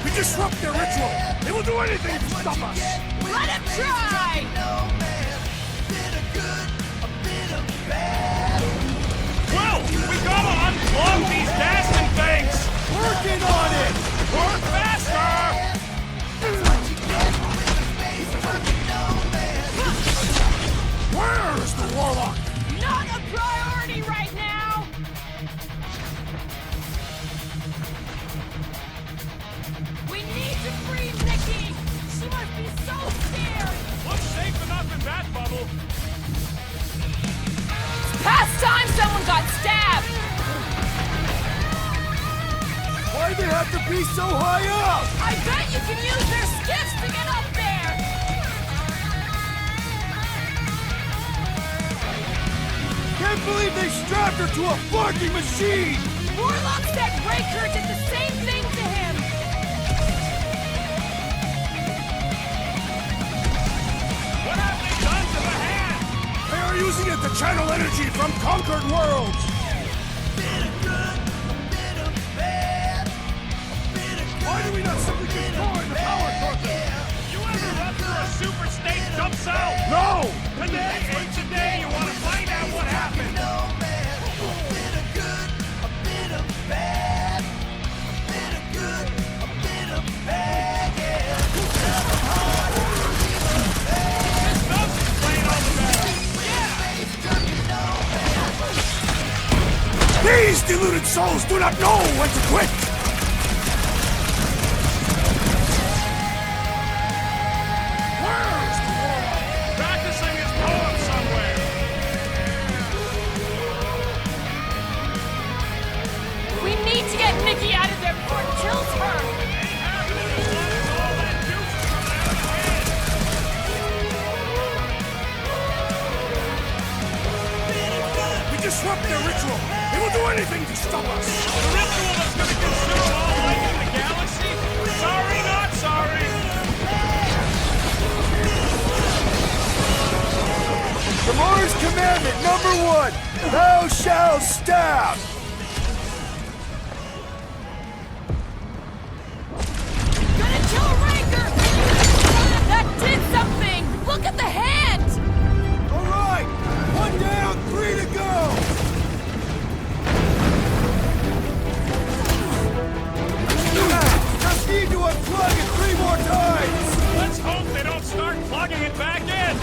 K: We disrupt their ritual! They will do anything to stop us!
F: Let him try!
I: Well, we gotta unplug these dashing things!
E: Working on it!
I: Work faster!
E: Where is the warlock?
F: Not a priority right now! We need to free Nikki! She must be so scared!
I: Looks safe enough in that bubble.
F: It's past time someone got stabbed!
E: Why'd they have to be so high up?
F: I bet you can use their skiffs to get up there!
E: Can't believe they strapped her to a fucking machine!
F: Warlock said Raker did the same thing to him!
I: What have they done to the hand?
E: They are using it to channel energy from conquered worlds! Why do we not simply destroy the power sources?
I: You ever run through a super state dump cell?
E: No!
I: Today ain't the day you want to find out what happened. This does explain all the better.
E: These deluded souls do not know when to quit!
I: Practicing his poem somewhere.
F: We need to get Nikki out of there before it kills her!
E: We disrupt their ritual! They will do anything to stop us!
I: The ritual that's gonna consume all life in the galaxy? Sorry, not sorry.
E: The Mars Commandment #1! Thou shalt stab!
F: Gonna kill Raker! That did something! Look at the hand!
E: Alright! 1 down, 3 to go! Just need to unplug it 3 more times!
I: Let's hope they don't start plugging it back in.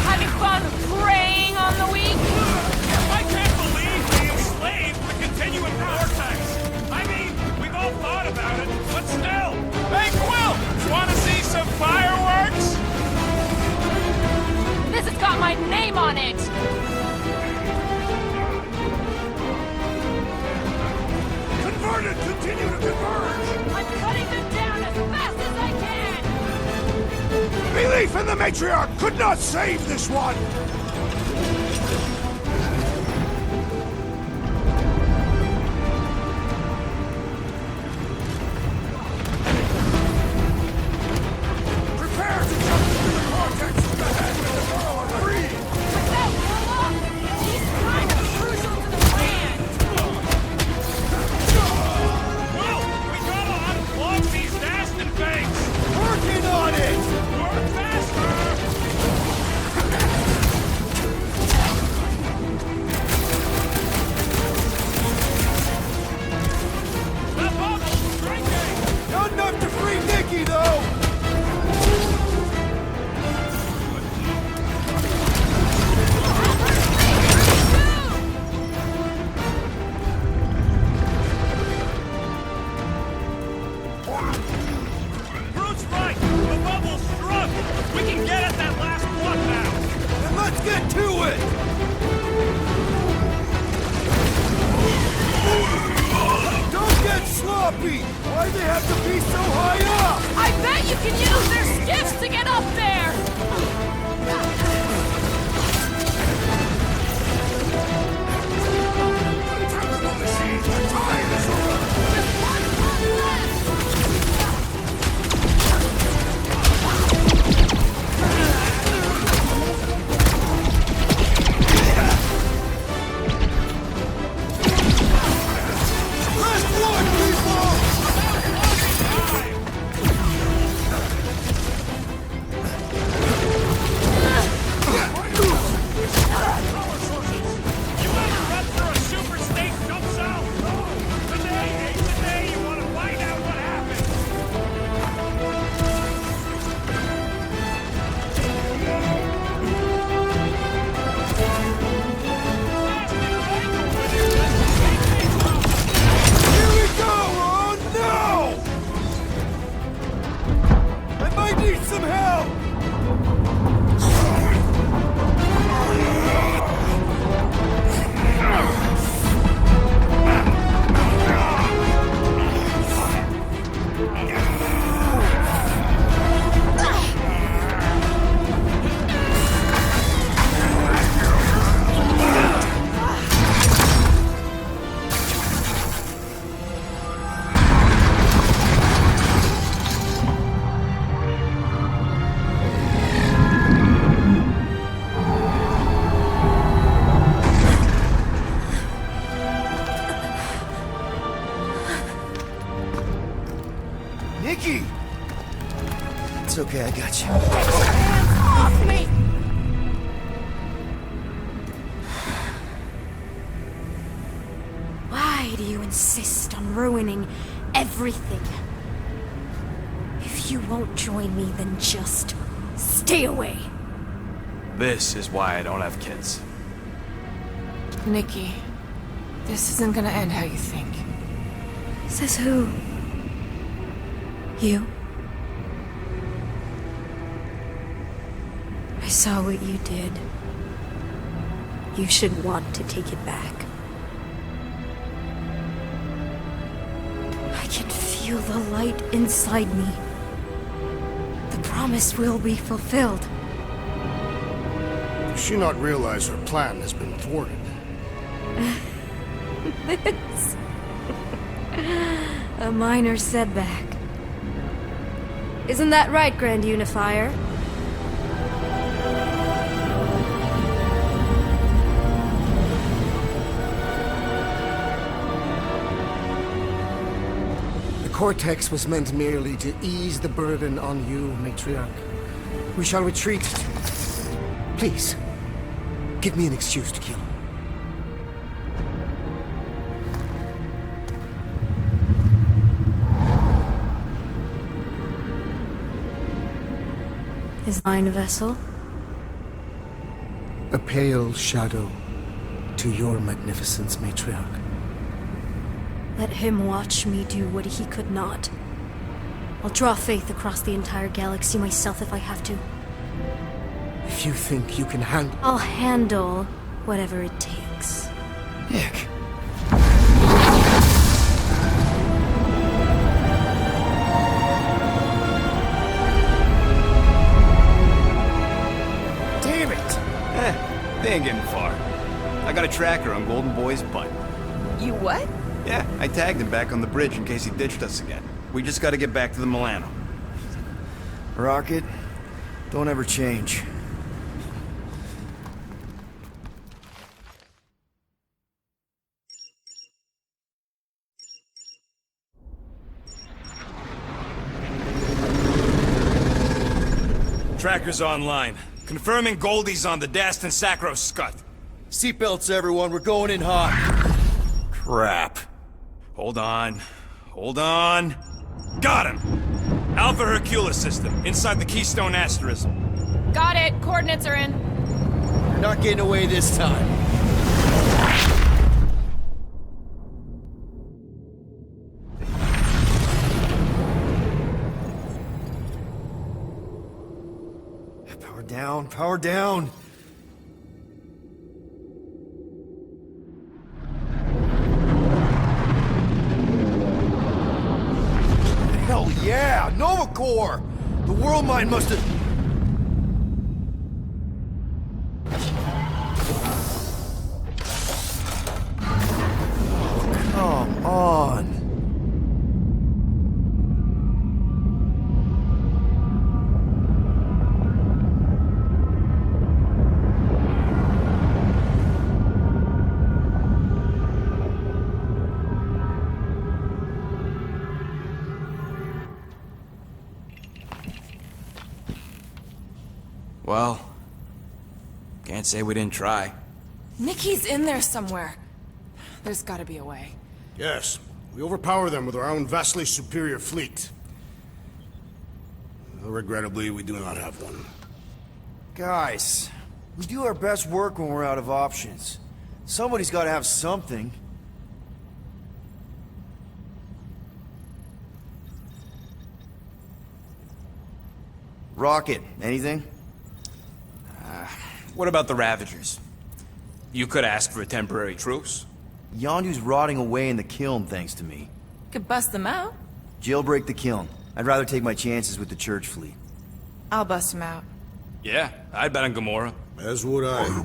F: Having fun preying on the weak?
I: I can't believe we enslaved the continuum vortex. I mean, we've all thought about it, but still. Hey, Quill, want to see some fireworks?
F: This has got my name on it!
E: Converted! Continue to converge!
F: I'm cutting them down as fast as I can!
E: Belief in the matriarch could not save this one! Prepare to jump into the vortex from the head with the girl on free!
F: But that Warlock, he's kind of crucial to the plan!
I: Well, we gotta unplug these nasty things.
E: Working on it!
I: Work faster. The bubble's drinking.
E: Not enough to free Nikki, though!
I: Brute's right. The bubble's struck. We can get at that last plug now.
E: Then let's get to it! Don't get sloppy! Why'd they have to be so high up?
F: I bet you can use their skiffs to get up there!
E: Untouchable machine! The time is over!
F: Just one plug left!
E: Last one, people!
H: Nikki! It's okay, I got you.
F: Hands off me!
A: Why do you insist on ruining everything? If you won't join me, then just stay away.
I: This is why I don't have kids.
F: Nikki, this isn't gonna end how you think.
A: Says who? You? I saw what you did. You should want to take it back. I can feel the light inside me. The promise will be fulfilled.
C: Does she not realize her plan has been thwarted?
A: This... a minor setback. Isn't that right, Grand Unifier?
L: The Cortex was meant merely to ease the burden on you, Matriarch. We shall retreat. Please, give me an excuse to kill.
A: Is mine a vessel?
L: A pale shadow to your magnificence, Matriarch.
A: Let him watch me do what he could not. I'll draw faith across the entire galaxy myself if I have to.
L: If you think you can handle...
A: I'll handle whatever it takes.
H: Nick.
I: Damn it! They ain't getting far. I got a tracker on Golden Boy's butt.
F: You what?
I: Yeah, I tagged him back on the bridge in case he ditched us again. We just gotta get back to the Milano.
H: Rocket, don't ever change.
I: Tracker's online. Confirming Goldie's on the Dastan Sacro Scut.
H: Seatbelts, everyone, we're going in hot.
I: Crap. Hold on. Hold on. Got him! Alpha Hercules system, inside the Keystone Asterism.
F: Got it. Coordinates are in.
H: You're not getting away this time. Power down, power down. Hell yeah! Nova Corps! The world mine must have... Come on!
I: Well, can't say we didn't try.
F: Nikki's in there somewhere. There's gotta be a way.
C: Yes. We overpower them with our own vastly superior fleet. Regrettably, we do not have one.
H: Guys, we do our best work when we're out of options. Somebody's gotta have something. Rocket, anything?
I: What about the Ravagers? You could ask for a temporary truce.
H: Yondu's rotting away in the kiln thanks to me.
F: Could bust them out.
H: Jailbreak the kiln. I'd rather take my chances with the church fleet.
F: I'll bust them out.
I: Yeah, I'd bet on Gamora.
C: As would I.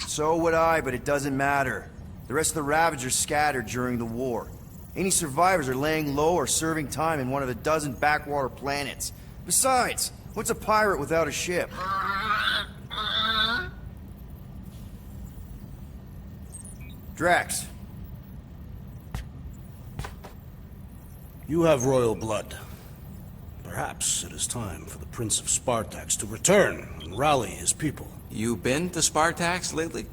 H: So would I, but it doesn't matter. The rest of the Ravagers scattered during the war. Any survivors are laying low or serving time in one of a dozen backwater planets. Besides, what's a pirate without a ship? Drax.
C: You have royal blood. Perhaps it is time for the Prince of Spartax to return and rally his people.
N: You been to Spartax lately?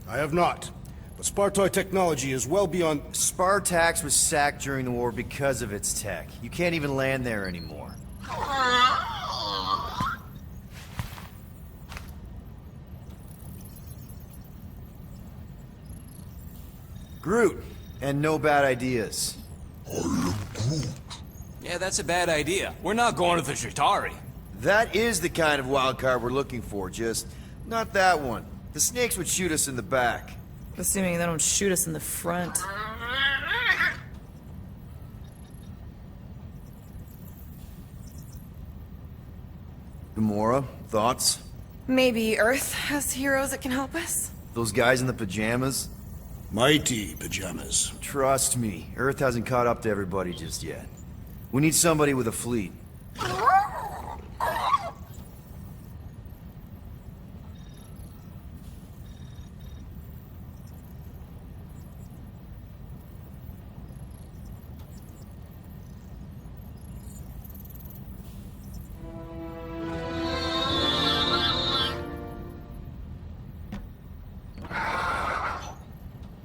C: I have not. But Spartoi technology is well beyond...
H: Spartax was sacked during the war because of its tech. You can't even land there anymore. Groot, and no bad ideas.
N: Yeah, that's a bad idea. We're not going to the Chitauri.
H: That is the kind of wild card we're looking for, just not that one. The snakes would shoot us in the back.
F: Assuming they don't shoot us in the front.
H: Gamora, thoughts?
F: Maybe Earth has heroes that can help us?
H: Those guys in the pajamas?
C: Mighty pajamas.
H: Trust me, Earth hasn't caught up to everybody just yet. We need somebody with a fleet.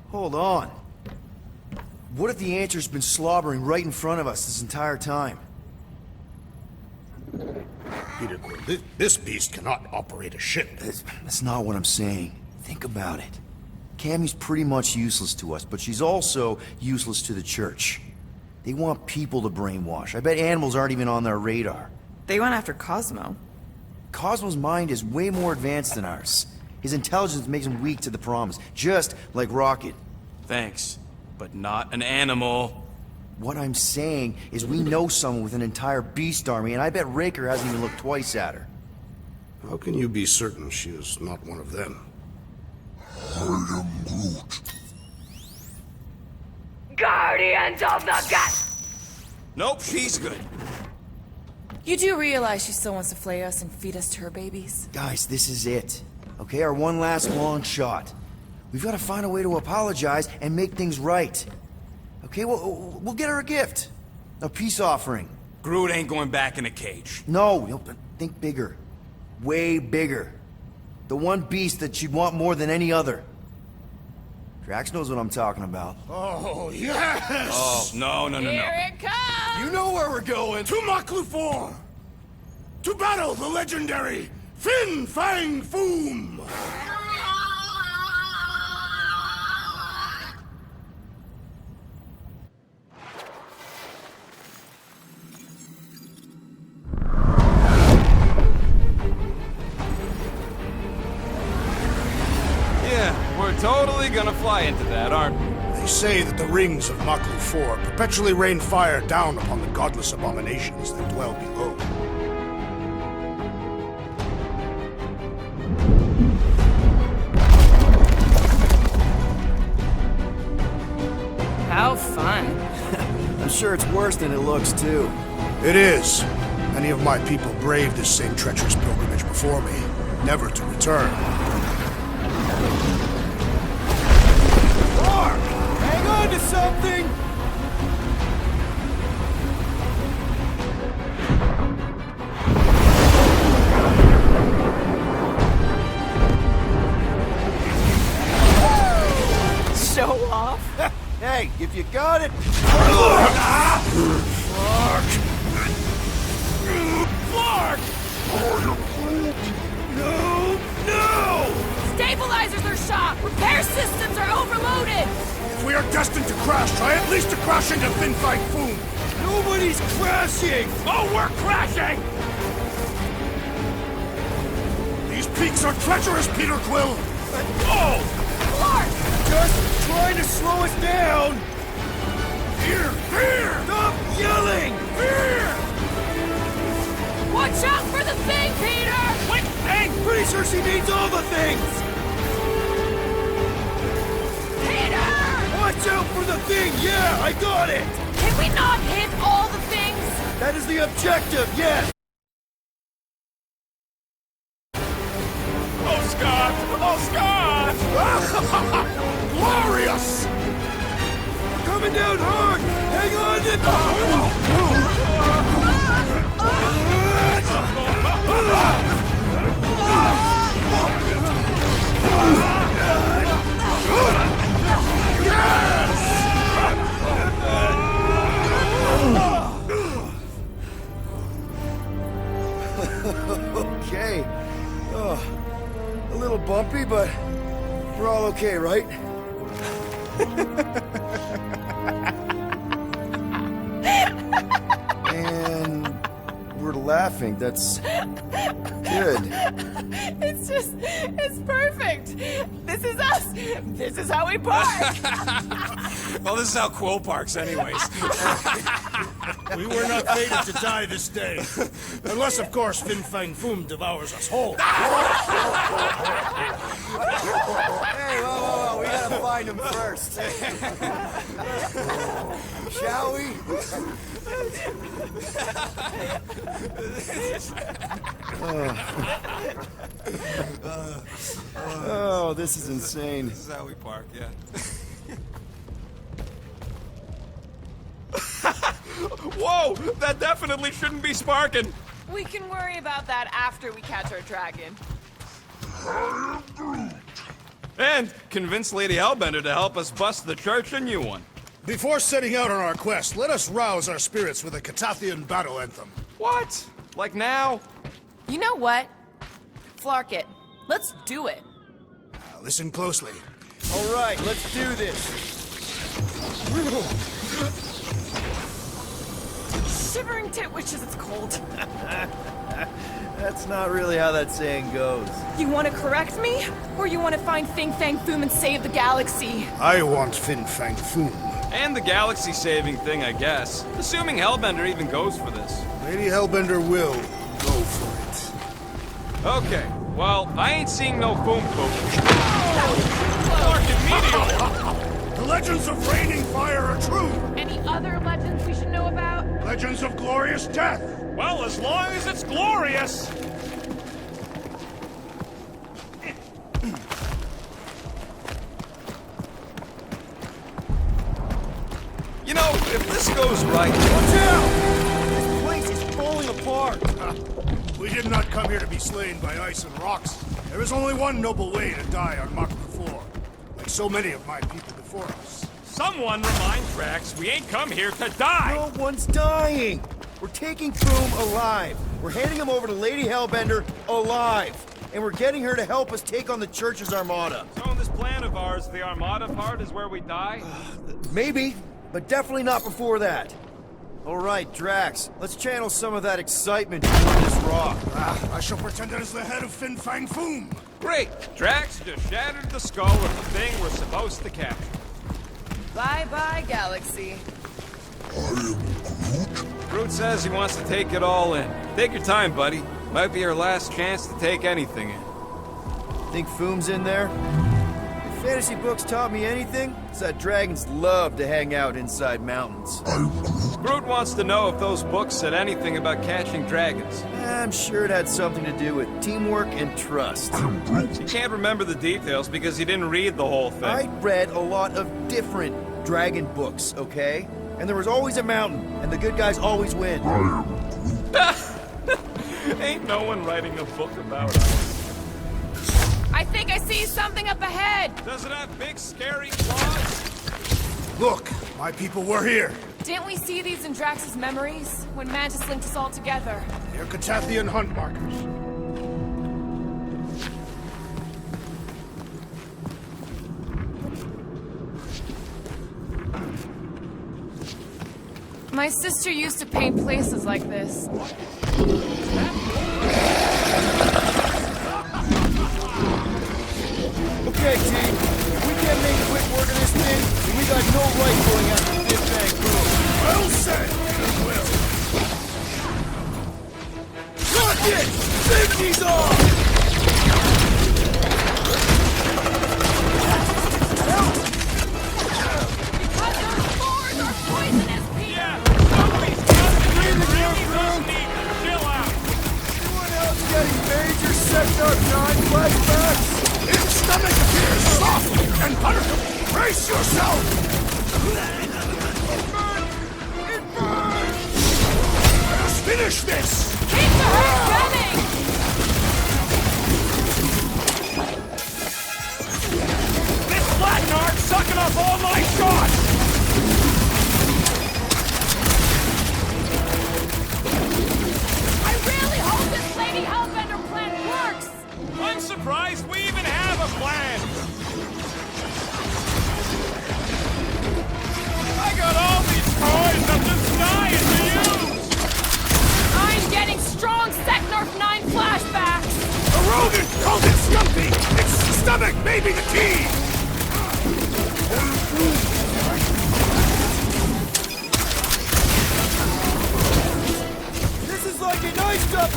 H: Hold on. What if the answer's been slobbering right in front of us this entire time?
C: Peter Quill, this beast cannot operate a ship.
H: That's not what I'm saying. Think about it. Cammy's pretty much useless to us, but she's also useless to the Church. They want people to brainwash. I bet animals aren't even on their radar.
F: They went after Cosmo.
H: Cosmo's mind is way more advanced than ours. His intelligence makes him weak to the promise, just like Rocket.
N: Thanks, but not an animal.
H: What I'm saying is we know someone with an entire beast army, and I bet Raker hasn't even looked twice at her.
C: How can you be certain she is not one of them?
K: I am Groot.
J: Guardians of the Gut!
N: Nope, she's good.
F: You do realize she still wants to flay us and feed us to her babies?
H: Guys, this is it. Okay, our one last long shot. We've got to find a way to apologize and make things right. Okay, we'll get her a gift. A peace offering.
N: Groot ain't going back in a cage.
H: No, think bigger. Way bigger. The one beast that she'd want more than any other. Drax knows what I'm talking about.
C: Oh, yes!
N: Oh, no.
F: Here it comes!
C: You know where we're going! To Maklu 4! To battle the legendary Fin Fang Foom!
I: Yeah, we're totally gonna fly into that, aren't we?
C: They say that the rings of Maklu 4 perpetually rain fire down upon the godless abominations that dwell below.
F: How fun.
H: I'm sure it's worse than it looks, too.
C: It is. Many of my people braved this same treacherous pilgrimage before me, never to return.
E: Mark! Hang on to something!
F: Show off?
H: Hey, if you got it...
E: Mark! No!
F: Stabilizers are shot! Repair systems are overloaded!
C: If we are destined to crash, try at least to crash into Fin Fang Foom!
E: Nobody's crashing!
C: Oh, we're crashing! These peaks are treacherous, Peter Quill! Oh!
F: Clark!
E: Just trying to slow us down!
C: Fear! Fear!
E: Stop yelling!
C: Fear!
F: Watch out for the thing, Peter!
C: Wait, hey!
E: Pretty sure she needs all the things!
F: Peter!
E: Watch out for the thing! Yeah, I got it!
F: Can we not hit all the things?
E: That is the objective, yes!
I: Oh, Scott! Oh, Scott!
C: Glorious!
E: Coming down hard! Hang on to...
H: Okay. Oh, a little bumpy, but we're all okay, right? And we're laughing. That's good.
F: It's perfect. This is us. This is how we park.
N: Well, this is how Quill parks anyways.
C: We were not fated to die this day. Unless, of course, Fin Fang Foom devours us whole.
H: Hey, whoa. We gotta find him first. Shall we? Oh, this is insane.
N: This is how we park, yeah.
I: Whoa! That definitely shouldn't be sparking!
F: We can worry about that after we catch our dragon.
I: And convince Lady Hellbender to help us bust the church a new one.
C: Before setting out on our quest, let us rouse our spirits with a Catathian battle anthem.
I: What? Like now?
F: You know what? Flark it. Let's do it.
C: Now, listen closely.
H: All right, let's do this.
F: Shivering tit wishes it's cold.
H: That's not really how that saying goes.
F: You want to correct me? Or you want to find Fin Fang Foom and save the galaxy?
C: I want Fin Fang Foom.
I: And the galaxy-saving thing, I guess. Assuming Hellbender even goes for this.
C: Lady Hellbender will go for it.
I: Okay, well, I ain't seeing no boom boom. Fucking meteor!
C: The legends of raining fire are true!
F: Any other legends we should know about?
C: Legends of glorious death!
I: Well, as long as it's glorious! You know, if this goes right...
H: Watch out! This place is falling apart!
C: We did not come here to be slain by ice and rocks. There is only one noble way to die on Mach 4, like so many of my people before us.
I: Someone remind Drax we ain't come here to die!
H: No one's dying! We're taking Foom alive. We're handing him over to Lady Hellbender alive. And we're getting her to help us take on the Church's Armada.
I: So in this plan of ours, the Armada part is where we die?
H: Maybe, but definitely not before that. All right, Drax, let's channel some of that excitement toward this rock.
C: I shall pretend it is the head of Fin Fang Foom.
I: Great! Drax just shattered the skull of the thing we're supposed to capture.
F: Bye-bye, galaxy.
I: Groot says he wants to take it all in. Take your time, buddy. Might be our last chance to take anything in.
H: Think Foom's in there? If fantasy books taught me anything, it's that dragons love to hang out inside mountains.
I: Groot wants to know if those books said anything about catching dragons.
H: I'm sure it had something to do with teamwork and trust.
I: He can't remember the details because he didn't read the whole thing.
H: I read a lot of different dragon books, okay? And there was always a mountain, and the good guys always win.
I: Ain't no one writing a book about us.
F: I think I see something up ahead.
I: Does it have big, scary claws?
C: Look, my people were here.
F: Didn't we see these in Drax's memories when Mantis linked us all together?
C: They're Catathian hunt markers.
F: My sister used to paint places like this.
H: Okay, team. If we can't make quick work of this thing, then we got no right going after Fin Fang Foom.
C: Well said, Will.
H: Rocket! Safety's off!
F: Because those spores are poisonous, Peter!
I: Yeah, somebody's got to really don't need to chill out.
H: Anyone else getting major Sector 9 flashbacks?
C: Its stomach appears soft and buttercup. Brace yourself!
H: It burns! It burns!
C: Let us finish this!
F: Keep the heat running!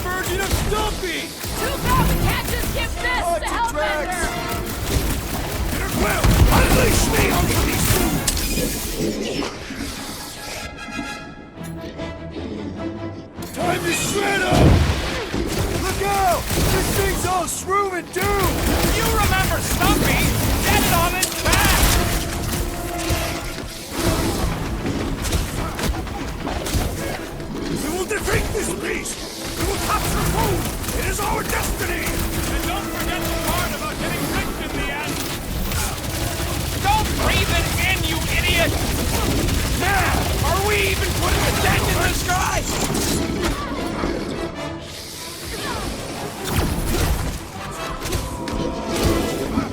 E: version of Stumpy!
F: Too bad we can't just give this to Hellbender!
E: Well, unleash me on these time to shred up! Look out! This thing's all shroom and doom!
I: You remember Stumpy? Get it on his back!
E: We will defeat this beast! We will capture food! It is our destiny!
I: And don't forget the part about getting rich in the end! Don't breathe it in, you idiot!
E: Man, are we even putting a dent in this guy?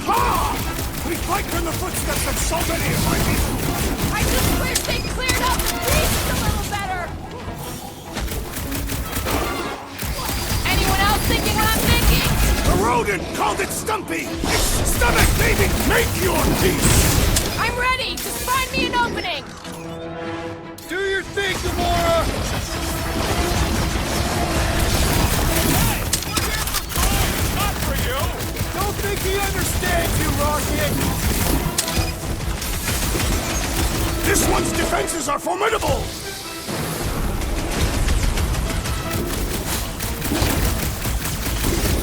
E: Ha! We fight from the footsteps of so many of my people!
F: I just wish they cleared up the beast a little better! Anyone else thinking what I'm thinking?
E: A rodent called it Stumpy! Its stomach baby! Make your peace!
F: I'm ready! Just find me an opening!
E: Do your thing, Gamora!
I: Not for you!
E: Don't think he understands you, Rocket! This one's defenses are formidable!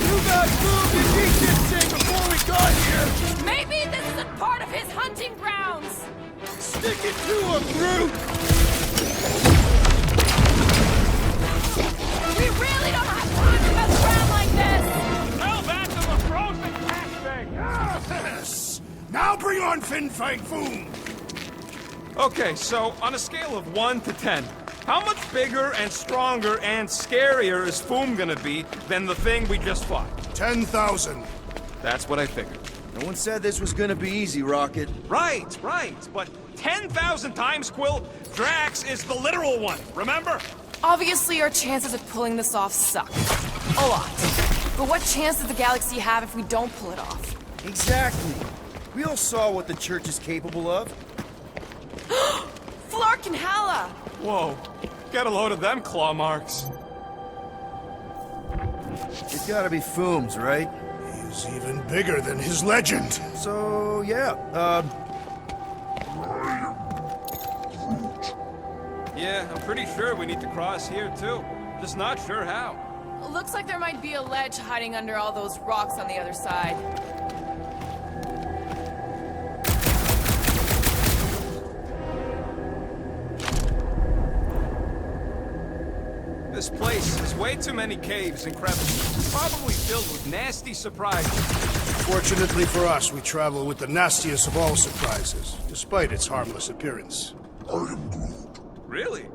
E: You guys moved and beat this thing before we got here!
F: Maybe this isn't part of his hunting grounds!
E: Stick it to him, Groot!
F: We really don't have time to mess around like this!
I: Tell that to the frozen cat thing!
E: Yes! Now bring on Fin Fang Foom!
I: Okay, so on a scale of 1 to 10, how much bigger and stronger and scarier is Foom gonna be than the thing we just fought?
C: 10,000.
I: That's what I figured.
H: No one said this was gonna be easy, Rocket.
I: Right, but 10,000 times, Quill, Drax is the literal one, remember?
F: Obviously, our chances of pulling this off suck. A lot. But what chance does the galaxy have if we don't pull it off?
H: Exactly. We all saw what the Church is capable of.
F: Flark and Hala!
I: Whoa, get a load of them claw marks.
H: It's gotta be Foom's, right?
C: He's even bigger than his legend.
H: So, yeah,
I: Yeah, I'm pretty sure we need to cross here, too. Just not sure how.
F: Looks like there might be a ledge hiding under all those rocks on the other side.
I: This place has way too many caves and crevices. Probably filled with nasty surprises.
C: Fortunately for us, we travel with the nastiest of all surprises, despite its harmless appearance.
I: Really?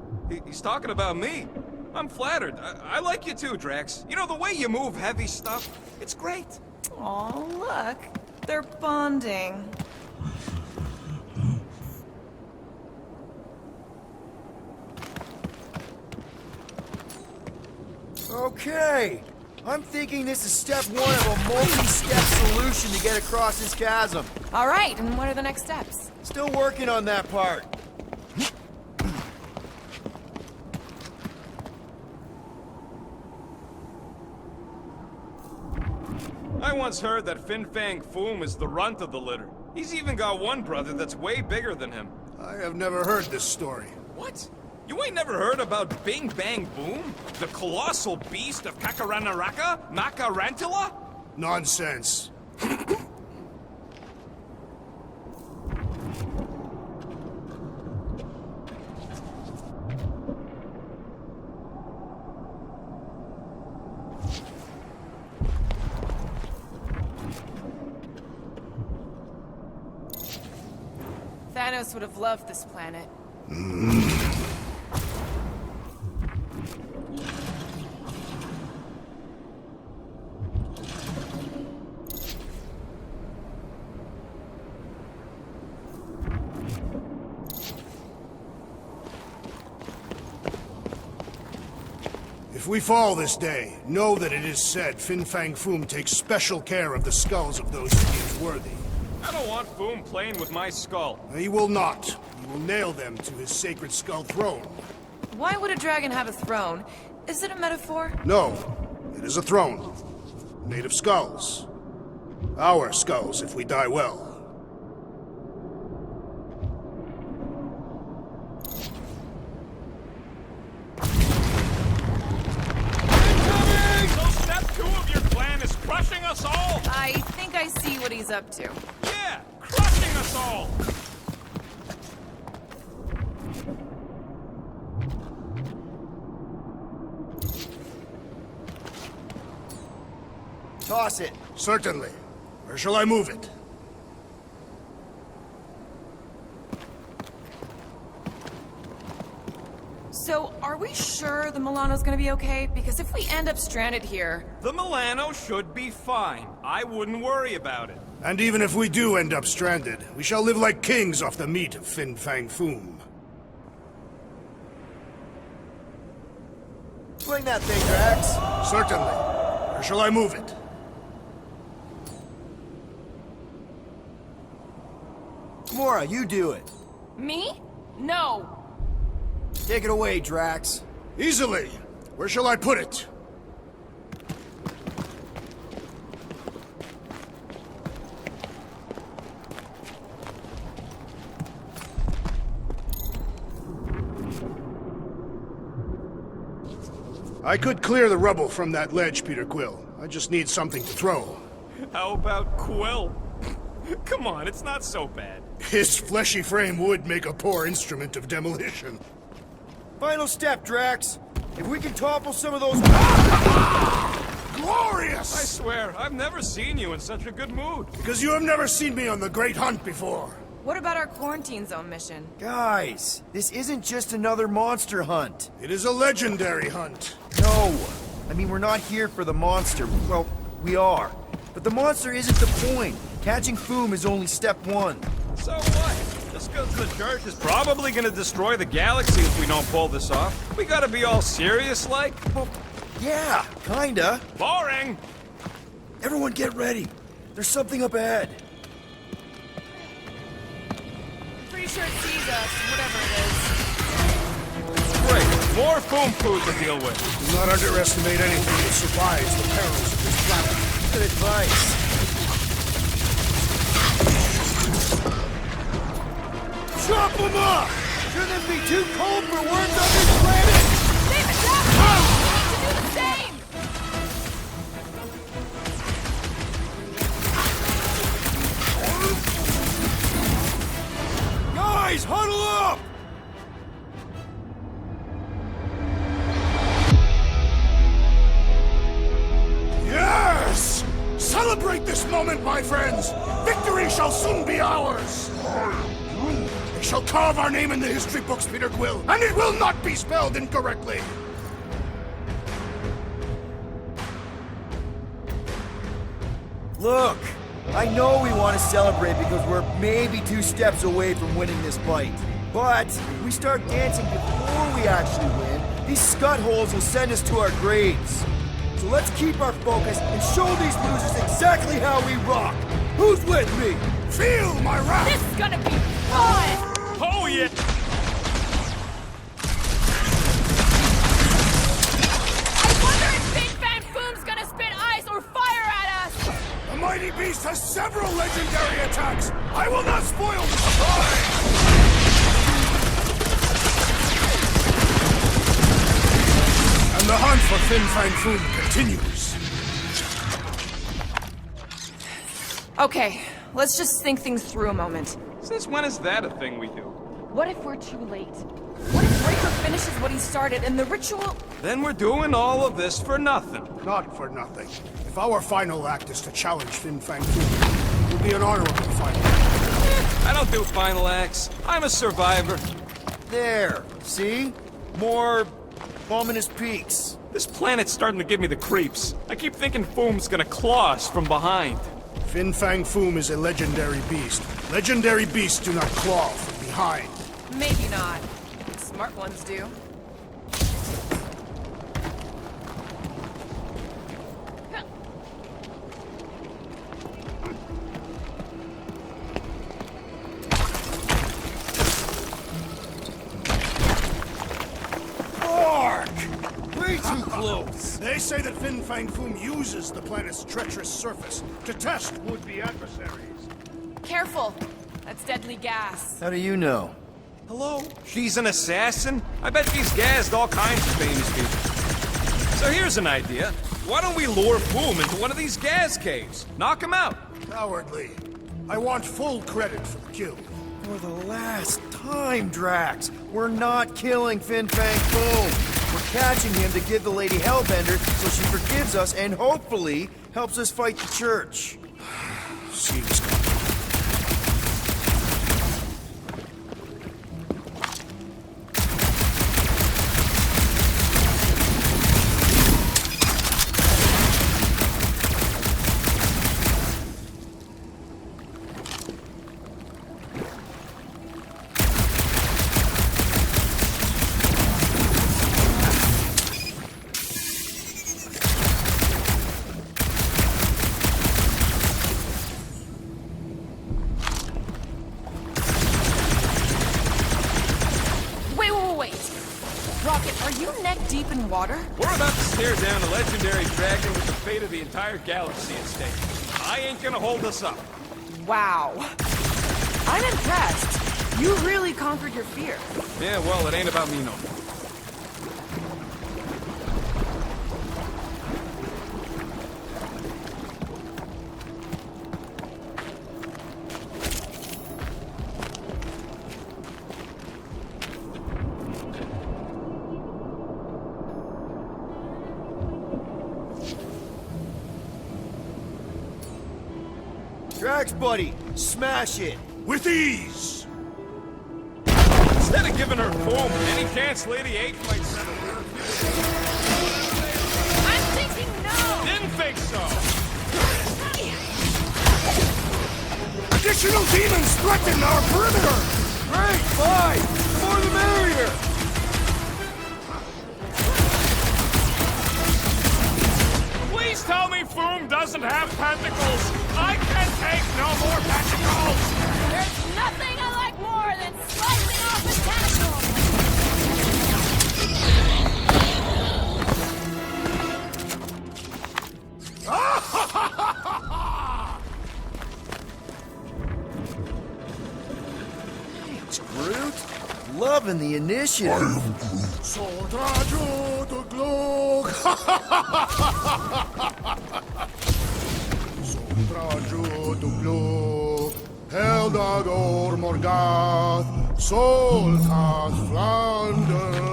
I: He's talking about me. I'm flattered. I like you too, Drax. You know, the way you move heavy stuff, it's great.
O: Aw, look. They're bonding.
H: okay. I'm thinking this is step one of a multi-step solution to get across this chasm.
F: All right, and what are the next steps?
H: Still working on that part.
I: I once heard that Fin Fang Foom is the runt of the litter. He's even got one brother that's way bigger than him.
C: I have never heard this story.
I: What? You ain't never heard about Bing Bang Boom? The colossal beast of Kakaranaraka? Nakarantula?
C: Nonsense.
F: Thanos would have loved this planet.
C: If we fall this day, know that it is said Fin Fang Foom takes special care of the skulls of those he deems worthy.
I: I don't want Foom playing with my skull.
C: He will not. He will nail them to his sacred skull throne.
F: Why would a dragon have a throne? Is it a metaphor?
C: No. It is a throne, made of skulls. Our skulls, if we die well.
I: So step 2 of your plan is crushing us all?
O: I think I see what he's up to.
I: Yeah, crushing us all!
H: Toss it.
C: Certainly. Where shall I move it?
O: So, are we sure the Milano's gonna be okay? Because if we end up stranded here...
I: The Milano should be fine. I wouldn't worry about it.
C: And even if we do end up stranded, we shall live like kings off the meat of Fin Fang Foom.
H: Swing that thing, Drax.
C: Certainly. Where shall I move it?
H: Mora, you do it.
F: Me? No.
H: Take it away, Drax.
C: Easily. Where shall I put it? I could clear the rubble from that ledge, Peter Quill. I just need something to throw.
I: How about Quill? Come on, it's not so bad.
C: His fleshy frame would make a poor instrument of demolition.
H: Final step, Drax. If we can topple some of those...
C: Glorious!
I: I swear, I've never seen you in such a good mood.
C: Because you have never seen me on the Great Hunt before.
O: What about our quarantine zone mission?
H: Guys, this isn't just another monster hunt.
C: It is a legendary hunt.
H: No. I mean, we're not here for the monster. Well, we are. But the monster isn't the point. Catching Foom is only step 1.
I: So what? Just because the church is probably gonna destroy the galaxy if we don't pull this off. We gotta be all serious like?
H: Well, yeah, kinda.
I: Boring!
H: Everyone get ready. There's something up ahead.
O: Pretty sure it sees us, whatever it is.
I: Great. More Foom food to deal with.
C: Do not underestimate anything that survives the perils of this planet.
H: Good advice.
E: Chop them up!
H: Shouldn't it be too cold for worms on this planet?
F: Save it down! We need to do the same!
E: Guys, huddle up!
C: Yes! Celebrate this moment, my friends! Victory shall soon be ours! They shall carve our name in the history books, Peter Quill, and it will not be spelled incorrectly!
H: Look, I know we want to celebrate because we're maybe 2 steps away from winning this fight. But if we start dancing before we actually win, these scut holes will send us to our graves. So let's keep our focus and show these losers exactly how we rock. Who's with me?
C: Feel my wrath!
F: This is gonna be fun!
I: Oh yeah!
F: I wonder if Big Bang Boom's gonna spit ice or fire at us!
C: The mighty beast has several legendary attacks! I will not spoil the surprise! And the hunt for Fin Fang Foom continues.
O: Okay, let's just think things through a moment.
I: Since when is that a thing we do?
O: What if we're too late? What if Breaker finishes what he started and the ritual...
I: Then we're doing all of this for nothing.
C: Not for nothing. If our final act is to challenge Fin Fang Foom, it will be an honorable final act.
I: I don't do final acts. I'm a survivor.
H: There, see? More ominous peaks.
I: This planet's starting to give me the creeps. I keep thinking Foom's gonna claw us from behind.
C: Fin Fang Foom is a legendary beast. Legendary beasts do not claw from behind.
O: Maybe not. Smart ones do.
H: Mark!
E: Way too close!
C: They say that Fin Fang Foom uses the planet's treacherous surface to test would-be adversaries.
O: Careful. That's deadly gas.
H: How do you know?
I: Hello? She's an assassin? I bet she's gassed all kinds of famous people. So here's an idea. Why don't we lure Foom into one of these gas caves? Knock him out.
C: Cowardly. I want full credit for the kill.
H: For the last time, Drax, we're not killing Fin Fang Foom. We're catching him to give the Lady Hellbender so she forgives us and hopefully helps us fight the church.
C: Seems
O: Rocket, are you neck deep in water?
I: We're about to stare down a legendary dragon with the fate of the entire galaxy at stake. I ain't gonna hold us up.
O: Wow. I'm impressed. You really conquered your fear.
I: Yeah, well, it ain't about me no more.
H: Drax, buddy, smash it!
C: with ease!
I: Instead of giving her Foom any chance Lady H might settle her.
O: I'm thinking no!
I: Didn't think so!
C: Additional demons threaten our perimeter!
E: Great, fine! The more the merrier!
I: Please tell me Foom doesn't have tentacles! I can take no more tentacles!
F: There's nothing I like more than slicing off a tentacle!
H: Thanks, Groot. Loving the initiative.
C: Sodrajo to Glog! Sodrajo to Glog! Heldagor Morgath! Soltat Flandergath!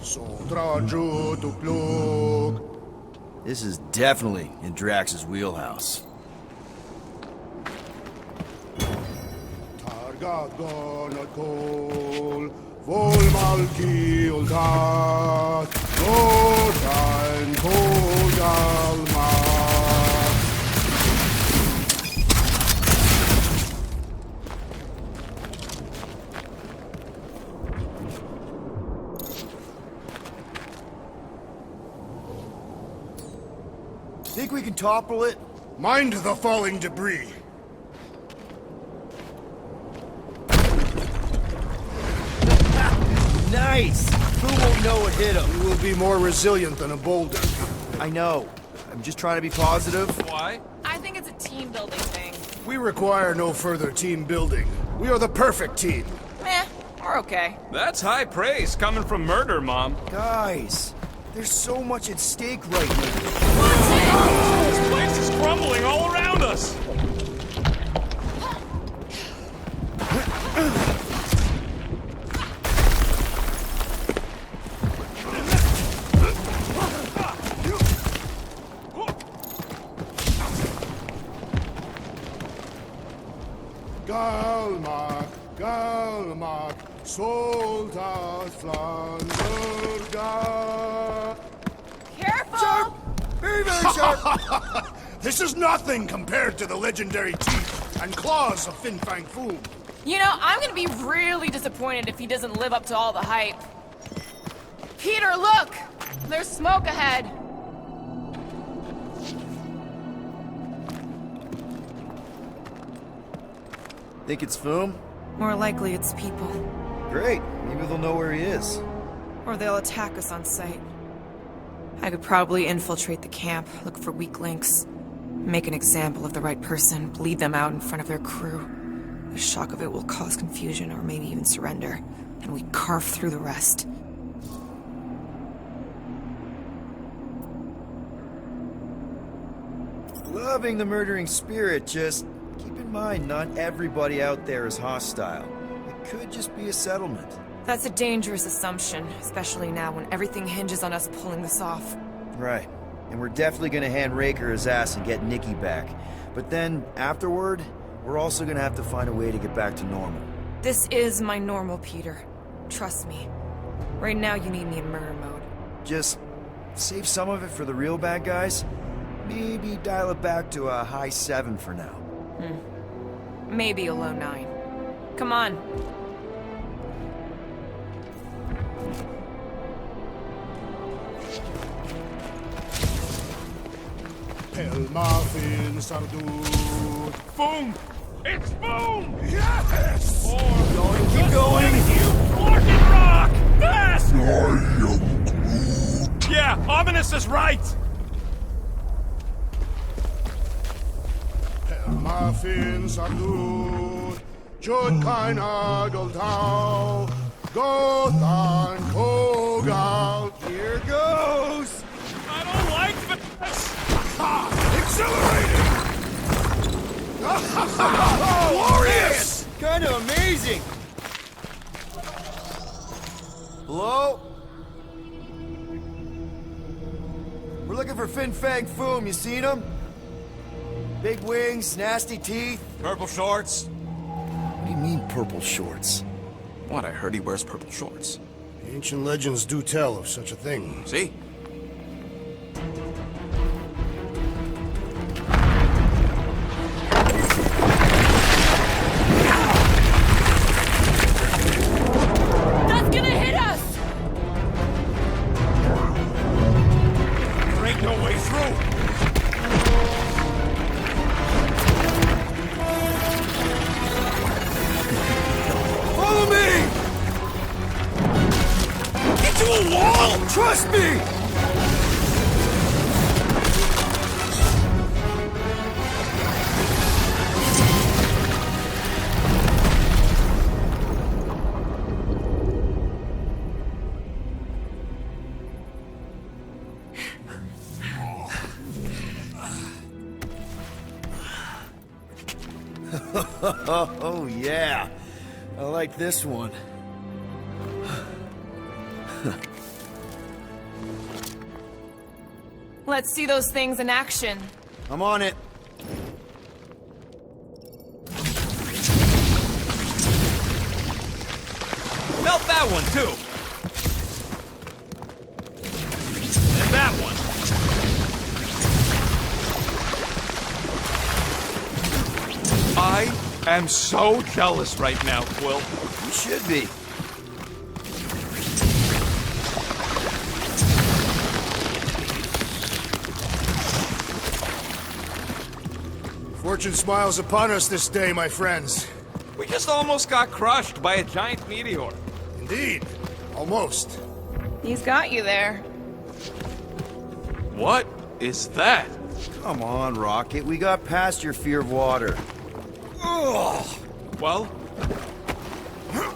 C: Sodrajo to Glog!
H: This is definitely in Drax's wheelhouse.
C: Targagonakol, Volmalki Ultat, Gotain Kogalmat.
H: Think we can topple it?
C: Mind the falling debris.
H: Nice! Who won't know it hit him?
C: We will be more resilient than a boulder.
H: I know. I'm just trying to be positive.
I: Why?
O: I think it's a team building thing.
C: We require no further team building. We are the perfect team.
O: Meh, we're okay.
I: That's high praise coming from Murder Mom.
H: Guys, there's so much at stake right now.
I: This place is crumbling all around us!
C: Galmak, Galmak, Soldat Flandergath.
O: Careful!
C: Sharp! Very, very sharp! This is nothing compared to the legendary teeth and claws of Fin Fang Foom.
O: You know, I'm gonna be really disappointed if he doesn't live up to all the hype. Peter, look! There's smoke ahead.
H: Think it's Foom?
O: More likely it's people.
H: Great. Maybe they'll know where he is.
O: Or they'll attack us on sight. I could probably infiltrate the camp, look for weak links, make an example of the right person, bleed them out in front of their crew. The shock of it will cause confusion or maybe even surrender, and we carve through the rest.
H: Loving the murdering spirit, just keep in mind not everybody out there is hostile. It could just be a settlement.
O: That's a dangerous assumption, especially now when everything hinges on us pulling this off.
H: Right. And we're definitely gonna hand Raker his ass and get Nikki back. But then, afterward, we're also gonna have to find a way to get back to normal.
O: This is my normal, Peter. Trust me. Right now you need me in murder mode.
H: Just save some of it for the real bad guys. Maybe dial it back to a high 7 for now.
O: Maybe a low 9. Come on.
C: El Muffin Sardut.
I: Boom! It's boom!
C: Yes!
I: Keep going! You fucking rock! Fast! Yeah, Ominous is right!
C: El Muffin Sardut. Jud kein Ageltau. Gothan Kogal.
E: Here goes!
I: I don't like this!
C: Exhilarating! Glorious!
H: Kinda amazing! Hello? We're looking for Fin Fang Foom, you seen him? Big wings, nasty teeth.
N: Purple shorts?
H: What do you mean, purple shorts?
N: What, I heard he wears purple shorts.
C: Ancient legends do tell of such a thing.
N: See?
F: That's gonna hit us!
I: There ain't no way through!
E: Follow me!
I: Into a wall!
E: Trust me!
H: Oh, yeah. I like this one.
O: Let's see those things in action.
H: I'm on it.
I: Melt that one, too! And that one! I am so jealous right now, Quill.
H: You should be.
C: Fortune smiles upon us this day, my friends.
I: We just almost got crushed by a giant meteor.
C: Indeed. Almost.
O: He's got you there.
I: What is that?
H: Come on, Rocket. We got past your fear of water.
I: Ugh. Well?
H: I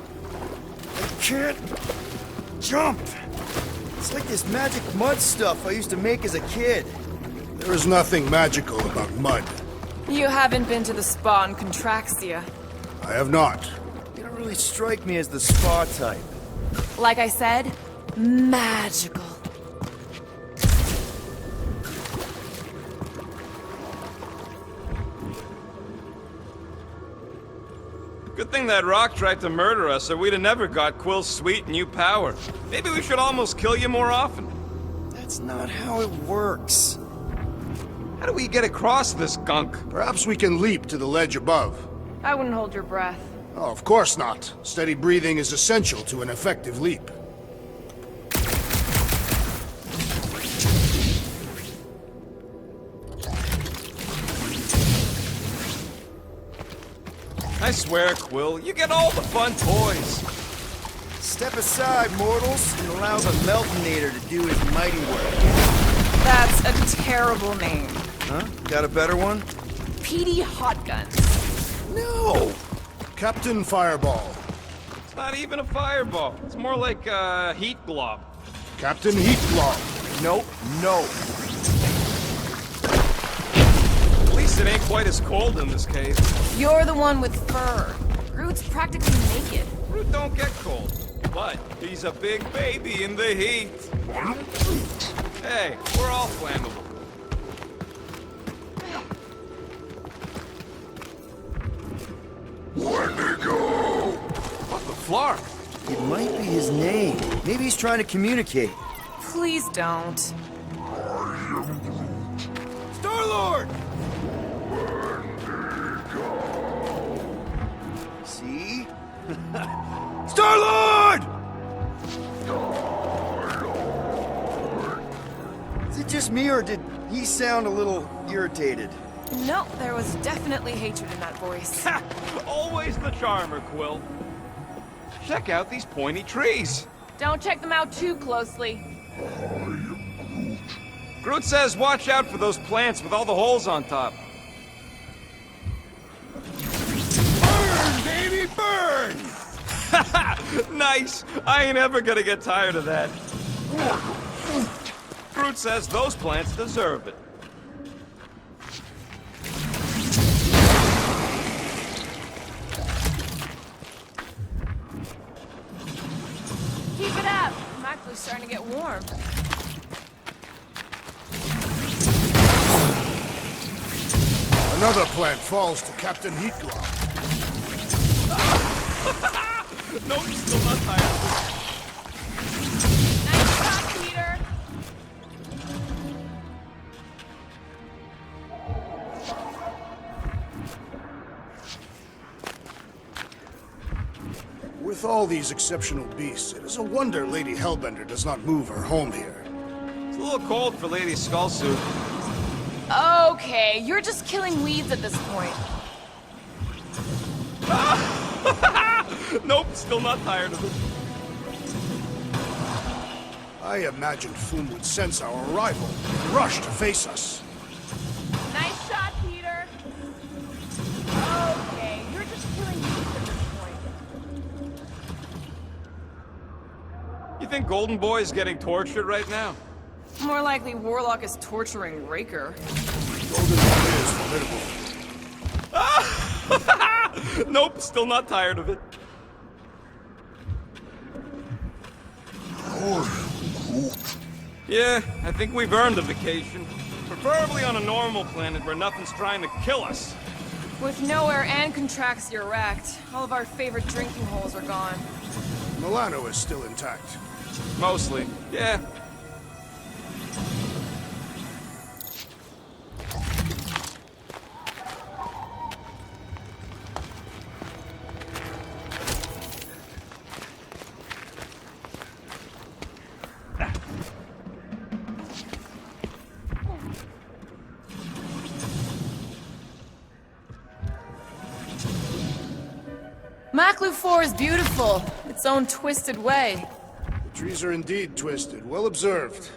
H: can't jump. It's like this magic mud stuff I used to make as a kid.
C: There is nothing magical about mud.
O: You haven't been to the spa in Contraxia.
C: I have not.
H: You don't really strike me as the spa type.
O: Like I said, magical.
I: Good thing that rock tried to murder us, or we'd have never got Quill's sweet new power. Maybe we should almost kill you more often.
H: That's not how it works.
I: How do we get across this gunk?
C: Perhaps we can leap to the ledge above.
O: I wouldn't hold your breath.
C: Oh, of course not. Steady breathing is essential to an effective leap.
I: I I swear, Quill, you get all the fun toys.
H: Step aside, mortals. It allows a Meltonator to do his mighty work.
O: That's a terrible name.
H: Huh? Got a better one?
O: Petey Hotguns.
H: No!
C: Captain Fireball.
I: It's not even a fireball. It's more like a heat glob.
C: Captain Heat Glob.
H: Nope, no.
I: At least it ain't quite as cold in this case.
O: You're the one with fur. Groot's practically naked.
I: Groot don't get cold, but he's a big baby in the heat. Hey, we're all flammable.
K: Wendigo!
I: What the flark?
H: It might be his name. Maybe he's trying to communicate.
O: Please don't.
E: Star-Lord!
H: See?
E: Star-Lord!
H: Is it just me, or did he sound a little irritated?
O: No, there was definitely hatred in that voice.
I: Always the charmer, Quill. Check out these pointy trees.
F: Don't check them out too closely.
I: Groot says watch out for those plants with all the holes on top.
E: Burn, baby, burn!
I: Nice! I ain't ever gonna get tired of that. Groot says those plants deserve it.
F: Keep it up.
O: Maclu's starting to get warm.
C: Another plant falls to Captain Heat Glob.
I: No, he's still not tired.
F: Nice shot, Peter.
C: With all these exceptional beasts, it is a wonder Lady Hellbender does not move her home here.
I: It's a little cold for Lady Skullsuit.
F: Okay, you're just killing weeds at this point.
I: Nope, still not tired of it.
C: I imagined Foom would sense our arrival and rush to face us.
F: Nice shot, Peter. Okay, you're just killing weeds at this point.
I: You think Golden Boy is getting tortured right now?
O: More likely Warlock is torturing Raker.
C: Golden Boy is formidable.
I: Nope, still not tired of it. Yeah, I think we've earned a vacation. Preferably on a normal planet where nothing's trying to kill us.
O: With nowhere and Contraxia wrecked, all of our favorite drinking holes are gone.
C: Milano is still intact.
I: Mostly, yeah.
O: Maclu 4 is beautiful, its own twisted way.
C: The trees are indeed twisted. Well observed.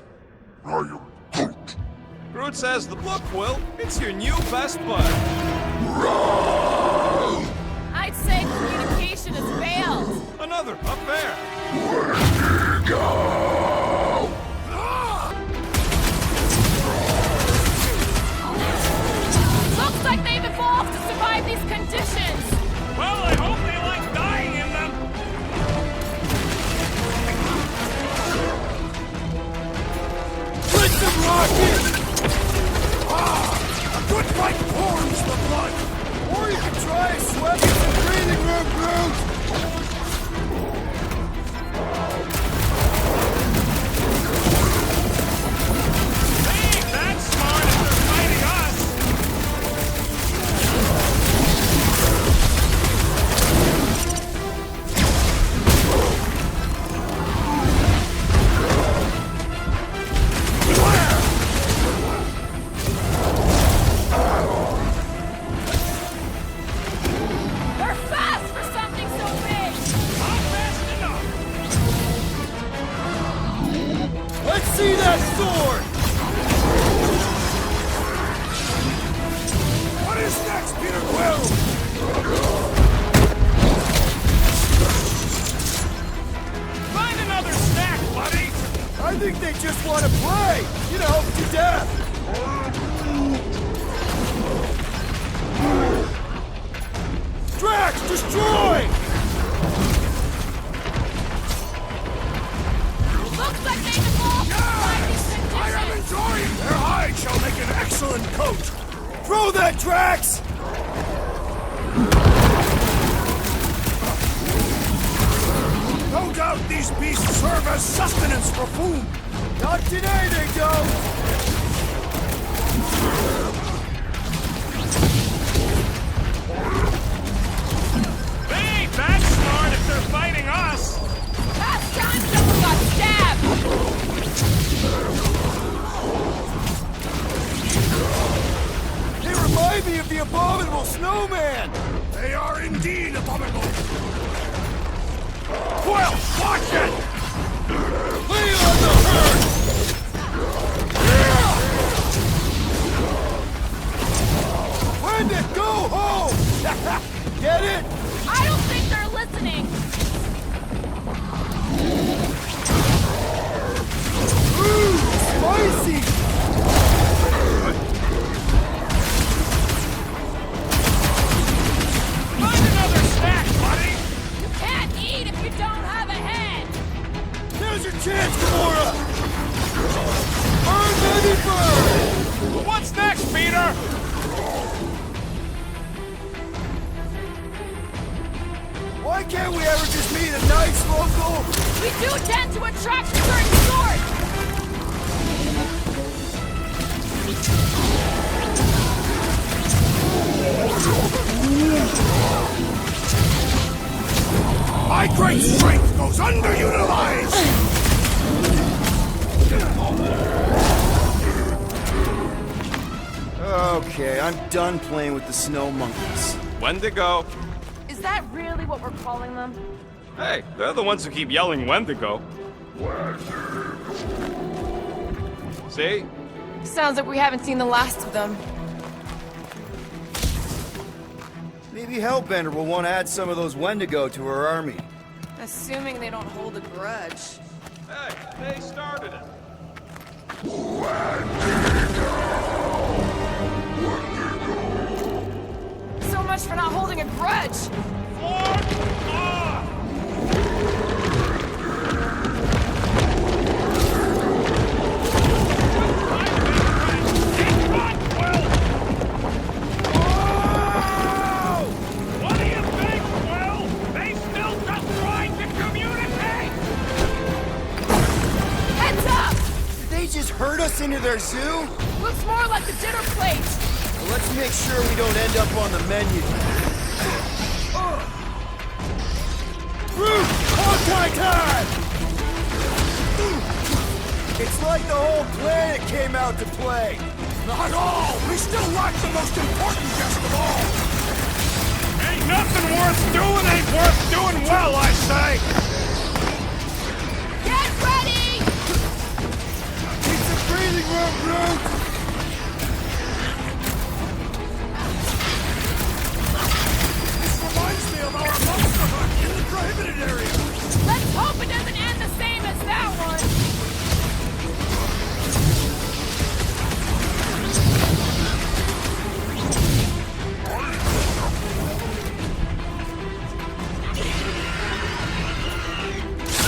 I: Groot says the book, Will. It's your new best bud.
F: I'd say communication has failed.
I: Another, up there.
F: Looks like they've evolved to survive these conditions.
I: Well, I hope they like dying in them.
E: Put them rockets!
C: A good fight warms the blood!
E: Or you can try a sweat in the breathing room, Groot! out! Throw that, Drax!
C: No doubt these beasts serve as sustenance for food.
E: Not today, they don't!
I: They ain't that smart if they're fighting us!
F: Last time someone got stabbed!
E: They remind me of the abominable snowman!
C: They are indeed abominable.
E: Well, watch it! Lay on the herd! When to go home! Get it?
F: I don't think they're listening!
E: Ooh, spicy!
I: Find another snack, buddy!
F: You can't eat if you don't have a head!
E: There's your chance, Gamora! Burn, baby, burn!
I: What's next, Peter?
E: Why can't we ever just meet a nice local?
F: We do tend to attract certain sorts!
C: My great strength goes underutilized!
H: Okay, I'm done playing with the snow monkeys.
I: Wendigo.
F: Is that really what we're calling them?
I: Hey, they're the ones who keep yelling Wendigo. See?
F: Sounds like we haven't seen the last of them.
H: Maybe Hellbender will want to add some of those Wendigo to her army.
O: Assuming they don't hold a grudge.
I: Hey, they started it.
F: So much for not holding a grudge!
I: What do you think, Will? They still just trying to communicate!
F: Heads up!
H: Did they just herd us into their zoo?
F: Looks more like the dinner plate!
H: Well, let's make sure we don't end up on the menu.
E: Root! Hawkeye time! It's like the whole planet came out to play.
C: Not all! We still lack the most important guest of all!
I: Ain't nothing worth doing ain't worth doing well, I say!
F: Get ready!
E: It's a breathing room, Groot!
C: This reminds me of our monster hunt in the prohibited area!
F: Let's hope it doesn't end the same as that one!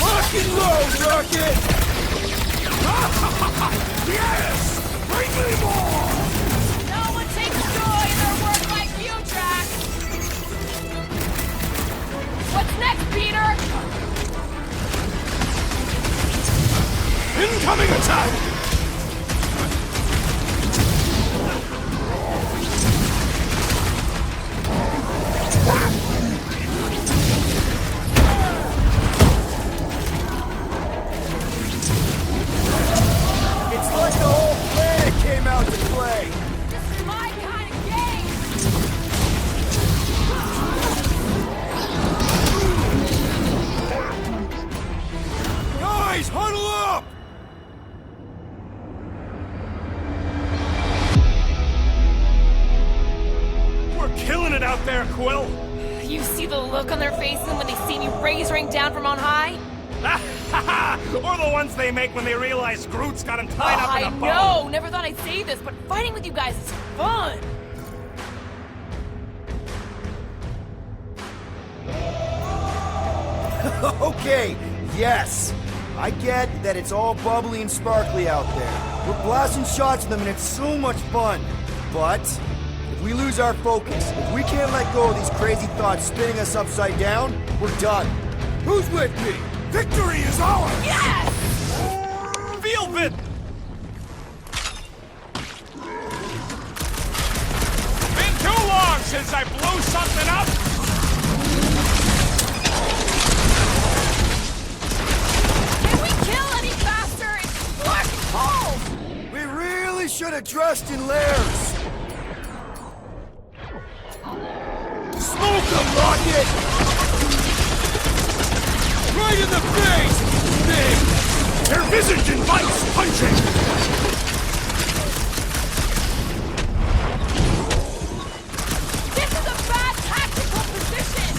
E: Lock and load, Rocket!
C: Yes! Bring me more!
F: No one takes joy in their work like you, Drax! What's next, Peter?
C: Incoming attack!
E: It's like the whole planet came out to play.
F: This is my kind of game!
E: Guys, huddle up!
I: We're killing it out there, Quill!
F: You see the look on their faces when they see me raise ring down from on high?
I: Or the ones they make when they realize Groot's got him tied up in a bow!
F: I know! Never thought I'd say this, but fighting with you guys is fun!
H: Okay, yes. I get that it's all bubbly and sparkly out there. We're blasting shots at them and it's so much fun. But if we lose our focus, if we can't let go of these crazy thoughts spinning us upside down, we're done. Who's with me?
C: Victory is ours!
F: Yes!
I: Feel bit! Been too long since I blew something up!
F: Can we kill any faster? It's fucking cold!
H: We really should have dressed in layers.
E: Smoke them, Rocket! Right in the face! Big!
C: Their visage invites punching!
F: This is a bad tactical position!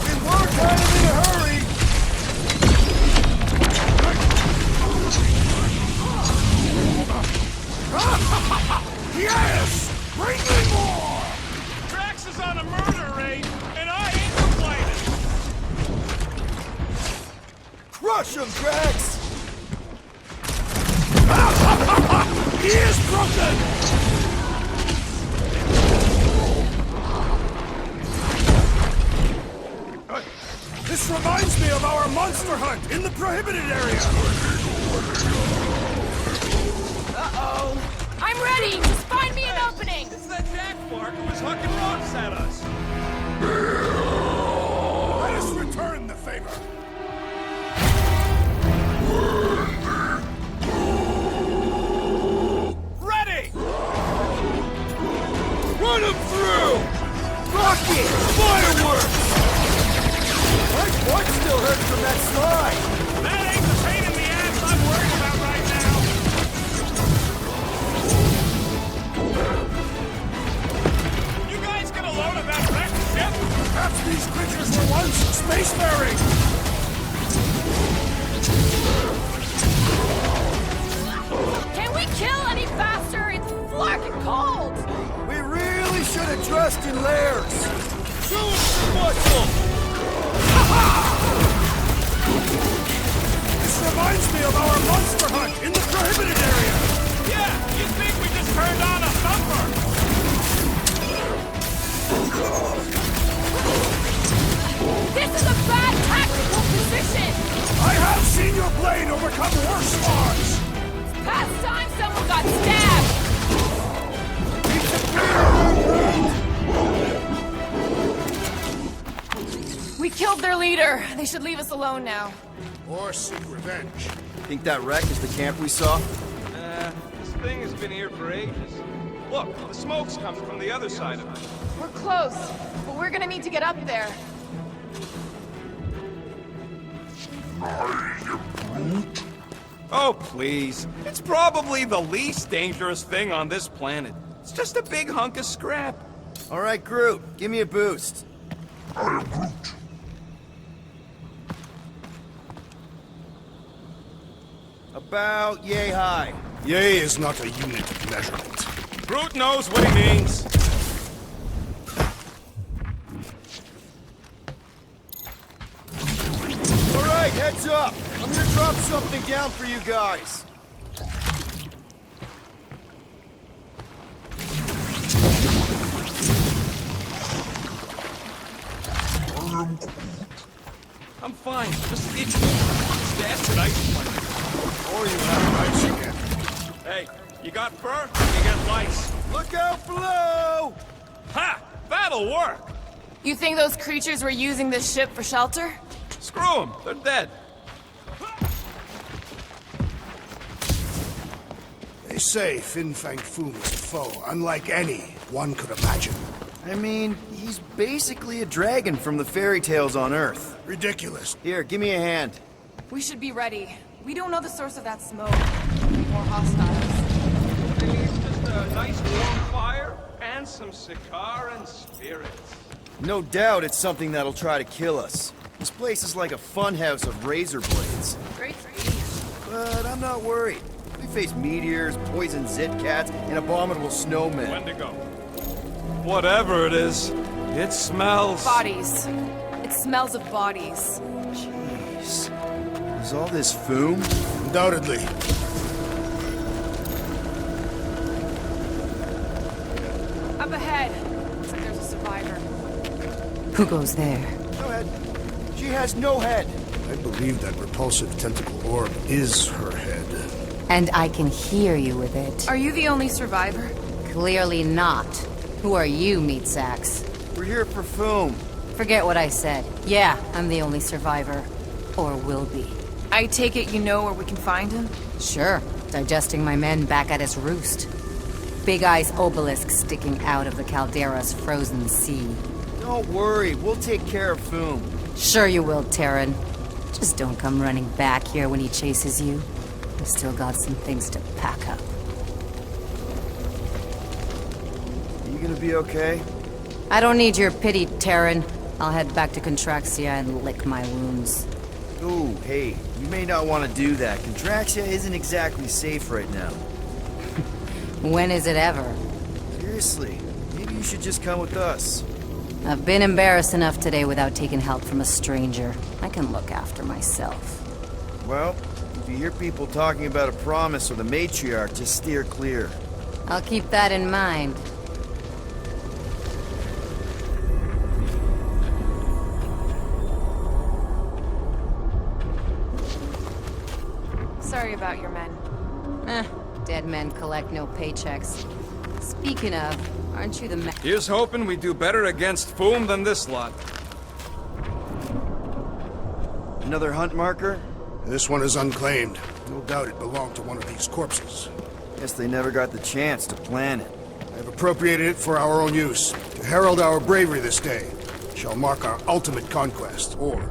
H: We were kind of in a hurry.
C: Yes! Bring me more!
I: Drax is on a murder raid, and I ain't complaining!
H: Crush him, Drax!
C: He is broken! This reminds me of our monster hunt in the prohibited area!
F: Uh-oh. I'm ready! Just find me an opening!
I: It's that Jack Clark who was hucking rocks at us!
C: Let us return the favor!
I: Ready!
E: Run them through!
H: Rocket!
E: Fireworks!
H: My butt still hurts from that slide!
I: That ain't the pain in the ass I'm worried about right now! You guys get a load of that wrecked ship?
C: Perhaps these creatures were once spacefaring!
F: Can we kill any faster? It's fucking cold!
H: We really should have dressed in layers!
E: Show them some muscle!
C: This reminds me of our monster hunt in the prohibited area!
I: Yeah, you'd think we just turned on a thumper!
F: This is a bad tactical position!
C: I have seen your blade overcome worse odds!
F: It's past time someone got stabbed! We killed their leader. They should leave us alone now.
C: Or seek revenge.
H: Think that wreck is the camp we saw?
I: This thing has been here for ages. Look, the smoke's coming from the other side of it.
F: We're close, but we're gonna need to get up there.
I: Oh, please. It's probably the least dangerous thing on this planet. It's just a big hunk of scrap.
H: All right, Groot, give me a boost.
K: I am Groot.
H: About yay high.
C: Yea is not a unit of measurement.
I: Groot knows what he means.
H: All right, heads up. I'm gonna drop something down for you guys.
I: I'm fine. Just itching. That's an ice planet.
C: Or you have ice again.
I: Hey, you got fur? You get lice.
H: Look out below!
I: Ha! That'll work!
F: You think those creatures were using this ship for shelter?
I: Screw them. They're dead.
C: They say Fin Fang Foom is a foe unlike any one could imagine.
H: I mean, he's basically a dragon from the fairy tales on Earth.
C: Ridiculous.
H: Here, give me a hand.
F: We should be ready. We don't know the source of that smoke. More hostiles.
I: It's just a nice warm fire and some cigar and spirits.
H: No doubt it's something that'll try to kill us. This place is like a funhouse of razor blades.
F: Great speech.
H: But I'm not worried. We face meteors, poison zit cats, and abominable snowmen.
I: Wendigo. Whatever it is, it smells...
F: Bodies. It smells of bodies.
H: Jeez. Is all this foom?
C: Undoubtedly.
O: Up ahead. Looks like there's a survivor.
B: Who goes there?
C: No head. She has no head.
L: I believe that repulsive tentacle orb is her head.
B: And I can hear you with it.
O: Are you the only survivor?
B: Clearly not. Who are you, meat sacks?
H: We're here for Foom.
B: Forget what I said. Yeah, I'm the only survivor. Or will be.
O: I take it you know where we can find him?
B: Sure. Digesting my men back at his roost. Big Eye's obelisk sticking out of the Caldera's frozen sea.
H: Don't worry, we'll take care of Foom.
B: Sure you will, Terran. Just don't come running back here when he chases you. I've still got some things to pack up.
H: You gonna be okay?
B: I don't need your pity, Terran. I'll head back to Contraxia and lick my wounds.
H: Ooh, hey, you may not want to do that. Contraxia isn't exactly safe right now.
B: When is it ever?
H: Seriously, maybe you should just come with us.
B: I've been embarrassed enough today without taking help from a stranger. I can look after myself.
H: Well, if you hear people talking about a promise or the matriarch, just steer clear.
B: I'll keep that in mind.
O: Sorry about your men.
B: Dead men collect no paychecks. Speaking of, aren't you the man?
I: Here's hoping we do better against Foom than this lot.
H: Another hunt marker?
L: This one is unclaimed. No doubt it belonged to one of these corpses.
H: Guess they never got the chance to plan it.
L: I've appropriated it for our own use. To herald our bravery this day. Shall mark our ultimate conquest, or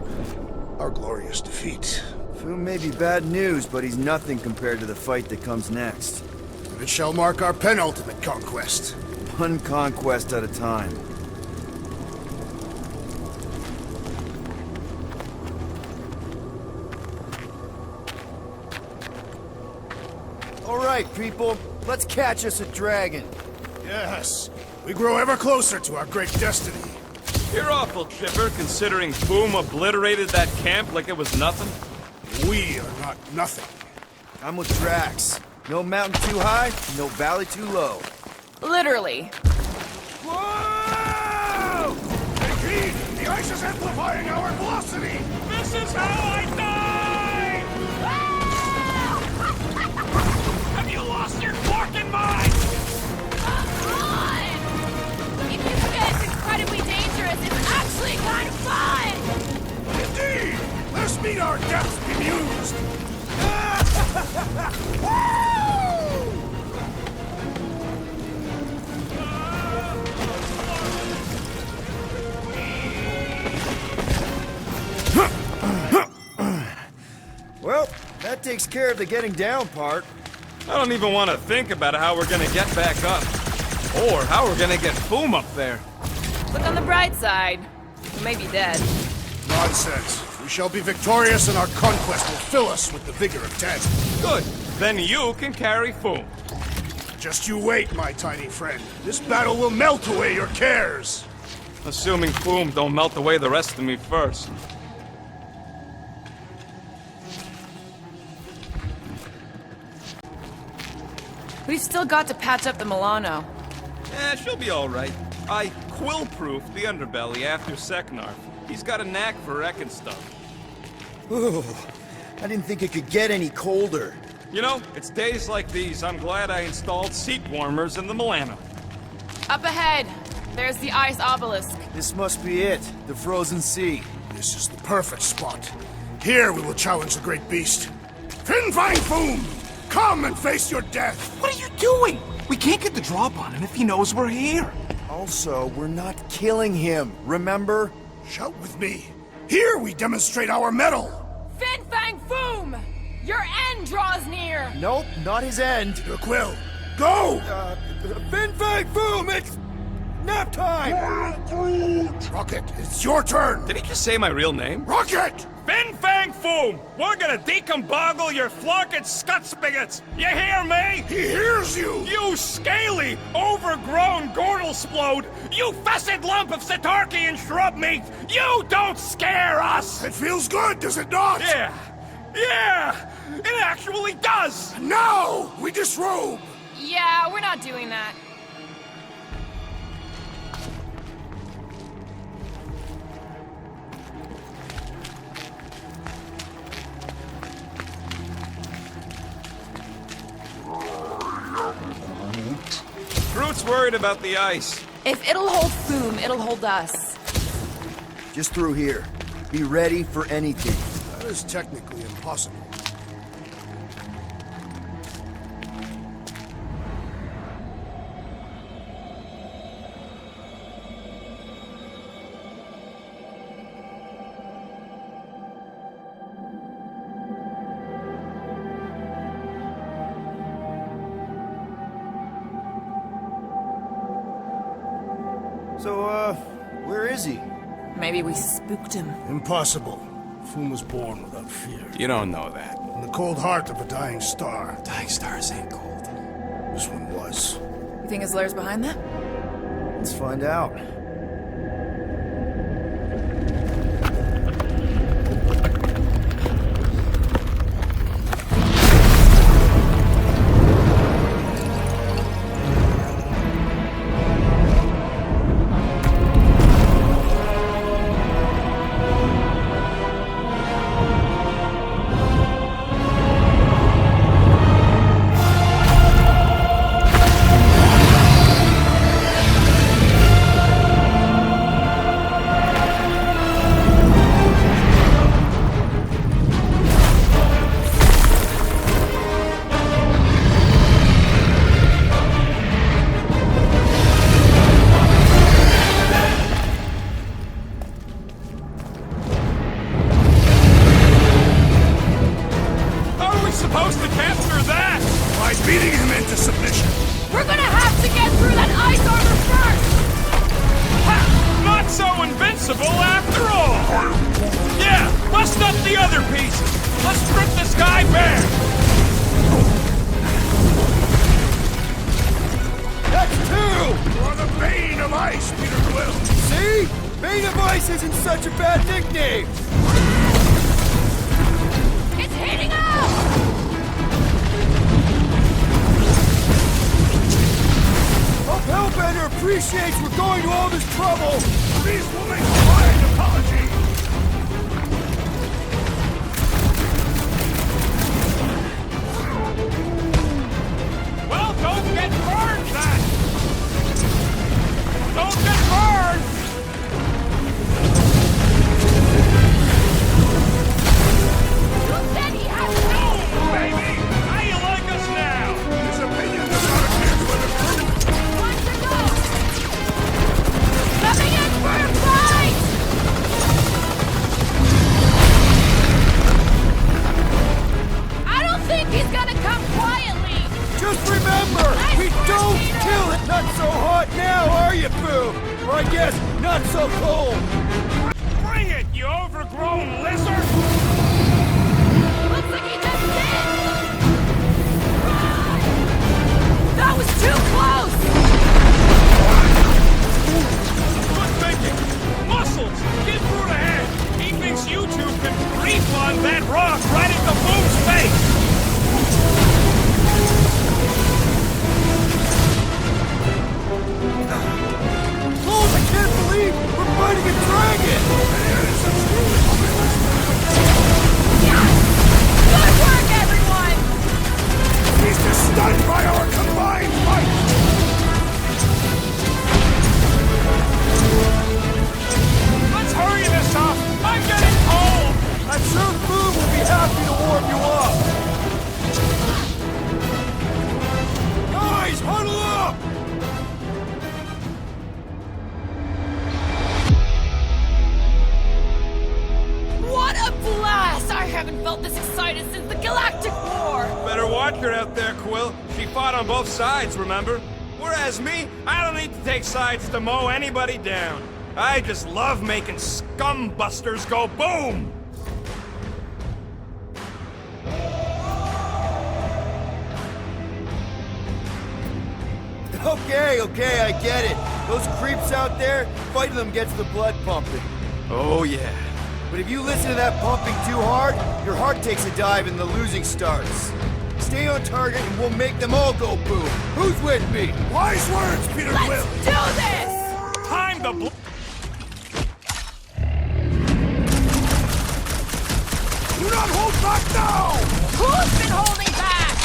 L: our glorious defeat.
H: Foom may be bad news, but he's nothing compared to the fight that comes next.
L: And it shall mark our penultimate conquest.
H: One conquest at a time. All right, people. Let's catch us a dragon.
L: Yes. We grow ever closer to our great destiny.
I: You're awful chipper, considering Foom obliterated that camp like it was nothing.
L: We are not nothing.
H: I'm with Drax. No mountain too high, no valley too low.
O: Literally.
C: Whoa! Indeed, the ice is amplifying our velocity!
I: This is how I die! Have you lost your forking mind?
F: Even if it is incredibly dangerous, it's actually kind of fun!
C: Indeed! Let's meet our deaths bemused!
H: Well, that takes care of the getting down part.
I: I don't even want to think about how we're gonna get back up. Or how we're gonna get Foom up there.
O: Look on the bright side. We may be dead.
L: Nonsense. We shall be victorious and our conquest will fill us with the vigor of 10.
I: Good. Then you can carry Foom.
L: Just you wait, my tiny friend. This battle will melt away your cares.
I: Assuming Foom don't melt away the rest of me first.
O: We've still got to patch up the Milano.
I: She'll be alright. I quill-proofed the underbelly after Seknarf. He's got a knack for wrecking stuff.
H: Ooh, I didn't think it could get any colder.
I: You know, it's days like these I'm glad I installed seat warmers in the Milano.
O: Up ahead. There's the ice obelisk.
H: This must be it, the frozen sea.
L: This is the perfect spot. Here we will challenge the great beast.
C: Fin Fang Foom! Come and face your death!
N: What are you doing? We can't get the drop on him if he knows we're here.
H: Also, we're not killing him, remember?
C: Shout with me. Here we demonstrate our mettle!
F: Fin Fang Foom! Your end draws near!
H: Nope, not his end.
C: Your quill, go!
H: Fin Fang Foom, it's nap time!
C: Rocket, it's your turn!
I: Did he just say my real name?
C: Rocket!
I: Fin Fang Foom! We're gonna decomboggle your flunking scut spigots! You hear me?
C: He hears you!
I: You scaly, overgrown gordle-splode! You fessed lump of Satarkian shrub meat! You don't scare us!
C: It feels good, does it not?
I: Yeah! It actually does!
C: Now, we disrobe!
F: Yeah, we're not doing that.
I: Groot's worried about the ice.
O: If it'll hold Foom, it'll hold us.
H: Just through here. Be ready for anything.
C: That is technically impossible.
H: So, where is he?
O: Maybe we spooked him.
C: Impossible. Foom was born without fear.
N: You don't know that.
C: In the cold heart of a dying star.
N: Dying stars ain't cold.
C: This one was.
O: You think his lair's behind that?
H: Let's find out.
C: Beating him into submission.
F: We're gonna have to get through that ice armor first!
I: Ha! Not so invincible after all! Yeah, bust up the other pieces! Let's strip this guy bare!
E: That's two!
C: You're the Bane of Ice, Peter Quill!
E: See? Bane of Ice isn't such a bad nickname!
F: It's hitting us!
E: Hope Hellbender appreciates we're going to all this trouble!
C: Please, we'll make a fine apology!
I: Well, don't get burned, then! Don't get burned!
F: Who said he had no,
I: baby! How you like us now?
C: His opinion does not appear to have improved.
F: Want to go? Coming in for a fight! I don't think he's gonna come quietly!
E: Just remember,
F: Nice
E: we
F: work,
E: don't
F: Peter!
E: kill it! Not so hot now, are you, Boo? Or I guess, not so cold!
I: Bring it, you overgrown lizard!
F: Looks like he just did! That was too close!
I: Good thinking! Muscles! Get through the head! He thinks you two can grief on that rock right at the Boom's face!
E: Lord, I can't believe we're fighting a dragon!
F: Good work, everyone!
C: He's just stunned by our combined might!
I: Let's hurry this up! I'm getting cold!
E: I'm sure Boo will be happy to warm you up! Guys, huddle up!
F: What a blast! I haven't felt this excited since the Galactic War!
I: Better watch her out there, Quill. She fought on both sides, remember? Whereas me, I don't need to take sides to mow anybody down. I just love making scumbusters go boom!
H: Okay, I get it. Those creeps out there, fighting them gets the blood pumping.
I: Oh, yeah.
H: But if you listen to that pumping too hard, your heart takes a dive and the losing starts. Stay on target and we'll make them all go boom. Who's with me?
C: Wise words, Peter Quill!
F: Let's do this!
I: Time to
C: Do not hold back now!
F: Who's been holding back?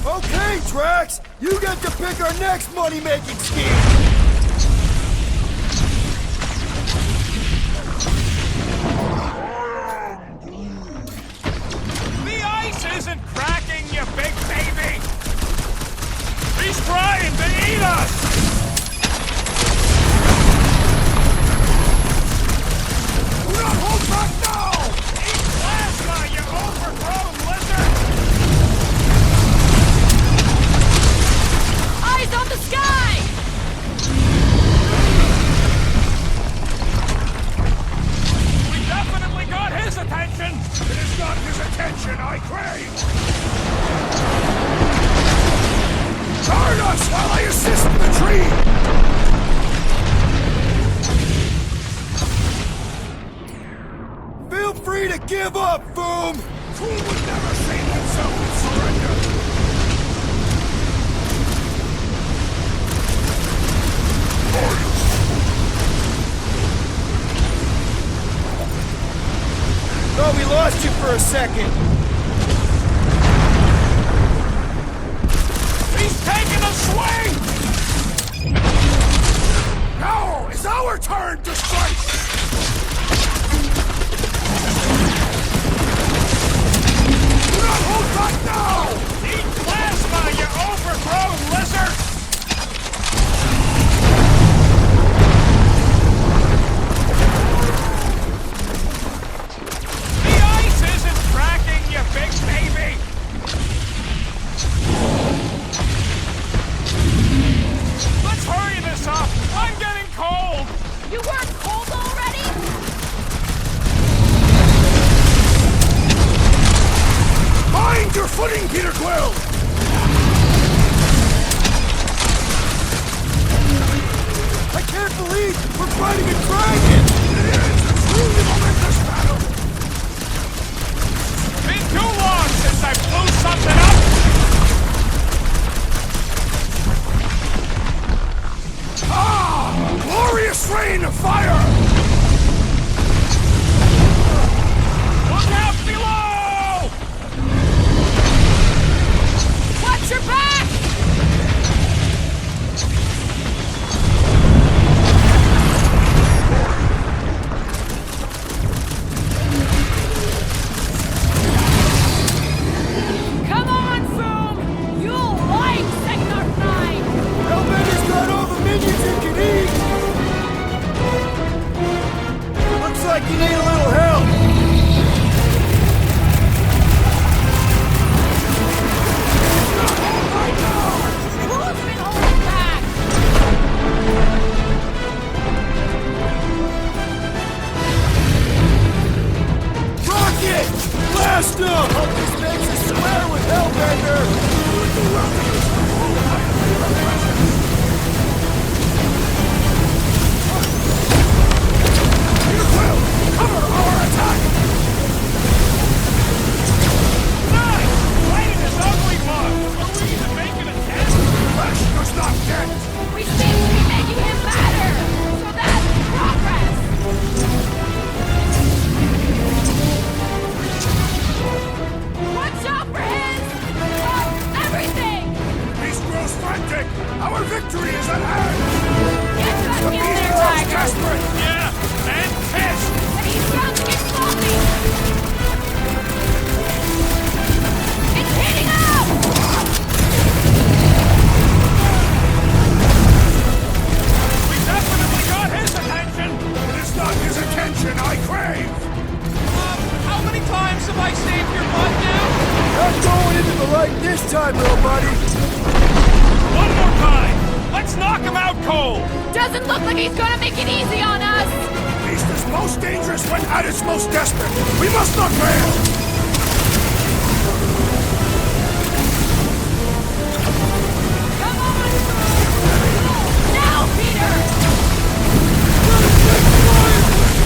E: Okay, Drax! You get to pick our next money-making scheme!
I: The ice isn't cracking, you big baby! He's trying to eat us! Do not hold back now! Eat plasma, you overgrown lizard!
F: Eyes on the sky!
I: We definitely got his attention!
C: It is not his attention I crave! Guard us while I assist the tree!
E: Feel free to give up, Boom!
C: Fool would never save himself in surrender!
E: Thought we lost you for a second.
C: He's taking a swing! Now is our turn to strike! Do not hold back now!
I: Eat plasma, you overgrown lizard! The ice isn't cracking, you big baby! Let's hurry this up! I'm getting cold!
F: You weren't cold already?
C: Mind your footing, Peter Quill!
E: I can't believe we're fighting a dragon!
C: It is a truly momentous battle!
I: Been too long since I blew something up!
C: Ah! Glorious rain of fire!
I: Look out below!
F: Watch your back! Come on, Foom! You'll like Sector 9!
E: Hellbender's got all the minions he can eat! Looks like you need a little help!
F: Who's been holding back?
E: Rocket! Blast him! Hope this makes us square with Hellbender!
C: Peter Quill! Cover our attack!
I: Nice! Fighting this ugly bug! Are we even making a test?
C: Flash does not get!
F: We seem to be making him better! So that's progress! Watch out for his... everything!
C: Beast grows frantic! Our victory is at hand!
F: Get back
C: The
F: in
C: beast
F: there,
C: grows
F: Tiger!
C: desperate!
I: Yeah, and pissed!
F: And he's bound to get sloppy! It's heating up!
I: We definitely got his attention!
C: It is not his attention I crave!
I: How many times have I saved your butt now?
E: Not going into the light this time, little buddy!
I: One more time! Let's knock him out cold!
F: Doesn't look like he's gonna make it easy on us!
C: Beast is most dangerous when at its most desperate! We must not fail!
F: Come on! Now, Peter!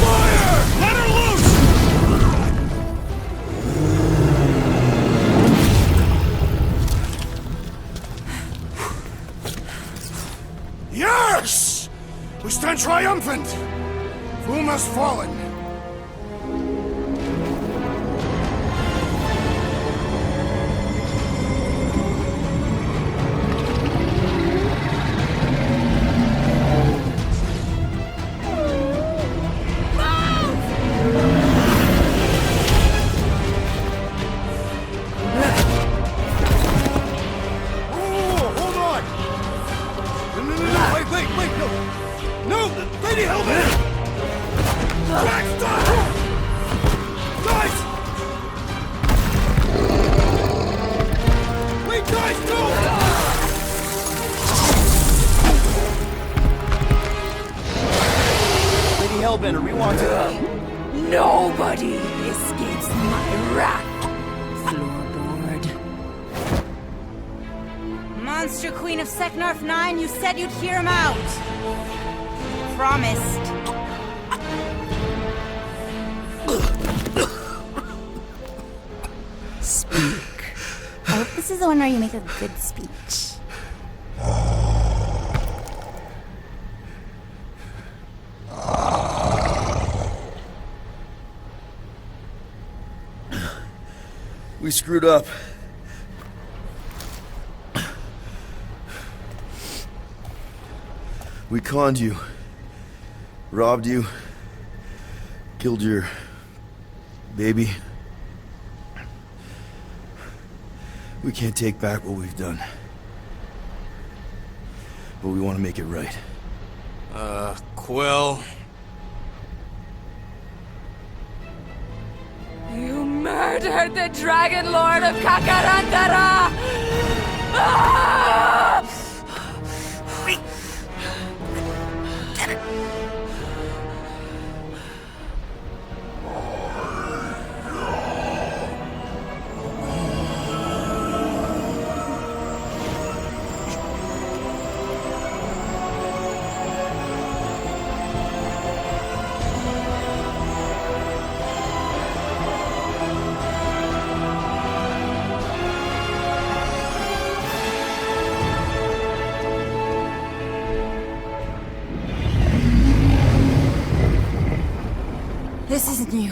E: Fire!
I: Let her loose!
C: Yes! We stand triumphant! Foom has fallen!
H: Hellbender, we want to...
F: Nobody escapes my wrath, floorboard.
P: Monster Queen of Seknarf 9, you said you'd hear him out. Promised.
Q: Speak. I hope this is the one where you make a good speech.
H: We screwed up. We conned you. Robbed you. Killed your... baby. We can't take back what we've done. But we want to make it right.
N: Quill.
F: You murdered the Dragon Lord of Kakarandara! Ah!
P: This isn't you.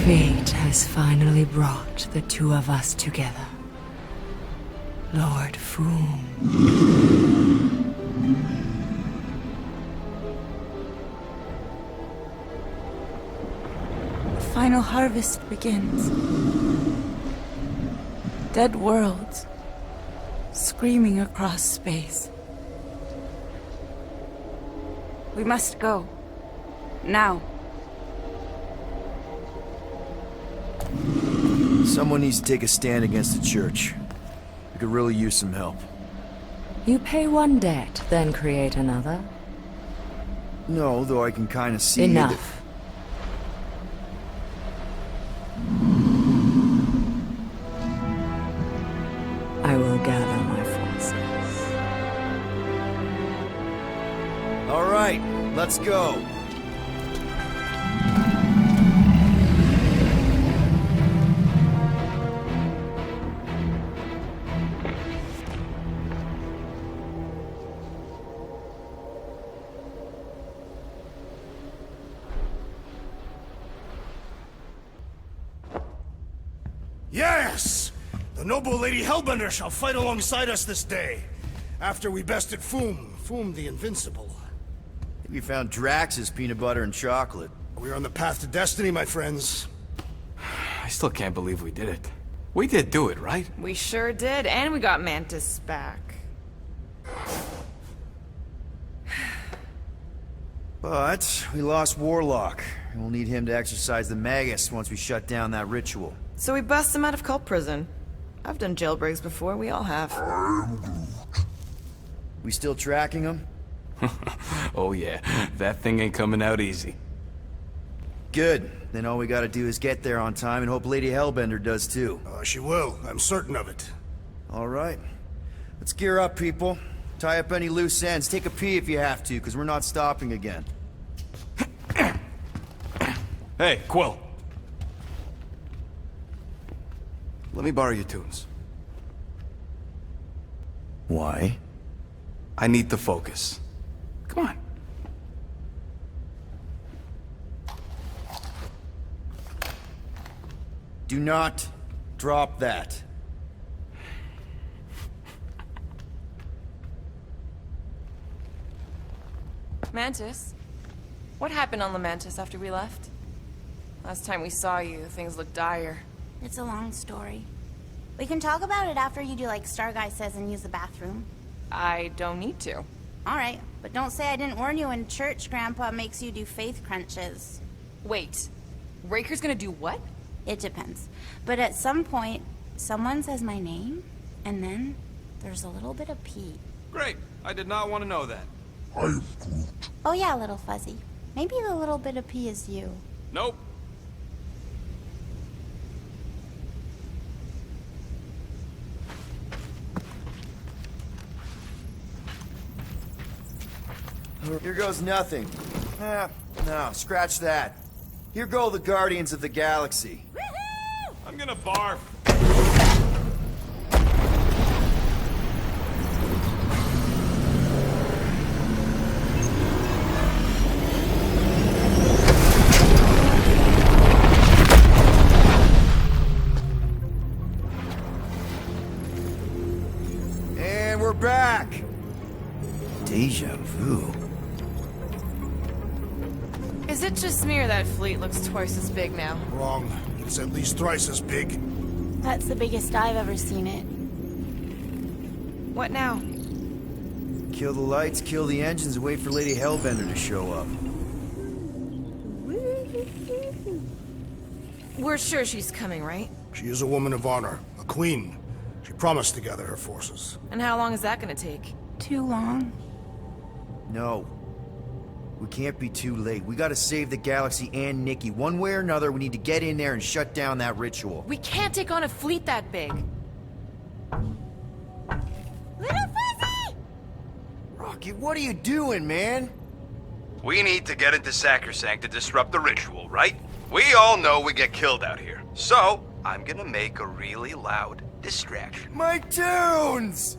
R: Fate has finally brought the two of us together. Lord Foom.
P: The final harvest begins. Dead worlds, screaming across space. We must go. Now.
H: Someone needs to take a stand against the church. We could really use some help.
R: You pay one debt, then create another.
H: No, though I can kind of see...
R: Enough. I will gather my forces.
H: All right, let's go.
C: Yes! The noble Lady Hellbender shall fight alongside us this day. After we bested Foom the Invincible.
H: We found Drax's peanut butter and chocolate.
C: We're on the path to destiny, my friends.
N: I still can't believe we did it. We did do it, right?
O: We sure did, and we got Mantis back.
H: But we lost Warlock. We'll need him to exercise the Magus once we shut down that ritual.
O: So we bust him out of cult prison. I've done jailbreaks before, we all have.
H: We still tracking him?
N: Oh yeah, that thing ain't coming out easy.
H: Good. Then all we gotta do is get there on time and hope Lady Hellbender does too.
C: She will. I'm certain of it.
H: All right. Let's gear up, people. Tie up any loose ends. Take a pee if you have to, because we're not stopping again.
N: Hey, Quill. Let me borrow your tunes.
H: Why?
N: I need to focus. Come on.
H: Do not drop that.
O: Mantis? What happened on Lamentus after we left? Last time we saw you, things looked dire.
Q: It's a long story. We can talk about it after you do like Star Guy says and use the bathroom.
O: I don't need to.
Q: Alright, but don't say I didn't warn you in church Grandpa makes you do faith crunches.
O: Wait, Raker's gonna do what?
Q: It depends. But at some point, someone says my name, and then there's a little bit of pee.
I: Great. I did not want to know that.
Q: Oh yeah, little fuzzy. Maybe the little bit of pee is you.
I: Nope.
H: Here goes nothing. No, scratch that. Here go the Guardians of the Galaxy.
I: I'm gonna barf.
H: And we're back. Deja vu.
O: Is it just me or that fleet looks twice as big now?
C: Wrong. It's at least thrice as big.
Q: That's the biggest I've ever seen it.
O: What now?
H: Kill the lights, kill the engines, and wait for Lady Hellbender to show up.
O: We're sure she's coming, right?
C: She is a woman of honor, a queen. She promised to gather her forces.
O: And how long is that gonna take?
Q: Too long.
H: No. We can't be too late. We gotta save the galaxy and Nikki. One way or another, we need to get in there and shut down that ritual.
O: We can't take on a fleet that big.
Q: Little fuzzy!
H: Rocky, what are you doing, man?
S: We need to get into Sacrosanct to disrupt the ritual, right? We all know we get killed out here. So, I'm gonna make a really loud distraction.
H: My tunes!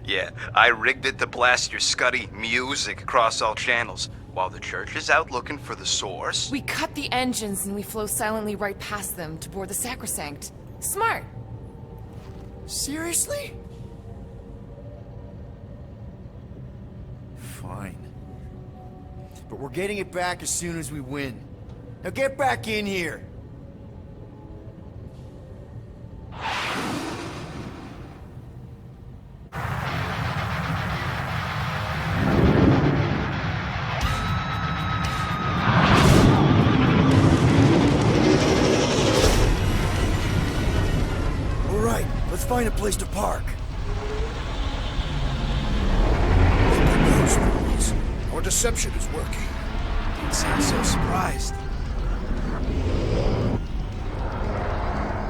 S: Yeah, I rigged it to blast your scuddy music across all channels, while the church is out looking for the source.
O: We cut the engines and we flow silently right past them to board the Sacrosanct. Smart.
H: Seriously? Fine. But we're getting it back as soon as we win. Now get back in here! Let's find a place to park.
C: Good news, boys. Our deception is working.
N: You sound so surprised.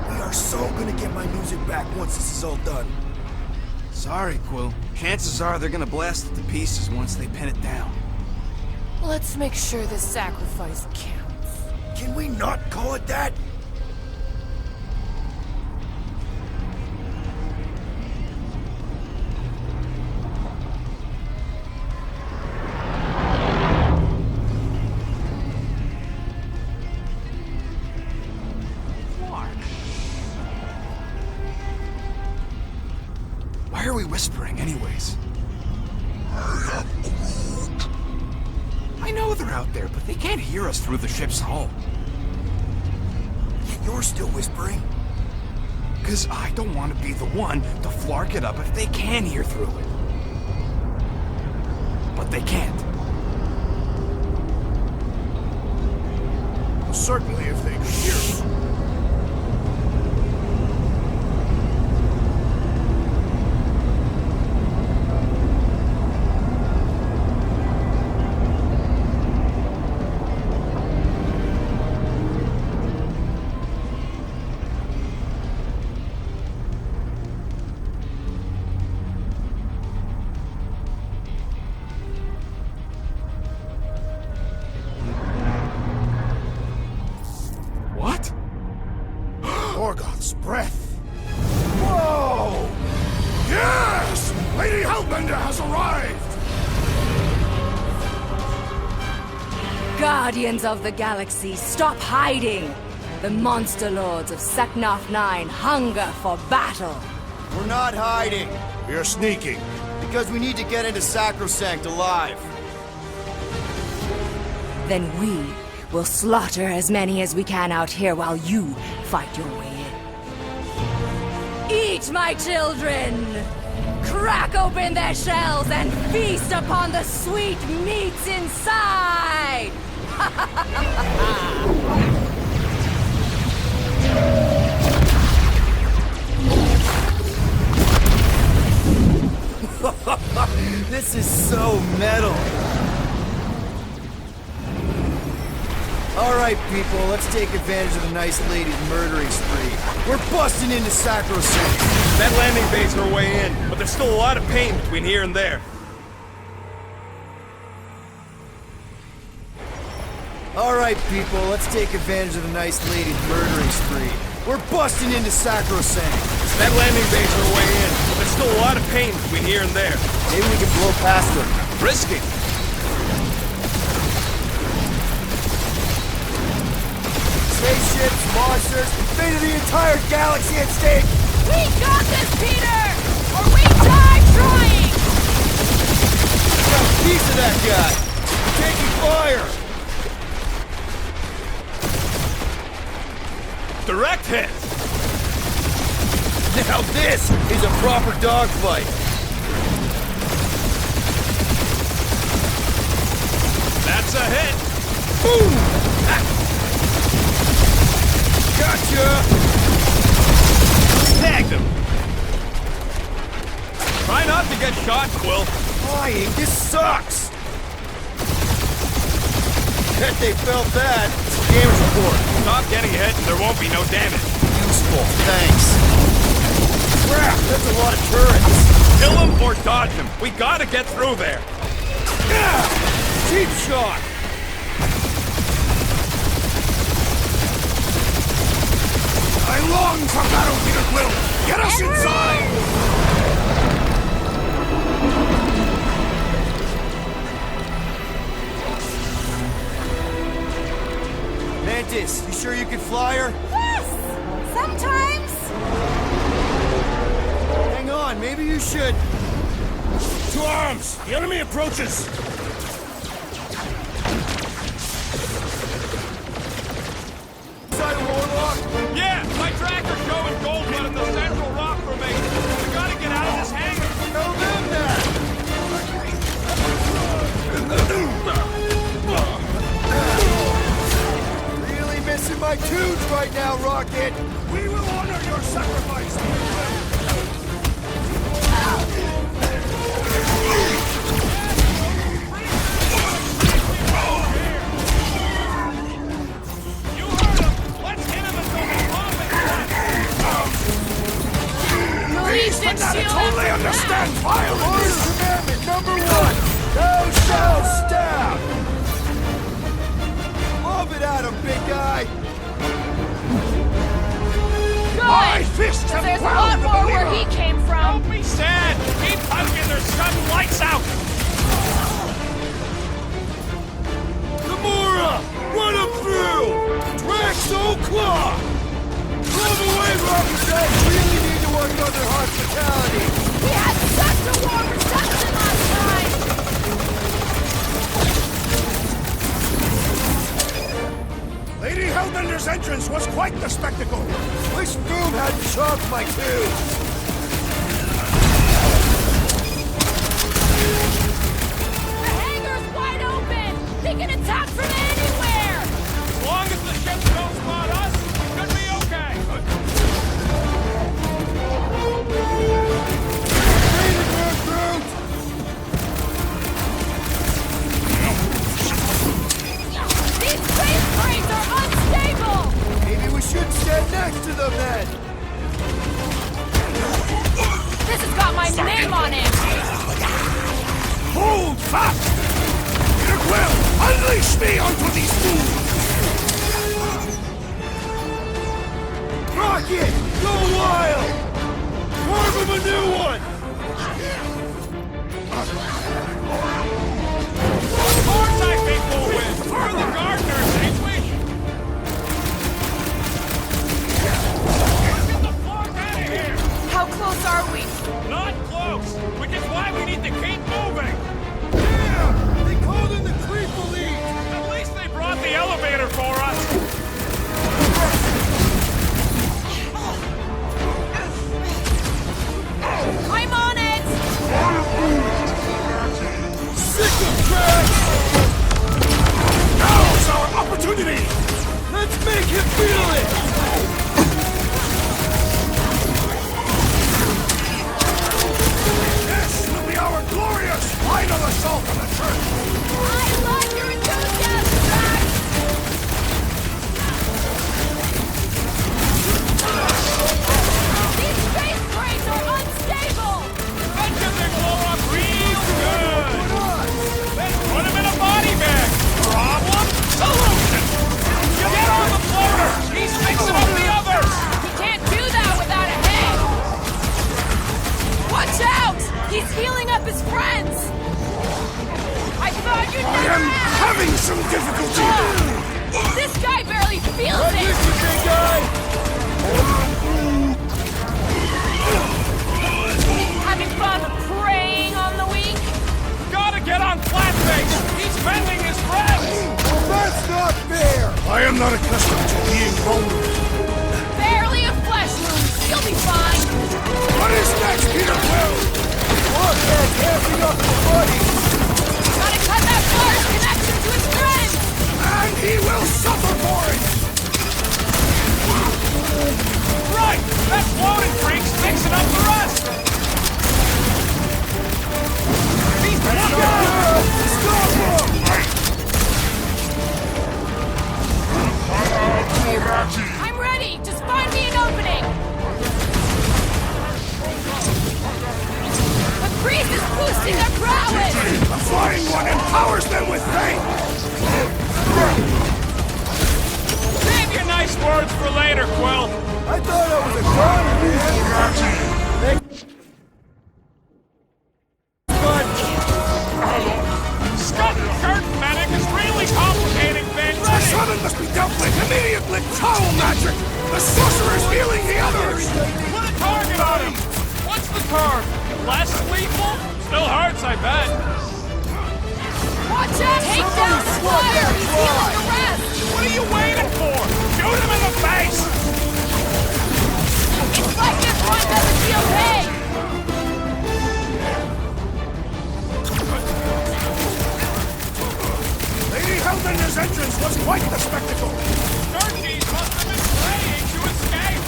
H: We are so gonna get my music back once this is all done.
N: Sorry, Quill. Chances are they're gonna blast it to pieces once they pin it down.
O: Let's make sure this sacrifice counts.
H: Can we not call it that?
N: Why are we whispering, anyways? I know they're out there, but they can't hear us through the ship's hull.
H: Yet you're still whispering.
N: Because I don't want to be the one to flark it up if they can hear through it. But they can't.
C: Certainly if they could hear. Morgoth's breath. Whoa! Yes! Lady Hellbender has arrived!
R: Guardians of the Galaxy, stop hiding! The monster lords of Seknarf 9 hunger for battle.
H: We're not hiding.
C: We are sneaking.
H: Because we need to get into Sacrosanct alive.
R: then we will slaughter as many as we can out here while you fight your way in. Eat, my children! Crack open their shells and feast upon the sweet meats inside!
H: This is so metal. Alright, people, let's take advantage of the nice lady's murdering spree. We're busting into Sacrosanct.
I: That landing bay's our way in, but there's still a lot of pain between here and there.
H: Alright, people, let's take advantage of the nice lady's murdering spree. We're busting into Sacrosanct.
I: That landing bay's our way in, but there's still a lot of pain between here and there.
H: Maybe we can blow past them.
I: Risky.
H: Spaceships, monsters, fate of the entire galaxy at stake!
F: We got this, Peter! Or we die trying!
H: Got a piece of that guy! Taking fire!
I: Direct hit!
H: Now this is a proper dogfight!
I: That's a hit!
H: Boom! Gotcha!
I: Tagged him! Try not to get shot, Quill.
H: Flying, this sucks! Bet they felt that. Damage report.
I: Stop getting hit and there won't be no damage.
H: Useful, thanks. Crap, that's a lot of turrets.
I: Kill him or dodge him. We gotta get through there.
H: Yeah! Cheap shot!
C: I long for battle, Peter Quill! Get us inside!
H: Mantis, you sure you can fly her?
P: Yes! Sometimes!
H: Hang on, maybe you should.
C: To arms! The enemy approaches!
H: Side of Warlock?
I: Yeah, my tracker's showing gold blood in the central rock formation. We gotta get out of this hangar.
H: Tell them that! Really missing my tunes right now, Rocket!
C: We will honor your sacrifice, Peter Quill!
I: You heard him! Let's hit him until they pop it!
F: Release it,
C: Fanatics
F: shield!
C: only understand violence!
H: Order commandment number 1! Thou shalt stab! Love it at him, big guy!
C: My fists have
F: There's a
C: quelled
F: lot
C: the
F: more where
C: believer.
F: he came from!
I: Don't be sad! Keep punching their sudden lights out!
H: Gamora! Run him through! Draxo Claw! Move away, Rocket! Guys really need to work on their hospitality!
F: We had such a warm reception last time!
C: Lady Hellbender's entrance was quite the spectacle.
H: Wish Boom hadn't chopped my tube!
F: The hangar's wide open! They can attack from anywhere!
I: As long as the ships don't spot us, we should be okay.
F: These space crates are unstable!
H: Maybe we should stand next to them then!
F: This has got my name on it!
C: Hold fast! Peter Quill, unleash me onto these fools!
H: Rocket! Go wild! Carve him a new one!
I: Of course I think we'll win! We're the gardeners, ain't we? Get the fuck out of here!
F: How close are we?
I: Not close! Which is why we need to keep moving!
H: Yeah! They called in the Creep Elite!
I: At least they elevator for us!
F: I'm on it!
E: Sick of trash!
C: Now's our opportunity!
E: Let's make him feel it!
C: This will be our glorious final assault on the church!
F: I like your enthusiasm, Drax! These space crates are unstable!
I: Mention they blow up real good! Let's put him in a body bag! Problem? Solution! Get on the floater! He's fixing up the others!
F: He can't do that without a head! Watch out! He's healing up his friends! I thought you'd
C: I
F: never
C: am
F: ask!
C: having some difficulty!
F: This guy barely feels
E: Right
F: it!
E: with you, big guy!
F: Having fun preying on the weak?
I: Gotta get on Flatface! He's vending his friends!
E: Well, that's not fair!
C: I am not accustomed to being vulnerable.
F: Barely a flesh wound. You'll be fine.
C: What is next, Peter Quill?
E: Look, that's passing up the buddy!
F: Gotta cut that flyer's connection to his friends!
C: And he will suffer for it!
I: Right! That's loaded freaks fixing up the rest! These
E: Stop him!
F: I'm ready! Just find me an opening! The breeze is boosting their prowess!
C: The flying one empowers them with faith!
I: Save your nice words for later, Quill!
E: I thought I was a goner, man!
I: Scott Kurt Medic is really complicating things!
C: The summon must be dealt with immediately! Foul magic! The sorcerer is healing the others!
I: Put a target on him! What's the target? Less lethal? Still hurts, I bet.
F: Watch out! Take down the flyer! He's healing the rest!
I: What are you waiting for? Shoot him in the face!
F: It's like this one doesn't feel pain!
C: Lady Hellbender's entrance was quite the spectacle!
I: Turkeys must have been praying to escape!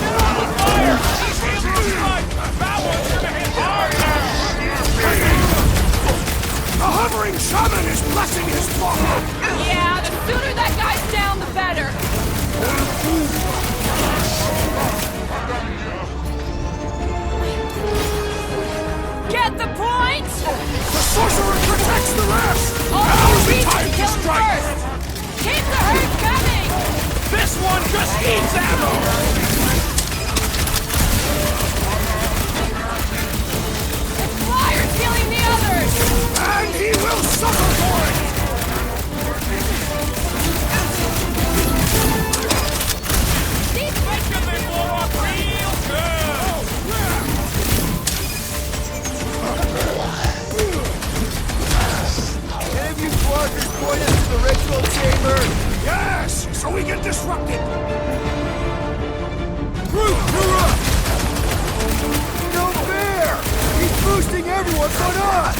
I: Get on the fire! He's healing the right! That one's gonna hit hard now!
C: The hovering shaman is blessing his flock!
F: Yeah, the sooner that guy's down, the better! Get the point?
C: The sorcerer protects the rest!
F: All
C: Now's the
F: beats
C: time to
F: kill
C: strike!
F: first! Keep the herd coming!
I: This one just eats ammo!
F: The flyer's healing the others!
C: And he will suffer for it!
F: These
I: Mention they blow up real good!
E: Any of you blockers point us to the ritual chamber?
C: Yes! So we can disrupt it!
E: Group, you're up! No fair! He's boosting everyone but us!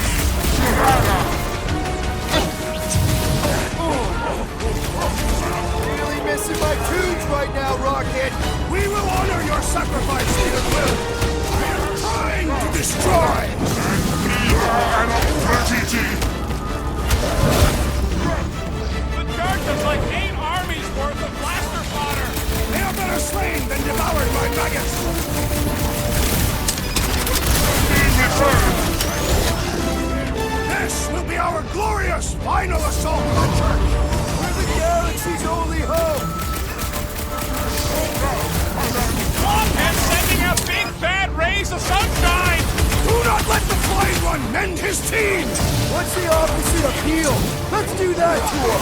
E: Really missing my tunes right now, Rocket!
C: We will honor your sacrifice, Peter Quill! We are trying to destroy!
I: The church is like 8 armies worth of blaster fodder!
C: They are better slain than devoured by maggots! This will be our glorious final assault on the church!
E: We're the galaxy's only hope!
I: Longhead sending out big bad rays of sunshine!
C: Do not let the flying one mend his team!
E: What's the opposite of heal? Let's do that to him!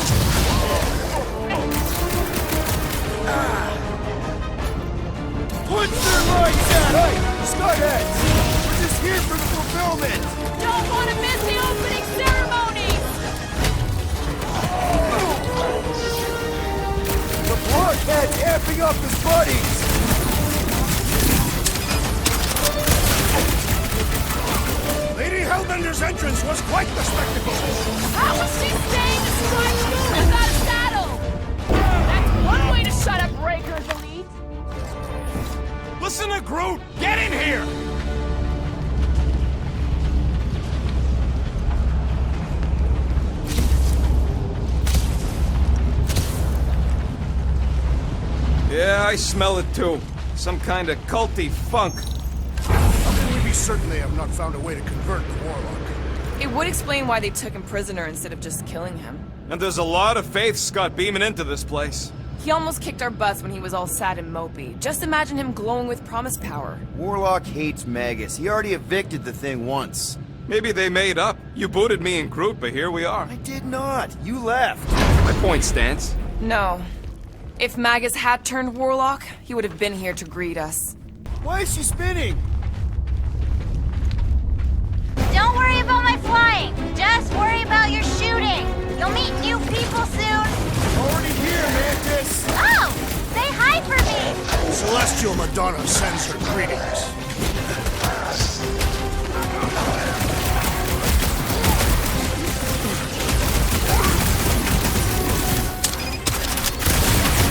E: What's their mindset? Hey, Skyheads! We're just here for the fulfillment!
F: Don't want to miss the opening ceremony!
H: ripping off his buddies!
C: Lady Hellbender's entrance was quite the spectacle!
F: How was she staying astride Groot without a saddle? That's one way to shut up Raker's elite.
C: Listen to Groot! Get in here!
I: Yeah, I smell it too. Some kind of culty funk.
C: How can we be certain they have not found a way to convert the Warlock?
O: It would explain why they took him prisoner instead of just killing him.
I: And there's a lot of faiths got beaming into this place.
O: He almost kicked our butts when he was all sad and mopey. Just imagine him glowing with promise power.
H: Warlock hates Magus. He already evicted the thing once.
I: Maybe they made up. You booted me and Groot, but here we are.
H: I did not. You left.
I: My point stands.
O: No. If Magus had turned Warlock, he would have been here to greet us.
H: Why is she spinning?
Q: Don't worry about my flying. Just worry about your shooting. You'll meet new people soon.
C: Already here, Mantis!
Q: Oh! Say hi for me!
C: Celestial Madonna sends her greetings.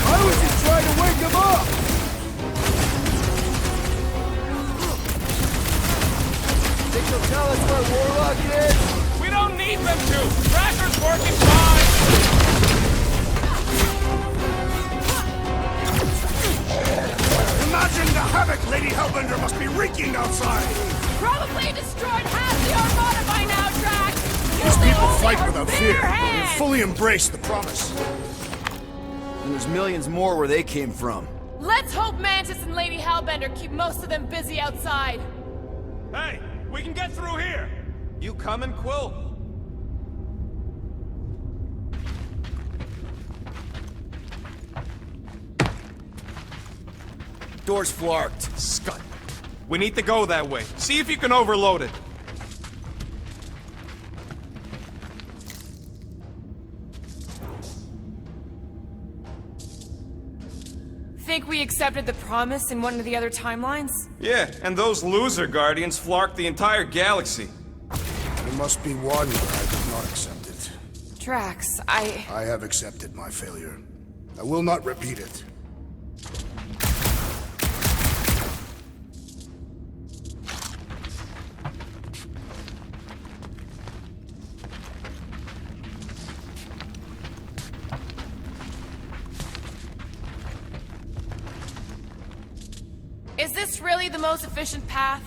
H: I was just trying to wake him up! Think you'll tell us where Warlock is?
I: We don't need them to! Tracker's working fine!
C: Imagine the havoc Lady Hellbender must be wreaking outside!
F: Probably destroyed half the Armada by now, Drax!
C: These
F: Using
C: people
F: only
C: fight
F: her
C: without
F: bare
C: fear. They
F: hands.
C: fully embrace the promise.
H: And there's millions more where they came from.
F: Let's hope Mantis and Lady Hellbender keep most of them busy outside.
I: Hey, we can get through here! You coming, Quill?
H: Door's flarked.
I: Scut. We need to go that way. See if you can overload it.
O: Think we accepted the promise in one of the other timelines?
I: Yeah, and those loser Guardians flarked the entire galaxy.
C: There must be one where I did not accept it.
O: Drax,
C: I have accepted my failure. I will not repeat it.
O: Is this really the most efficient path?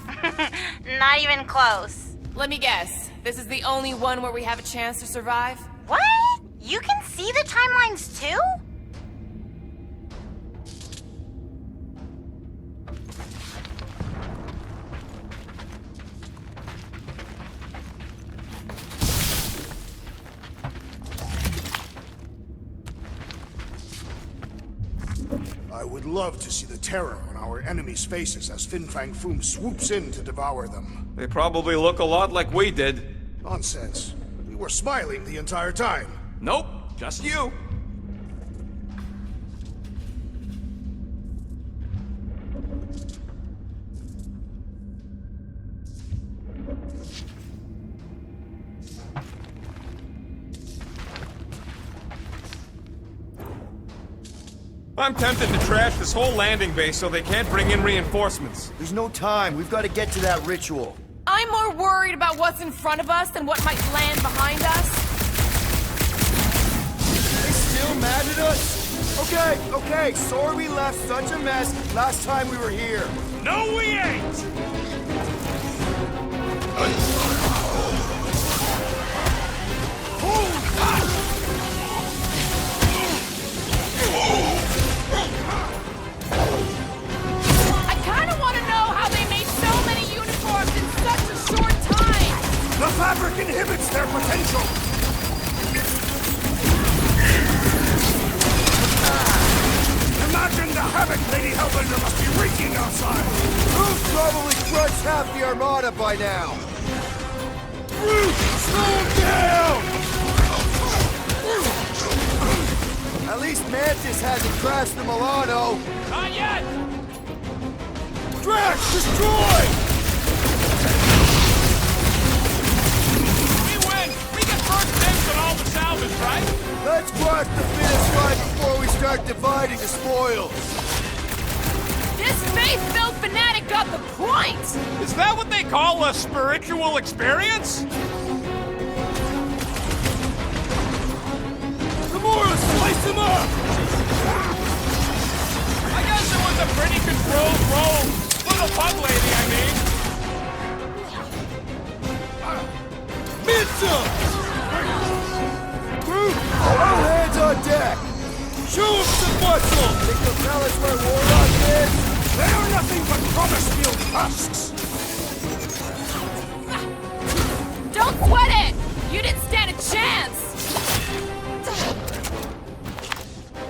Q: Not even close.
O: Let me guess. This is the only one where we have a chance to survive?
Q: What? You can see the timelines too?
C: I would love to see the terror on our enemies' faces as Fin Fang Foom swoops in to devour them.
I: They probably look a lot like we did.
C: Nonsense. We were smiling the entire time.
I: Nope, just you. I'm tempted to trash this whole landing base so they can't bring in reinforcements.
H: There's no time. We've got to get to that ritual.
O: I'm more worried about what's in front of us than what might land behind us.
H: They still mad at us? Okay, sorry we left such a mess last time we were here.
C: No, we ain't!
F: I kinda wanna know how they made so many uniforms in such a short time!
C: The fabric inhibits their potential! Imagine the havoc Lady Hellbender must be wreaking outside!
H: Who's probably crushed half the Armada by now?
C: Slow down!
H: At least Mantis hasn't crashed the Milano.
I: Not yet!
E: Drax, destroy!
I: We win! We get first dibs on all the salvage, right?
H: Let's cross the finish line before we start dividing the spoils.
F: This faith-filled fanatic got the point!
I: Is that what they call a spiritual experience?
E: Gamora, slice him up!
I: I guess it was a pretty controlled roll. For the pug lady, I mean.
E: Mitsa!
H: Groot, all hands on deck!
E: Show him some muscle!
H: Think they'll tell us where Warlock is?
C: They are nothing but promise-field husks!
F: Don't sweat it! You didn't stand a chance!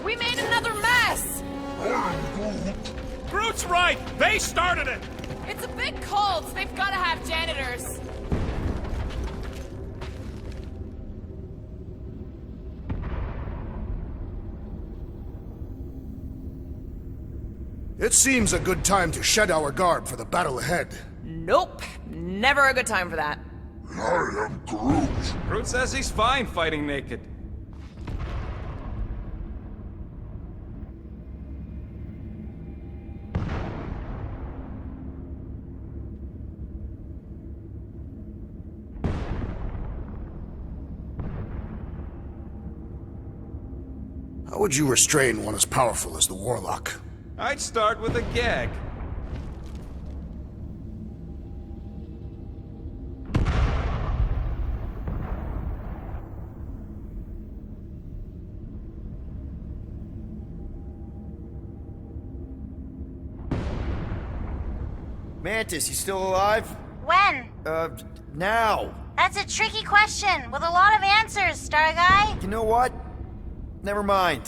F: We made another mess!
I: Groot's right! They started it!
F: It's a big cult. They've got to have janitors.
C: It seems a good time to shed our garb for the battle ahead.
O: Nope. Never a good time for that.
K: I am Groot.
I: Groot says he's fine fighting naked.
C: How would you restrain one as powerful as the Warlock?
I: I'd start with a gag.
H: Mantis, you still alive?
Q: When?
H: Now.
Q: That's a tricky question with a lot of answers, Star Guy.
H: You know what? Never mind.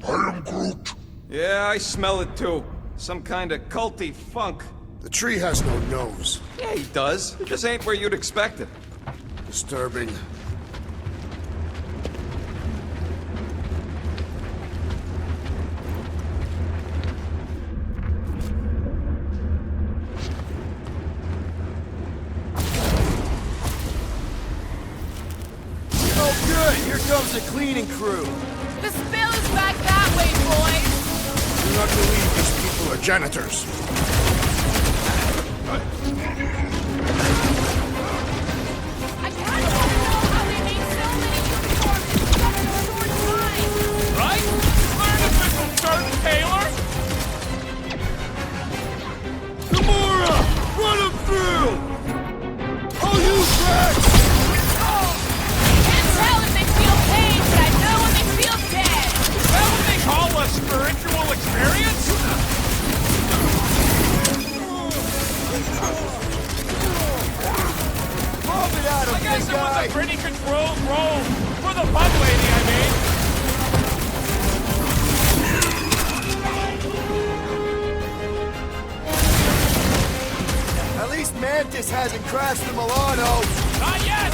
K: I am Groot.
I: Yeah, I smell it too. Some kind of culty funk.
C: The tree has no nose.
I: Yeah, he does. It just ain't where you'd expect it.
C: Disturbing.
H: Oh good, here comes the cleaning crew.
F: The spill is back that way, boys.
C: Do not believe these people are janitors.
F: I kind of want to know how they made so many uniforms in such a short time.
I: Right? Learn if this will start Taylor.
E: Gamora! Run him through! I'll use Drax!
F: Can't tell if they feel pain, but I know when they feel dead.
I: Is that what they call a spiritual experience?
H: Pump it out of
I: I guess
H: big
I: it was
H: guy.
I: a pretty controlled roll. For the pug lady, I mean.
H: At least Mantis hasn't crashed the Milano.
I: Not yet!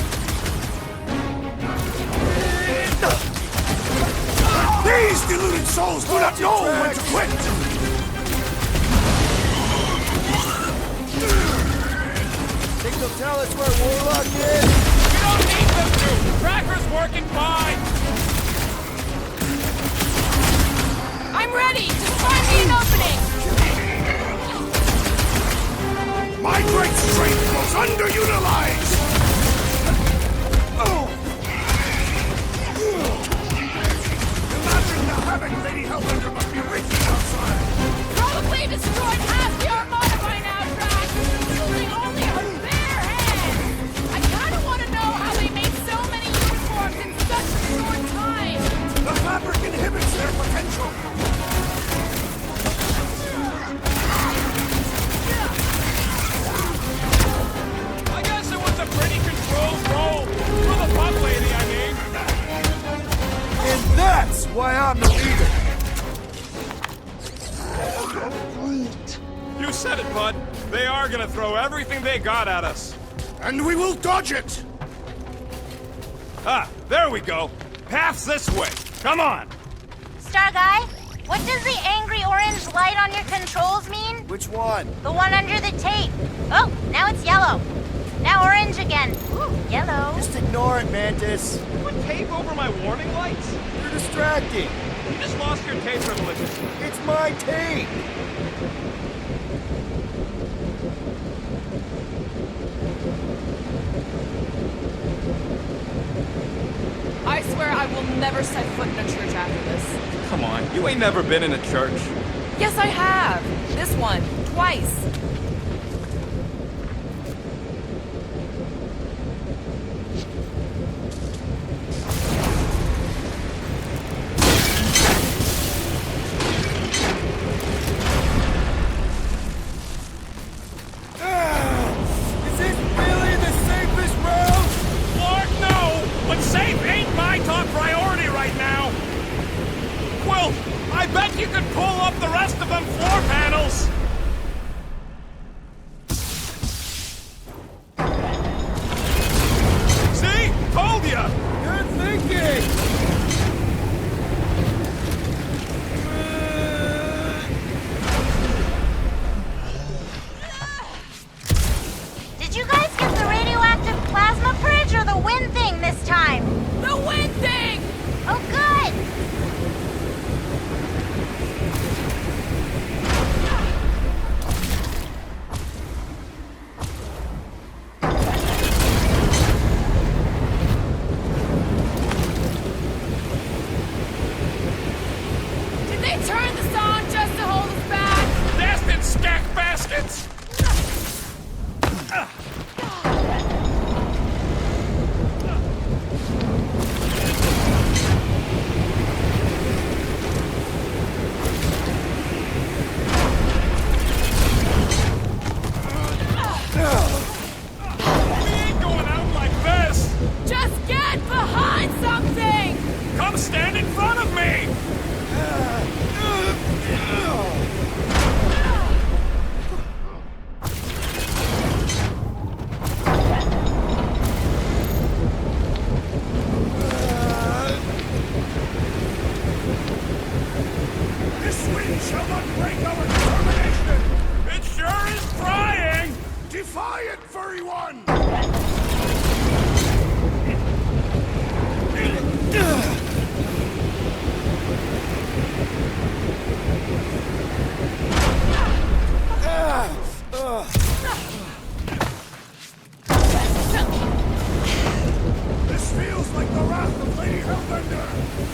C: These deluded souls do not know when to quit!
H: Think they'll tell us where Warlock is?
I: We don't need them to! The tracker's working fine!
F: I'm ready. Just find me an opening.
C: My great strength was underutilized! Imagine the havoc Lady Hellbender must be wreaking outside!
F: Probably destroyed half the armada by now, Drax. Using only her bare hands. I kind of want to know how they made so many uniforms in such a short time.
C: The fabric inhibits their potential!
I: said it, bud. They are gonna throw everything they got at us.
C: And we will dodge it!
I: Ah, there we go. Path's this way. Come on.
Q: Star Guy, what does the angry orange light on your controls mean?
H: Which one?
Q: The one under the tape. Oh, now it's yellow. Now orange again. Ooh, yellow.
H: Just ignore it, Mantis.
I: Put tape over my warning lights?
H: You're distracting.
I: You just lost your tape privileges.
H: It's my tape.
O: I swear I will never set foot in a church after this.
I: Come on, you ain't never been in a church.
O: Yes, I have. This one. Twice.
E: Is this really the safest route?
I: Lord, no! But safe ain't my top priority right now! Quill, I bet you could pull up the rest of them floor panels! See? Told ya!
E: Good thinking!
Q: Did you guys get the radioactive plasma bridge or the wind thing this time?
O: The wind thing!
Q: Oh, good!
O: Did they turn this on just to hold us back?
I: Bastard skack baskets! We ain't going out like this!
O: Just get behind something!
I: Come stand in front of me!
C: This wind shall not break our determination!
I: It sure is trying!
C: Defy it, furry one! This feels like the wrath of Lady Hellbender!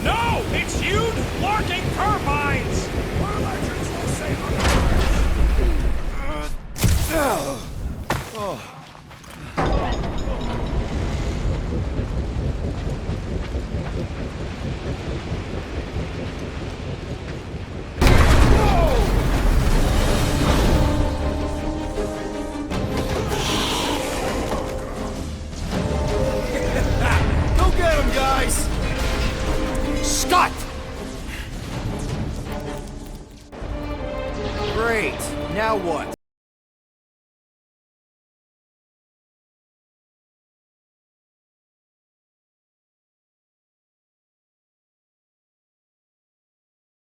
I: No! It's huge, larking turbines!
C: Our legends will say otherwise!
H: Go get him, guys!
E: Scott!
H: Great. Now what?